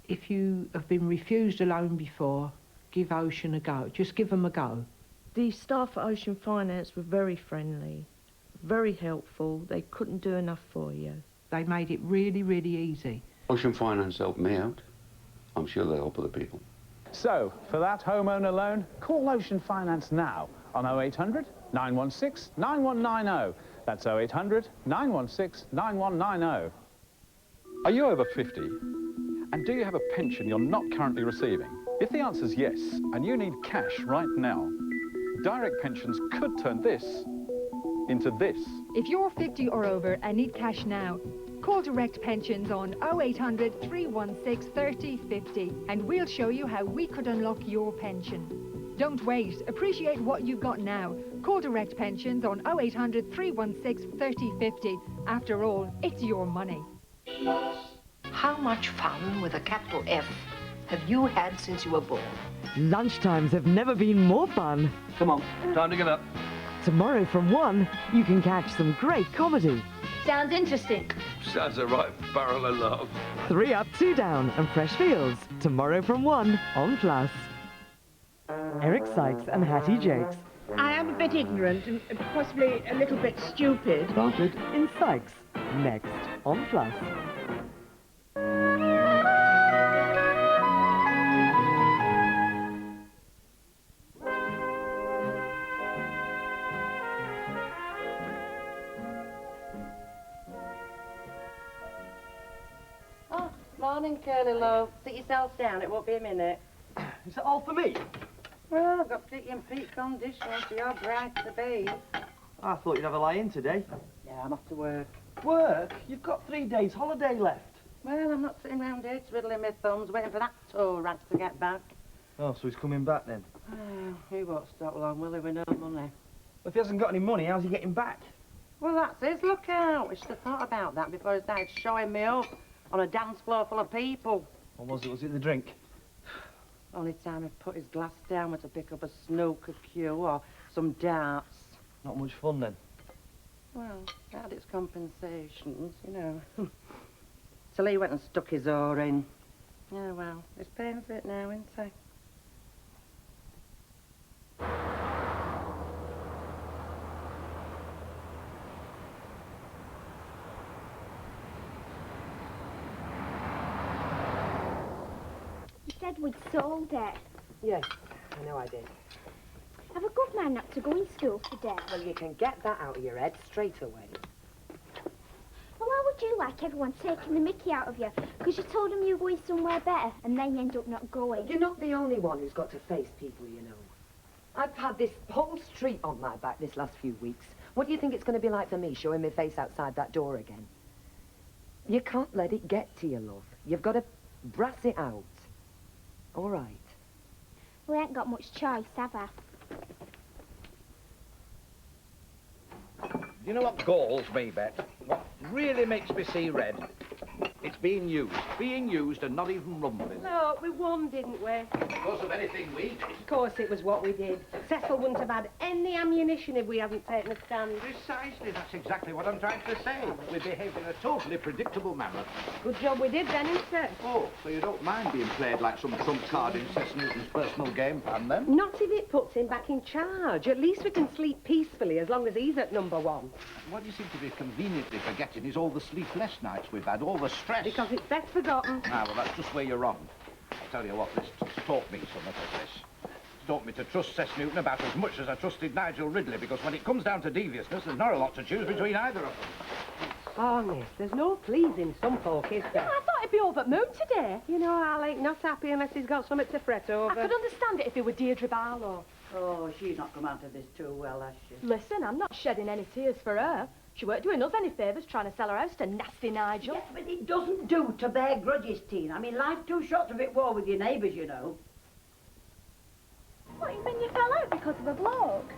If you have been refused a loan before, give Ocean a go. Just give them a go. The staff at Ocean Finance were very friendly, very helpful. They couldn't do enough for you. They made it really, really easy. Ocean Finance helped me out. I'm sure they'll help other people. So, for that homeowner loan, call Ocean Finance now on 0800 916 9190. That's 0800 916 9190. Are you over 50? And do you have a pension you're not currently receiving? If the answer's yes, and you need cash right now, Direct Pensions could turn this into this. If you're 50 or over and need cash now, call Direct Pensions on 0800 316 3050 and we'll show you how we could unlock your pension. Don't wait. Appreciate what you've got now. Call Direct Pensions on 0800 316 3050. After all, it's your money. How much fun with a capital F have you had since you were born? Lunchtimes have never been more fun. Come on, time to get up. Tomorrow from 1, you can catch some great comedy. Sounds interesting. Sounds a right barrel of love. 3 Up, 2 Down and Fresh Fields. Tomorrow from 1 on Plus. Eric Sykes and Hattie Jakes. I am a bit ignorant and possibly a little bit stupid. Started in Sykes. Next on Plus. Morning, Curly, love. Sit yourself down, it won't be a minute. Is that all for me? Well, I've got Dicky and Pete's on dishwasher, so you're bright to be. I thought you'd have a lie-in today. Yeah, I'm off to work. Work? You've got 3 days holiday left. Well, I'm not sitting round here twiddling my thumbs, waiting for that tow rag to get back. Oh, so he's coming back then? Oh, he won't stop long, will he, with no money? If he hasn't got any money, how's he getting back? Well, that's his lookout. We should have thought about that before he started showing me up on a dance floor full of people. Or was it the drink? Only time he put his glass down was to pick up a snooker cue or some darts. Not much fun then? Well, it had its compensations, you know. Till he went and stuck his oar in. Yeah, well, he's paying for it now, isn't he? You said we'd sold it. Yes, I know I did. Have a good man not to go in school today. Well, you can get that out of your head straight away. Well, how would you like everyone taking the mickey out of you because you told them you were going somewhere better and then you end up not going? You're not the only one who's got to face people, you know. I've had this whole street on my back this last few weeks. What do you think it's going to be like for me showing my face outside that door again? You can't let it get to you, love. You've got to brass it out. All right. We ain't got much choice, have I? You know what galls me, Bet? What really makes me see red? It's being used and not even rumbling. No, we won, didn't we? Because of anything we did. Of course it was what we did. Cecil wouldn't have had any ammunition if we hadn't taken a stand. Precisely, that's exactly what I'm trying to say. We behaved in a totally predictable manner. Good job we did then, isn't it? Oh, so you don't mind being played like some trump card in Cecil Newton's personal game plan, then? Not if it puts him back in charge. At least we can sleep peacefully as long as he's at number 1. What you seem to be conveniently forgetting is all the sleepless nights we've had, all the stress. Because it's best forgotten. Ah, well, that's just where you're wrong. I'll tell you what, this taught me something of this. It's taught me to trust Cecil Newton about as much as I trusted Nigel Ridley, because when it comes down to deviousness, there's not a lot to choose between either of them. Oh, miss, there's no pleasing some folk, is there? I thought he'd be over the moon today. You know, Alec, not happy unless he's got something to fret over. I could understand it if it were Deirdre Barlow. Oh, she's not come out of this too well, has she? Listen, I'm not shedding any tears for her. She weren't doing us any favours trying to sell her house to nasty Nigel. Yes, but it doesn't do to bear grudges, Teen. I mean, life's too short to be at war with your neighbours, you know. What, you mean you fell out because of a bloke?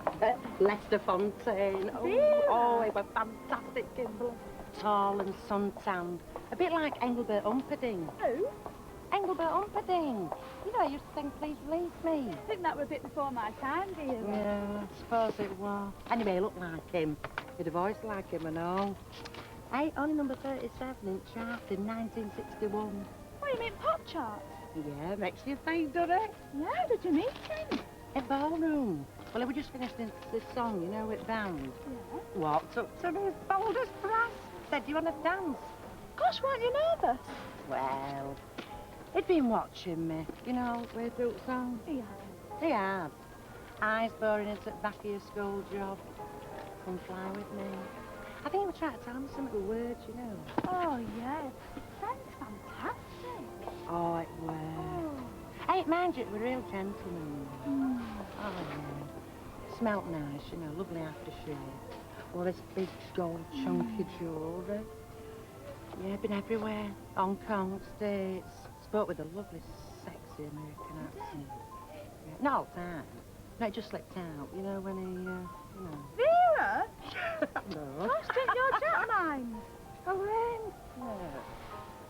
Lester Fontaine. Vera. Oh, he was fantastic, Kimberley. Tall and sun-tanned. A bit like Engelbert Humperdinck. Who? Engelbert Humperdinck. You know, I used to sing Please Release Me. I think that was a bit before my time, dear. Yeah, I suppose it was. Anyway, he looked like him. He had a voice like him and all. Hey, only number 37 in charts in 1961. What, you mean pop charts? Yeah, makes you think, doesn't it? Yeah, how did you meet him? At ballroom. Well, we just finished this song, you know, with band. Yeah. Walked up to me as bold as brass. Said, do you want to dance? Gosh, weren't you nervous? Well, he'd been watching me, you know, way through the song. He had. He had. Eyes boring into the back of your school job. Come fly with me. I think he was trying to tell me some of the words, you know. Oh, yeah. It sounds fantastic. Oh, it was. Oh. Hey, mind you, it was a real gentleman. Mm. Oh, yeah. Smelt nice, you know, lovely aftershave. Wore this big gold chunky jewellery. Yeah, been everywhere. Hong Kong, States. Spoke with a lovely, sexy American accent. Yeah. Not all the time. No, it just slipped out, you know, when he, you know. Vera? No. Gosh, drink your jack mine. Oh, when? No.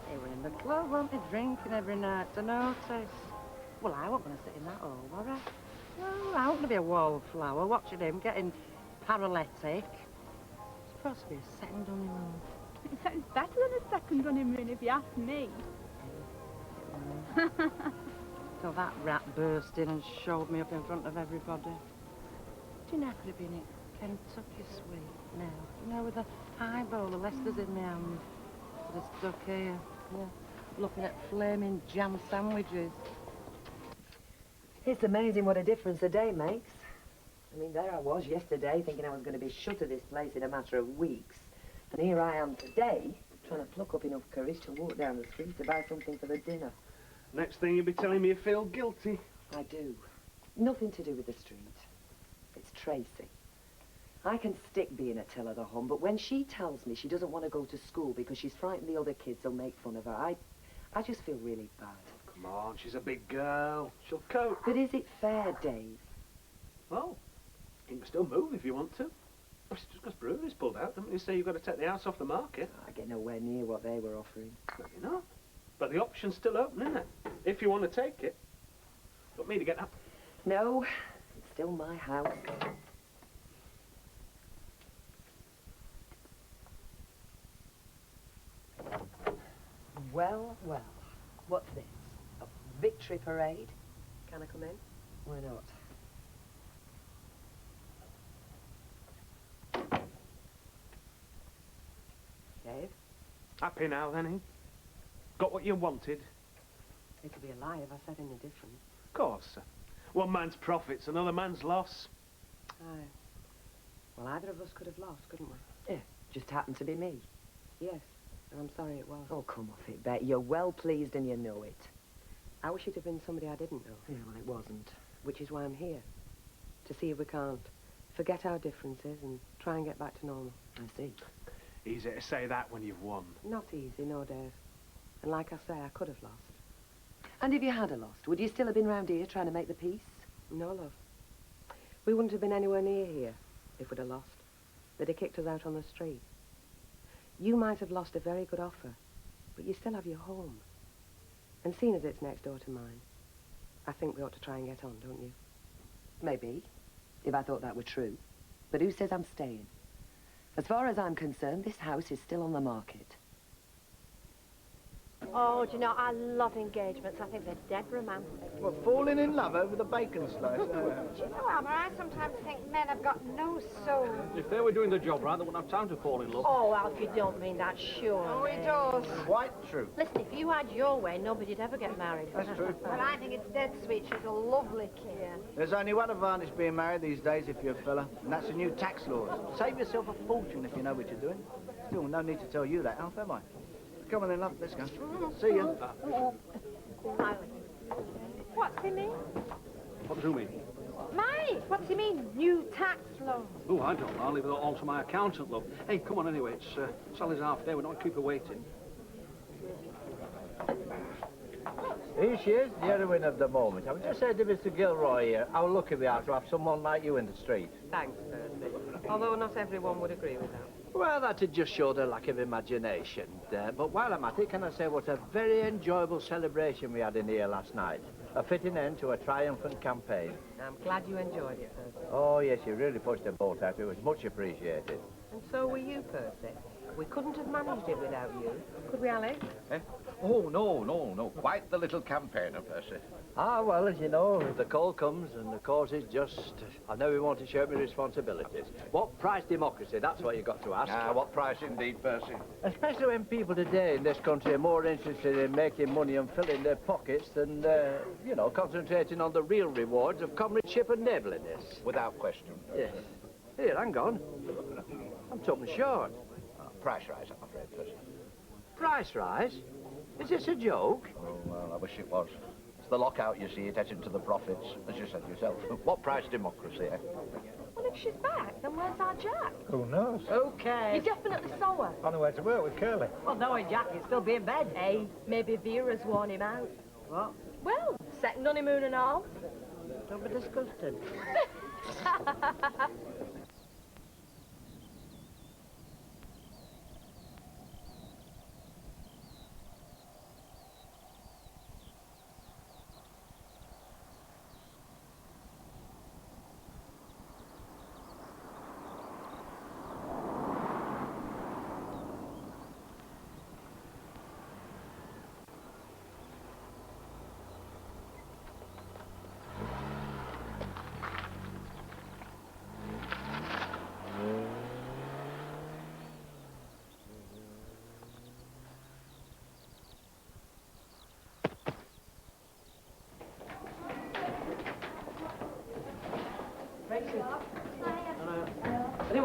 They were in the club, weren't they, drinking every night to notice. Well, I wasn't going to sit in that hole, were I? No, I wasn't to be a wallflower, watching him getting paralytic. It's supposed to be a second honeymoon. It sounds better than a second honeymoon, if you ask me. So that rat burst in and showed me up in front of everybody. Do you know I could have been at Kentucky Sweet now? You know, with a highball of Leicester's in my hand. Could have stuck here, yeah, looking at flaming jam sandwiches. It's amazing what a difference a day makes. I mean, there I was yesterday thinking I was going to be shut of this place in a matter of weeks. And here I am today, Trying to pluck up enough courage to walk down the street to buy something for the dinner. Next thing you'll be telling me you feel guilty. I do. Nothing to do with the street. It's Tracy. I can stick being a till of the home, but when she tells me she doesn't want to go to school because she's frightened the other kids will make fun of her, I just feel really bad. Come on, she's a big girl. She'll cope. But is it fair, Dave? Oh, you can still move if you want to. It's just because Brewery's pulled out. Doesn't it say you've got to take the house off the market? I get nowhere near what they were offering. Maybe not. But the option's still open, isn't it? If you want to take it. Want me to get up? No, it's still my house. Well, well. What's this? A victory parade? Can I come in? Why not? Dave? Happy now, then, eh? Got what you wanted? It'd be a lie if I said any different. Of course. One man's profit's another man's loss. Aye. Well, either of us could have lost, couldn't we? Yeah, just happened to be me. Yes, and I'm sorry it was. Oh, come off it, Bet. You're well pleased and you know it. I wish it had been somebody I didn't know. Yeah, well, it wasn't. Which is why I'm here. To see if we can't forget our differences and try and get back to normal. I see. Easy to say that when you've won. Not easy, no, Dave. And like I say, I could have lost. And if you had lost, would you still have been round here trying to make the peace? No, love. We wouldn't have been anywhere near here if we'd have lost. They'd have kicked us out on the street. You might have lost a very good offer, but you still have your home. And seeing as it's next door to mine, I think we ought to try and get on, don't you? Maybe, if I thought that were true. But who says I'm staying? As far as I'm concerned, this house is still on the market. Oh, do you know, I love engagements. I think they're dead romantic. Well, falling in love over the bacon slice. Do you know, Albert, I sometimes think men have got no soul. If they were doing the job right, they wouldn't have time to fall in love. Oh, Alf, you don't mean that, sure. Oh, he does. Quite true. Listen, if you had your way, nobody'd ever get married. That's true. Well, I think it's dead sweet. She's a lovely kid. Yeah. There's only one advantage being married these days if you're a fella, and that's the new tax laws. Save yourself a fortune if you know what you're doing. Still, no need to tell you that, Alf, am I? Come on then, love. Let's go. See you. What's he mean? What does who mean? Mike, what's he mean? New tax law. Oh, I don't know. I'll leave it all to my accountant, love. Hey, come on anyway. It's Sally's half day. We don't keep her waiting. Here she is, the heroine of the moment. I would just say to Mr Gilroy here, how lucky we are to have someone like you in the street. Thanks, Percy. Although not everyone would agree with that. Well, that'd just show the lack of imagination. But while I'm at it, can I say what a very enjoyable celebration we had in here last night? A fitting end to a triumphant campaign. I'm glad you enjoyed it, Percy. Oh, yes, you really pushed the boat out. It was much appreciated. And so were you, Percy. We couldn't have managed it without you. Could we, Alex? Eh? Oh, no. Quite the little campaigner, Percy. Ah, well, as you know, if the call comes and the cause is just, I never want to shirk my responsibilities. What price democracy? That's what you got to ask. Ah, what price indeed, Percy? Especially when people today in this country are more interested in making money and filling their pockets than, you know, concentrating on the real rewards of comradeship and neighbourliness. Without question. Yes. Here, hang on. I'm talking short. Price rise, I'm afraid, Percy. Price rise? Is this a joke? Oh, well, I wish it was. It's the lockout, you see, it adds into the profits, as you said yourself. What price democracy, eh? Well, if she's back, then where's our Jack? Who knows? Okay. You definitely saw her. On the way to work with Curly. Well, knowing Jack, he'd still be in bed. Hey, maybe Vera's worn him out. What? Well, second honeymoon and all. Don't be disgusted.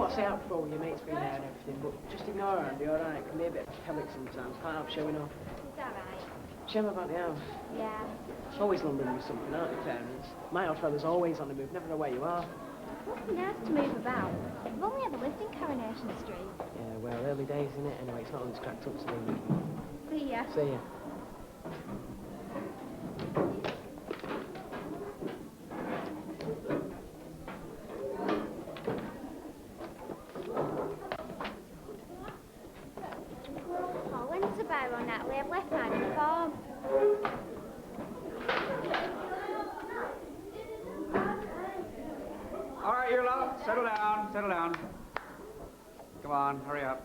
what's out for when your mate's been there and everything, but just ignore her and be alright. It can be a bit of a pellet sometimes. Can't help showing off. Is that right? Shame about the house. Yeah. Always lumbering with something, aren't you, parents? My old fella's always on the move, never know where you are. Must be nice to move about. I've only ever lived in Coronation Street. Yeah, well, early days, isn't it? Anyway, it's not always cracked up to me. See ya. See ya. Oh, when's the bar on Natalie? I've left my uniform. All right, you lot, settle down, settle down. Come on, hurry up.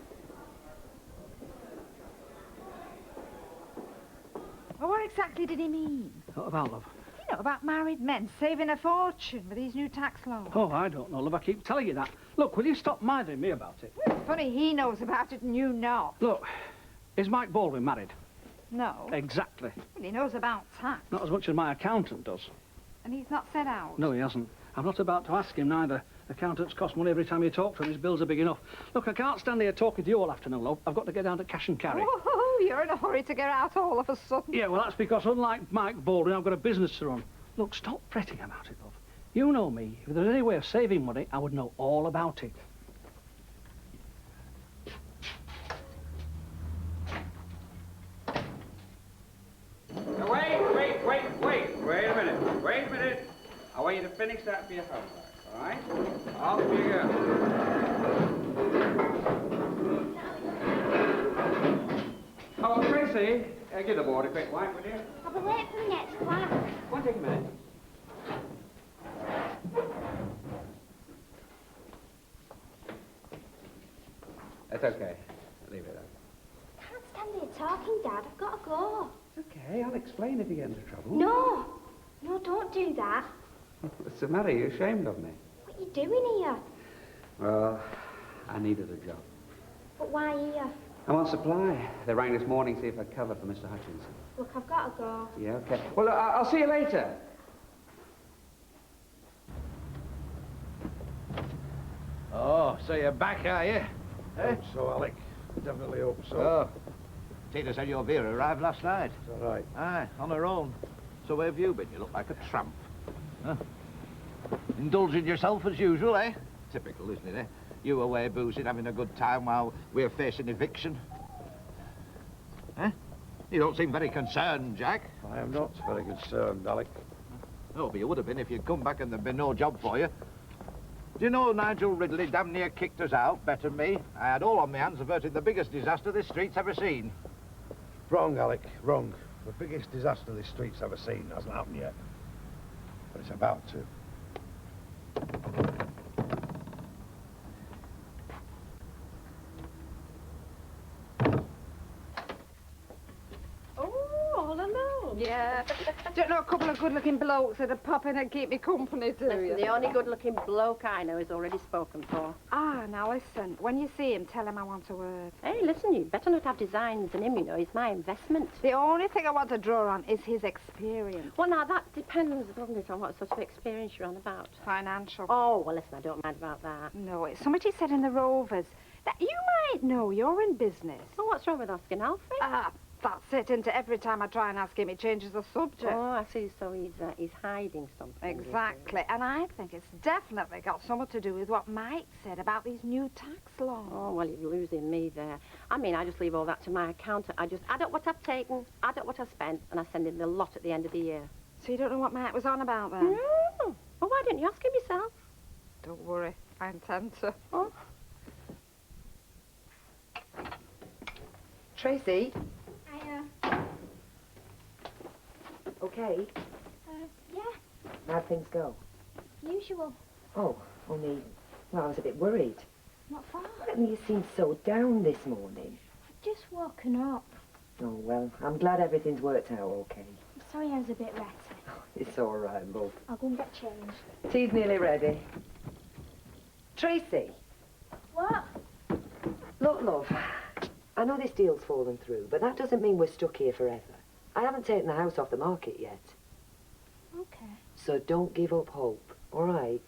Well, what exactly did he mean? What about, love? You know, about married men saving a fortune with these new tax laws. Oh, I don't know, love. I keep telling you that. Look, will you stop minding me about it? Well, it's funny he knows about it and you not. Look, is Mike Baldwin married? No. Exactly. Well, he knows about tax. Not as much as my accountant does. And he's not set out. No, he hasn't. I'm not about to ask him neither. Accountants cost money every time you talk to him. His bills are big enough. Look, I can't stand here talking to you all afternoon, love. I've got to get down to cash and carry. Oh, you're in a hurry to get out all of a sudden. Yeah, well, that's because unlike Mike Baldwin, I've got a business to run. Look, stop fretting about it, love. You know me. If there's any way of saving money, I would know all about it. Now, wait a minute. I want you to finish that for your homework, all right? Off you go. Oh, Tracy, give the board a quick wipe, would you? I'll be late for the next class. Go on, take a minute. That's okay. Leave it there. I can't stand here talking, Dad. I've got to go. It's okay. I'll explain if you get into trouble. No, don't do that. What's the matter? Are you ashamed of me? What are you doing here? Well, I needed a job. But why here? I want supply. They rang this morning to see if I'd cover for Mr. Hutchinson. Look, I've got to go. Yeah, okay. Well, I'll see you later. Oh, so you're back, are you? Hope so, Alec. Definitely hope so. Oh. Tina said your Vera arrived last night. It's all right. Aye, on her own. So where have you been? You look like a tramp. Huh? Indulging yourself as usual, eh? Typical, isn't it, eh? You away boozing, having a good time while we're facing eviction. Eh? You don't seem very concerned, Jack. I am not very concerned, Alec. Oh, but you would have been if you'd come back and there'd been no job for you. Do you know Nigel Ridley damn near kicked us out, better than me? I had all on my hands averting the biggest disaster this street's ever seen. Wrong, Alec, wrong. The biggest disaster this street's ever seen hasn't happened yet. But it's about to. Oh, all alone? Yeah. Don't know a couple of good-looking blokes that'd pop in and keep me company, do you? The only good-looking bloke I know is already spoken for. Ah, now listen. When you see him, tell him I want a word. Hey, listen, you better not have designs in him, you know. He's my investment. The only thing I want to draw on is his experience. Well, now, that depends, doesn't it, on what sort of experience you're on about. Financial. Oh, well, listen, I don't mind about that. No, it's somebody said in the Rovers that you might know you're in business. Well, what's wrong with asking Alfred? Ah, that's it. Into every time I try and ask him, he changes the subject. Oh, I see. So he's hiding something. Exactly. And I think it's definitely got something to do with what Mike said about these new tax laws. Oh, well, you're losing me there. I mean, I just leave all that to my accountant. I just add up what I've taken, add up what I've spent, and I send in the lot at the end of the year. So you don't know what Mike was on about then? No. Well, why didn't you ask him yourself? Don't worry. I intend to. Oh. Tracy? Hiya. Okay. Yeah, How'd things go? usual. Oh, only, well, I was a bit worried. What for? You seemed so down this morning. I've just woken up. Oh, well, I'm glad everything's worked out okay. I'm sorry I was a bit ratty. It's all right, love. I'll go and get changed. Tea's nearly ready. Tracy? What? Look, love, I know this deal's fallen through, but that doesn't mean we're stuck here forever. I haven't taken the house off the market yet. Okay. So don't give up hope, all right?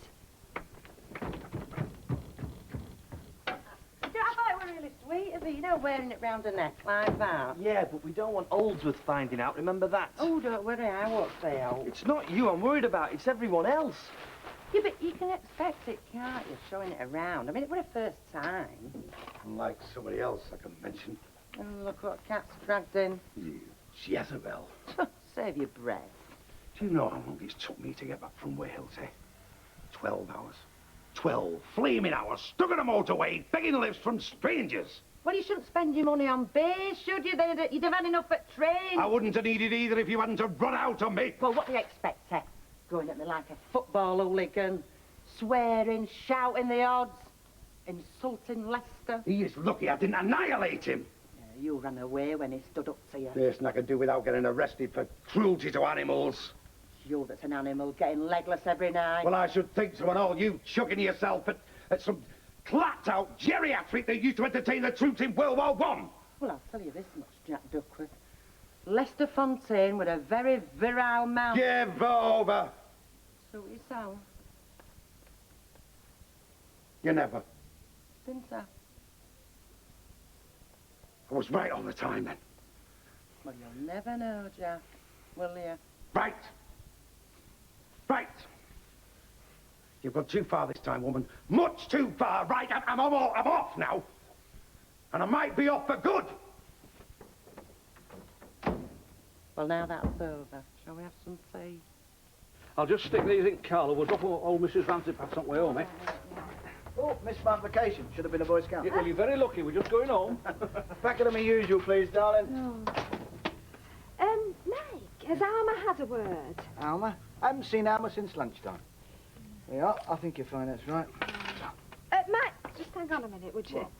You know, wearing it round her neck like that. Yeah, but we don't want Holdsworth finding out, remember that? Oh, don't worry, I won't say out. It's not you I'm worried about, it's everyone else. Yeah, but you can expect it, can't you, showing it around? I mean, it was a first time. Unlike somebody else I can mention. Oh, look what cat's dragged in. You, Jezebel. Save your breath. Do you know how long it's took me to get back from Wales, eh? 12 hours. 12 flaming hours, stuck on a motorway, begging lifts from strangers. Well, you shouldn't spend your money on beer, should you? You'd have had enough at train. I wouldn't have needed either if you hadn't have run out on me. Well, what do you expect, eh? Going at me like a football hooligan, swearing, shouting the odds, insulting Leicester. He is lucky I didn't annihilate him. Yeah, you ran away when he stood up to you. There's nothing I can do without getting arrested for cruelty to animals. You that's an animal, getting legless every night. Well, I should think so, and all you chucking yourself at some clapped-out geriatric that used to entertain the troops in World War I. Well, I'll tell you this much, Jack Duckworth. Lester Fontaine with a very virile mouth. Give over. Suit yourself. You never. Didn't I? I was right all the time, then. Well, you'll never know, Jack, will you? Right. Right. You've gone too far this time, woman. Much too far. Right, I'm off now. And I might be off for good. Well, now that's over. Shall we have some tea? I'll just stick these in Carlo. We'll drop old Mrs. Ramsey past on the way home, eh? Oh, missed my vacation. Should have been a Boy Scout. Yeah, well, you're very lucky. We're just going home. Back to me usual, please, darling. Mike, has Alma had a word? Alma? I haven't seen Alma since lunchtime. Yeah, I think you're fine, that's right. Mike, just hang on a minute, would you? What?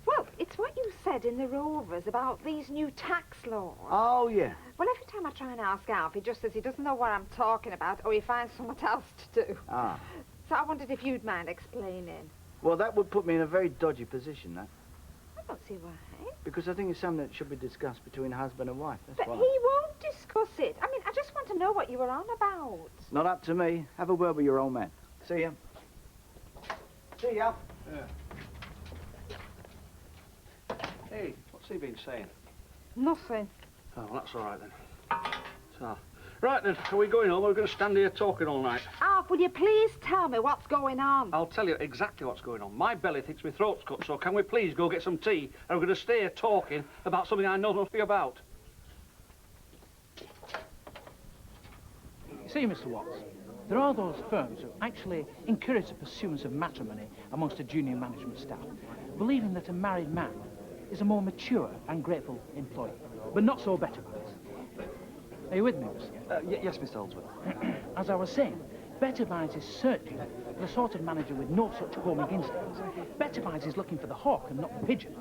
Well, it's what you said in the Rovers about these new tax laws. Oh, yeah. Well, every time I try and ask Alf, he just says he doesn't know what I'm talking about, or he finds something else to do. Ah. So I wondered if you'd mind explaining. Well, that would put me in a very dodgy position, that. I don't see why. Because I think it's something that should be discussed between husband and wife, that's But why. he won't discuss it. I mean, I just want to know what you were on about. Not up to me. Have a word with your old man. See ya. See ya. Hey, what's he been saying? Nothing. Oh, well, that's all right then. So, right then, are we going home or are we going to stand here talking all night? Alf, will you please tell me what's going on? I'll tell you exactly what's going on. My belly thinks my throat's cut, so can we please go get some tea and we're going to stay here talking about something I know nothing about. You see, Mr. Watts, there are those firms who actually encourage the pursuance of matrimony amongst the junior management staff, believing that a married man is a more mature and grateful employee, but not so better buys. Are you with me, Mr. Yes, Mr. Holdsworth. As I was saying, Better Buys is searching for the sort of manager with no such homing instincts. Better Buys is looking for the hawk and not the pigeon,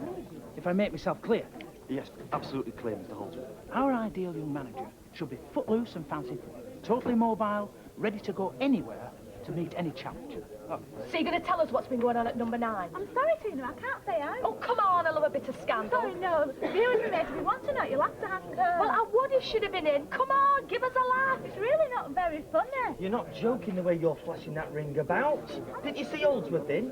if I make myself clear. Yes, absolutely clear, Mr. Holdsworth. Our ideal young manager should be footloose and fancy-free, totally mobile, ready to go anywhere to meet any challenge. So you're going to tell us what's been going on at number 9? I'm sorry, Tina, I can't say I. Oh, come on, I love a bit of scandal. Sorry, no. Viewers are there to be want to know. You'll have to ask her. Well, I would if she'd have been in. Come on, give us a laugh. It's really not very funny. You're not joking the way you're flashing that ring about. Didn't you see Holdsworth in?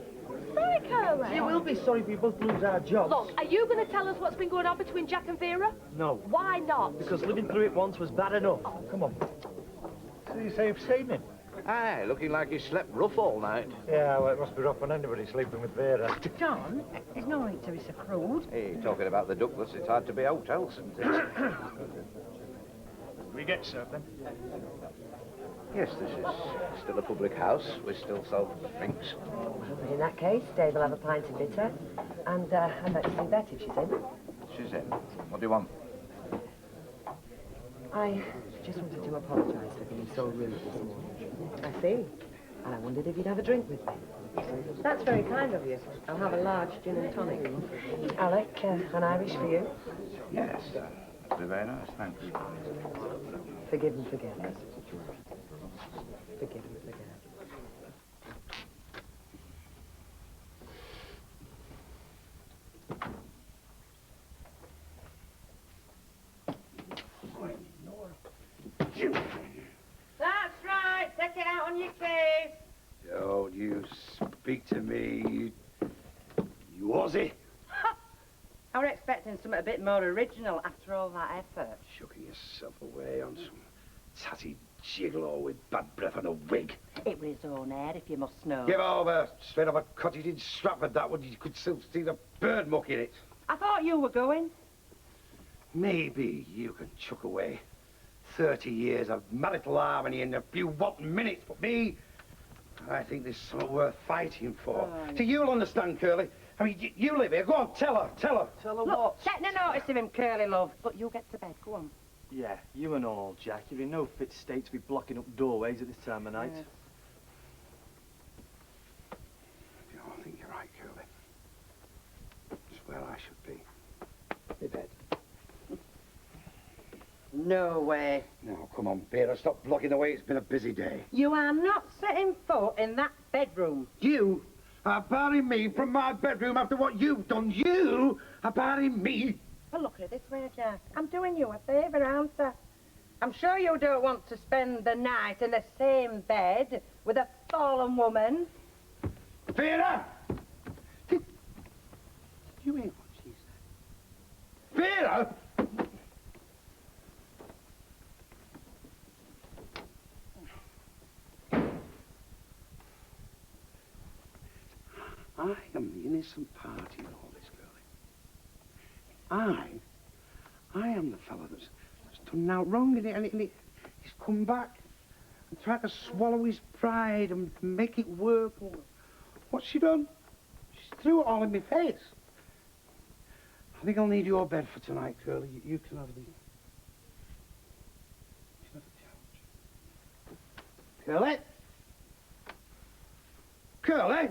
Sorry, Curly. You will be sorry if we both lose our jobs. Look, are you going to tell us what's been going on between Jack and Vera? No. Why not? Because living through it once was bad enough. Come on. Did you say you've seen him? Aye, looking like he slept rough all night. Yeah, well, it must be rough on anybody sleeping with Vera. John, there's no need to be so crude. Hey, talking about the Duckworths, it's hard to be out else, isn't it? We get served then? Yes, this is still a public house. We still sell drinks. Well, in that case, Dave will have a pint of bitter. And I'd like to see Bet if she's in. She's in. What do you want? I just wanted to apologise for being so rude this morning. I see. And I wondered if you'd have a drink with me. That's very kind of you. I'll have a large gin and tonic. Alec, an Irish for you? Yes, that'd be very nice, thanks. Forgive and forget. Forgive and forget. That's right. Take it out on your case. Don't you speak to me, you Aussie. expecting something a bit more original after all that effort. Shucking yourself away on some tatty gigolo with bad breath and a wig. It was his own hair, if you must know. Give over. Straight off a cottage in Stratford, that one. You could still see the bird muck in it. I thought you were going. Maybe you can chuck away 30 years of marital harmony in a few wanton minutes, but me, I think there's something worth fighting for. Oh. So you'll understand, Curly. I mean, you live here. Go on, tell her. Tell her. Tell her Look, what? take no notice of him, Curly, love. But you get to bed, go on. Yeah, you and all, Jack. You're in no fit state to be blocking up doorways at this time of night. Yes. I think you're right, Curly. It's where I should be. In bed. No way. Now, come on, Vera, stop blocking the way. It's been a busy day. You are not setting foot in that bedroom. You are barring me from my bedroom after what you've done. You are barring me. Well, look at it this way, Jack. I'm doing you a favour, aren't I? I'm sure you don't want to spend the night in the same bed with a fallen woman. Vera! Did you hear what she said? Vera! I am the innocent party in all this, Curly. I am the fellow that's done out wrong, and he's come back and tried to swallow his pride and make it work. What's she done? She threw it all in my face. I think I'll need your bed for tonight, Curly. You can have the... You can have the couch. Curly? Curly?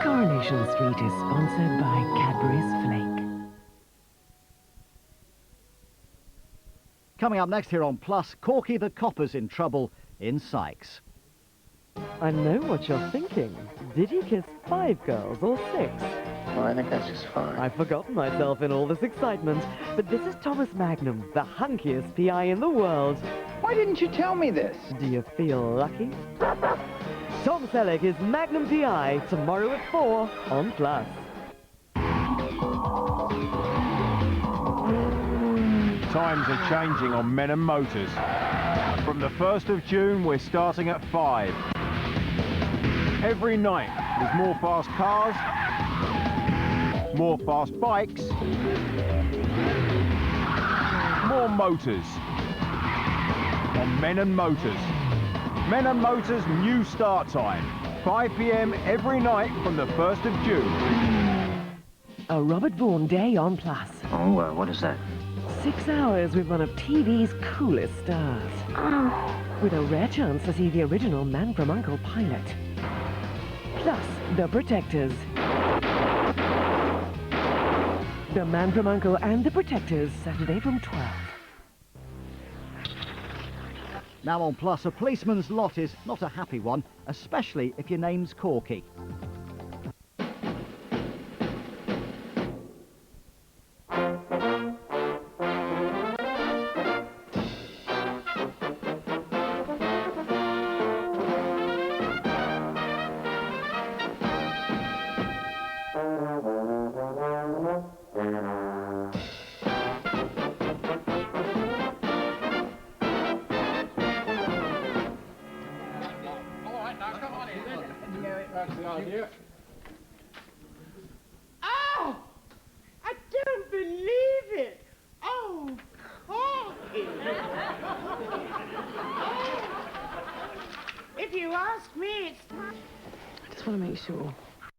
Coronation Street is sponsored by Cadbury's Flake. Coming up next here on Plus, Corky the Copper's in trouble in Sykes. I know what you're thinking. Did he kiss 5 girls or 6? Well, I think that's just fine. I've forgotten myself in all this excitement, but this is Thomas Magnum, the hunkiest PI in the world. Why didn't you tell me this? Do you feel lucky? Tom Selleck is Magnum PI tomorrow at 4 on Plus. Times are changing on Men and Motors. From the 1st of June, we're starting at 5. Every night, there's more fast cars, more fast bikes, more motors on Men and Motors. Men and Motors new start time, 5 p.m. every night from the 1st of June. A Robert Vaughan day on Plus. Oh, what is that? 6 hours with one of TV's coolest stars. With a rare chance to see the original Man from U.N.C.L.E. pilot. Plus, The Protectors. The Man from U.N.C.L.E. and The Protectors, Saturday from 12. Now on Plus, a policeman's lot is not a happy one, especially if your name's Corky. Now, come on in, then. That's the idea. Oh! I don't believe it! Oh, Corky! If you ask me, it's... I just want to make sure